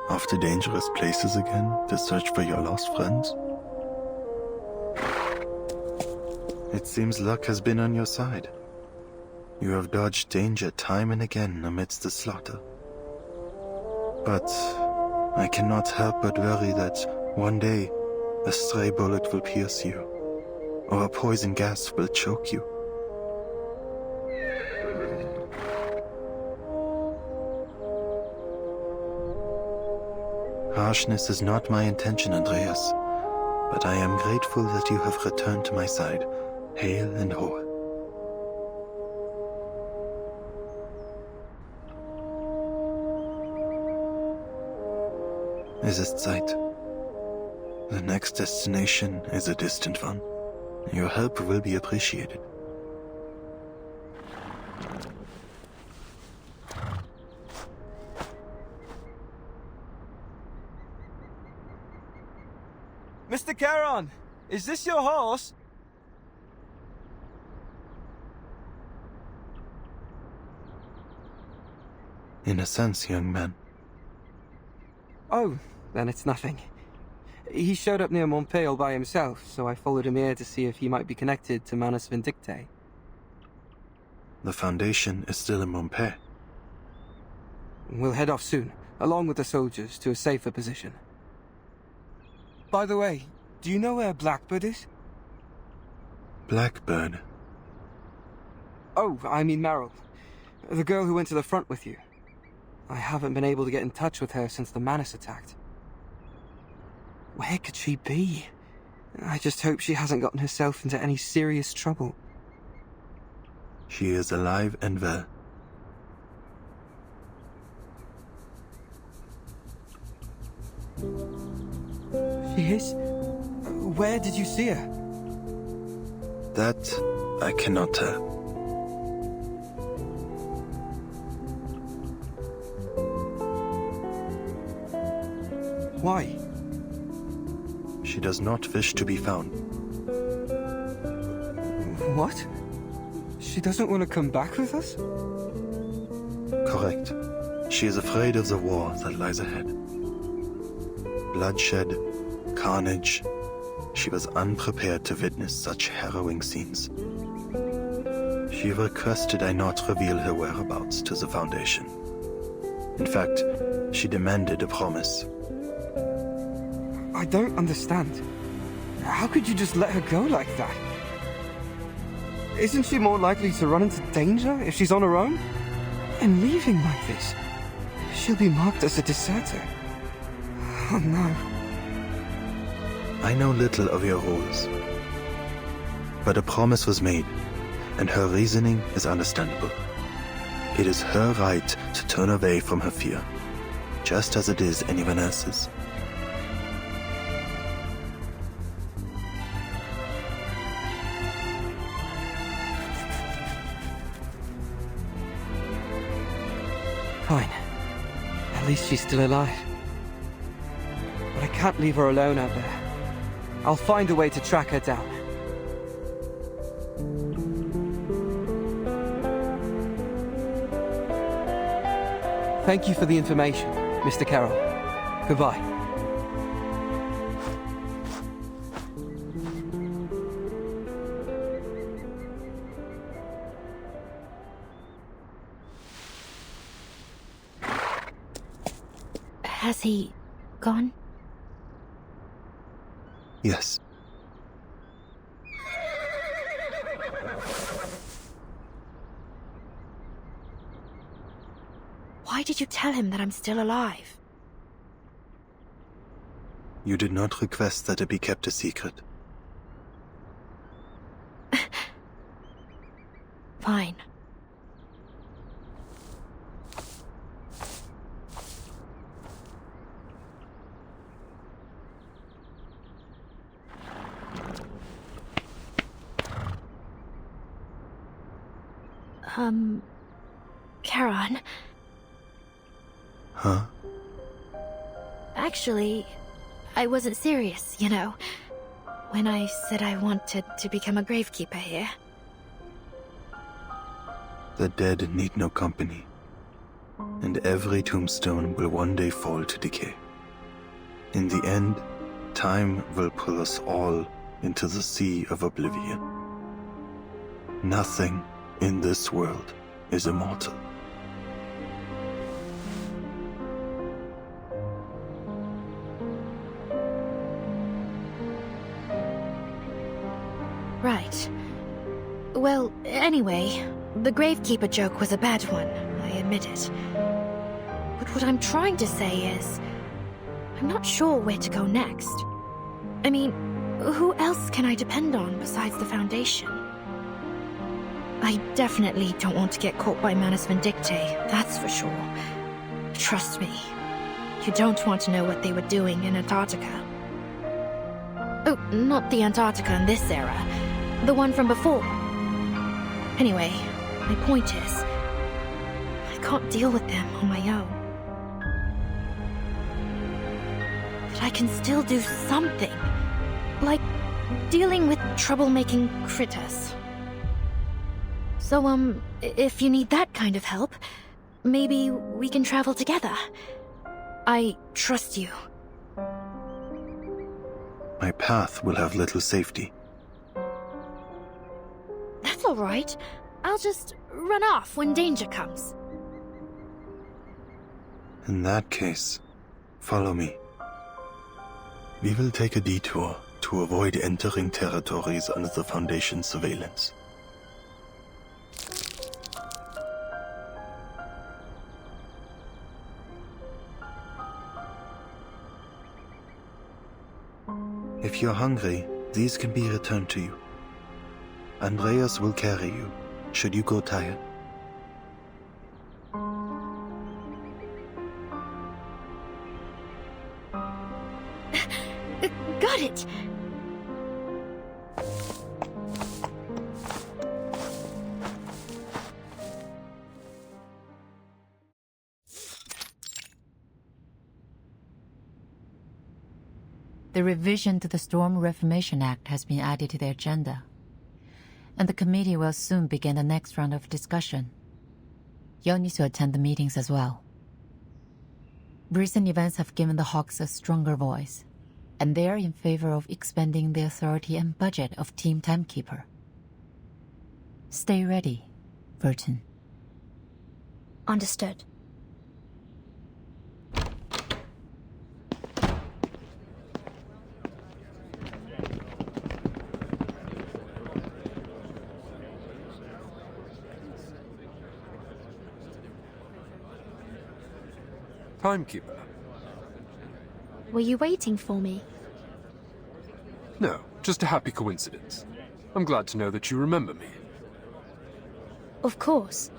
Off to dangerous places again to search for your lost friends? It seems luck has been on your side. You have dodged danger time and again amidst the slaughter. But I cannot help but worry that one day a stray bullet will pierce you, or a poison gas will choke you. Harshness is not my intention, Andreas, but I am grateful that you have returned to my side, hale and whole. Es ist Zeit. The next destination is a distant one. Your help will be appreciated. Mr. Charon, is this your horse? In a sense, young man. Oh, then it's nothing. He showed up near Montpellier by himself, so I followed him here to see if he might be connected to Manus Vindictae. The Foundation is still in Montpellier. We'll head off soon, along with the soldiers, to a safer position. By the way, do you know where Blackbird is? Blackbird? Oh, I mean Meryl. The girl who went to the front with you. I haven't been able to get in touch with her since the Manus attacked. Where could she be? I just hope she hasn't gotten herself into any serious trouble. She is alive and well. She is? Where did you see her? That I cannot tell. Why? She does not wish to be found. What? She doesn't want to come back with us? Correct. She is afraid of the war that lies ahead. Bloodshed, carnage. She was unprepared to witness such harrowing scenes. She requested I not reveal her whereabouts to the Foundation. In fact, she demanded a promise. I don't understand. How could you just let her go like that? Isn't she more likely to run into danger if she's on her own? And leaving like this, she'll be marked as a deserter. Oh no. I know little of your rules. But a promise was made, and her reasoning is understandable. It is her right to turn away from her fear, just as it is anyone else's. Fine. At least she's still alive. But I can't leave her alone out there. I'll find a way to track her down. Thank you for the information, Mr. Carroll. Goodbye. Has he gone? Yes. Why did you tell him that I'm still alive? You did not request that it be kept a secret. Fine. Charon. Huh? Actually, I wasn't serious, you know, when I said I wanted to become a gravekeeper here. The dead need no company, and every tombstone will one day fall to decay. In the end, time will pull us all into the sea of oblivion. Nothing in this world is immortal. Right. Well, anyway, the gravekeeper joke was a bad one, I admit it. But what I'm trying to say is, I'm not sure where to go next. I mean, who else can I depend on besides the Foundation? I definitely don't want to get caught by Manus Vindictae, that's for sure. Trust me, you don't want to know what they were doing in Antarctica. Oh, not the Antarctica in this era. The one from before. Anyway, my point is, I can't deal with them on my own. But I can still do something. Like dealing with troublemaking critters. So, if you need that kind of help, maybe we can travel together. I trust you. My path will have little safety. That's all right. I'll just run off when danger comes. In that case, follow me. We will take a detour to avoid entering territories under the Foundation's surveillance. If you're hungry, these can be returned to you. Andreas will carry you, should you go tired. Got it! The revision to the Storm Reformation Act has been added to the agenda, and the committee will soon begin the next round of discussion. You'll need to attend the meetings as well. Recent events have given the Hawks a stronger voice, and they are in favor of expanding the authority and budget of Team Timekeeper. Stay ready, Burton. Understood. Timekeeper? Were you waiting for me? No, just a happy coincidence. I'm glad to know that you remember me. Of course.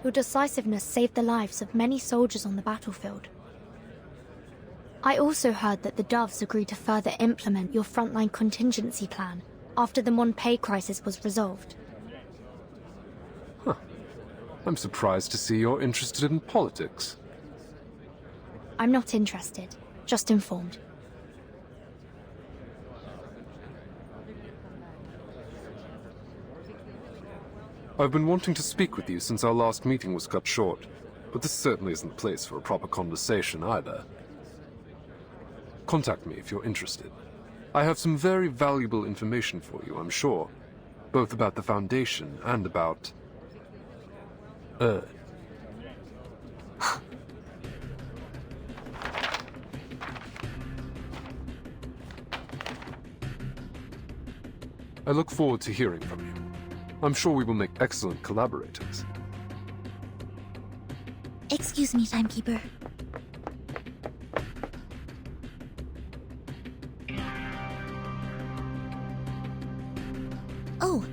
Your decisiveness saved the lives of many soldiers on the battlefield. I also heard that the Doves agreed to further implement your frontline contingency plan after the Monpay crisis was resolved. Huh. I'm surprised to see you're interested in politics. I'm not interested, just informed. I've been wanting to speak with you since our last meeting was cut short, but this certainly isn't the place for a proper conversation either. Contact me if you're interested. I have some very valuable information for you, I'm sure, both about the Foundation and about... I look forward to hearing from you. I'm sure we will make excellent collaborators. Excuse me, Timekeeper. Oh,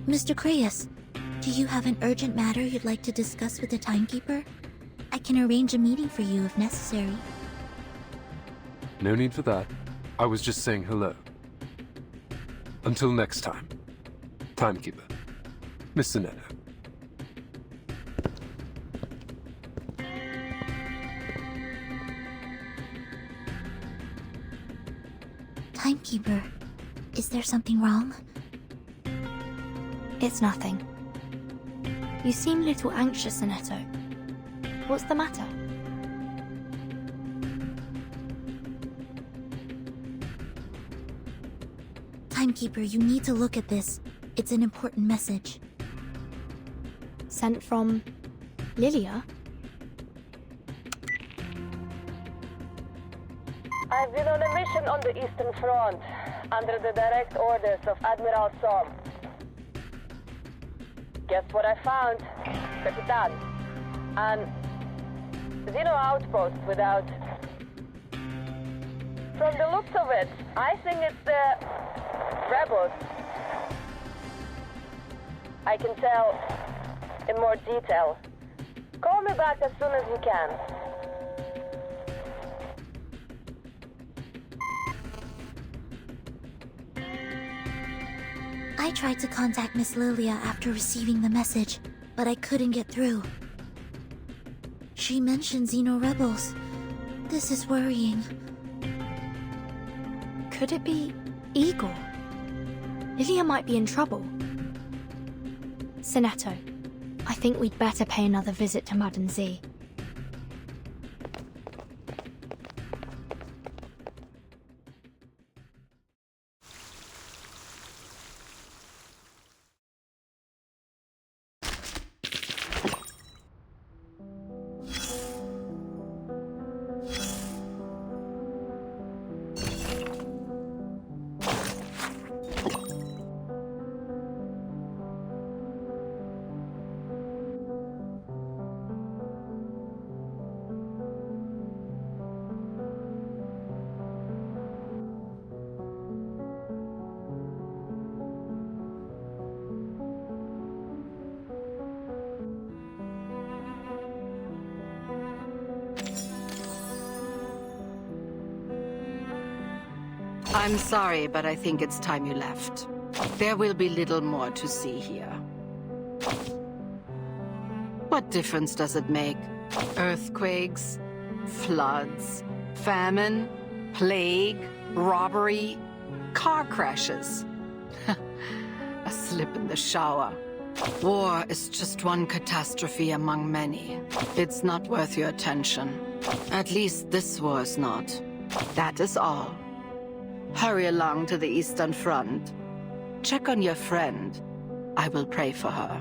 Mr. Grayish, do you have an urgent matter you'd like to discuss with the Timekeeper? I can arrange a meeting for you if necessary. No need for that. I was just saying hello. Until next time. Timekeeper. Miss Sinetto. Timekeeper, is there something wrong? It's nothing. You seem a little anxious, Sinetto. What's the matter? Timekeeper, you need to look at this. It's an important message. Sent from Lilia? I've been on a mission on the Eastern Front, under the direct orders of Admiral Som. Guess what I found? Capitan. An Xeno outpost without... From the looks of it, I think it's the rebels. I can tell in more detail. Call me back as soon as you can. I tried to contact Miss Lilia after receiving the message, but I couldn't get through. She mentioned Xeno rebels. This is worrying. Could it be Eagle? Lilia might be in trouble. Sinetto, I think we'd better pay another visit to Madam Z. I'm sorry, but I think it's time you left. There will be little more to see here. What difference does it make? Earthquakes, floods, famine, plague, robbery, car crashes. A slip in the shower. War is just one catastrophe among many. It's not worth your attention. At least this war is not. That is all. Hurry along to the Eastern Front. Check on your friend. I will pray for her.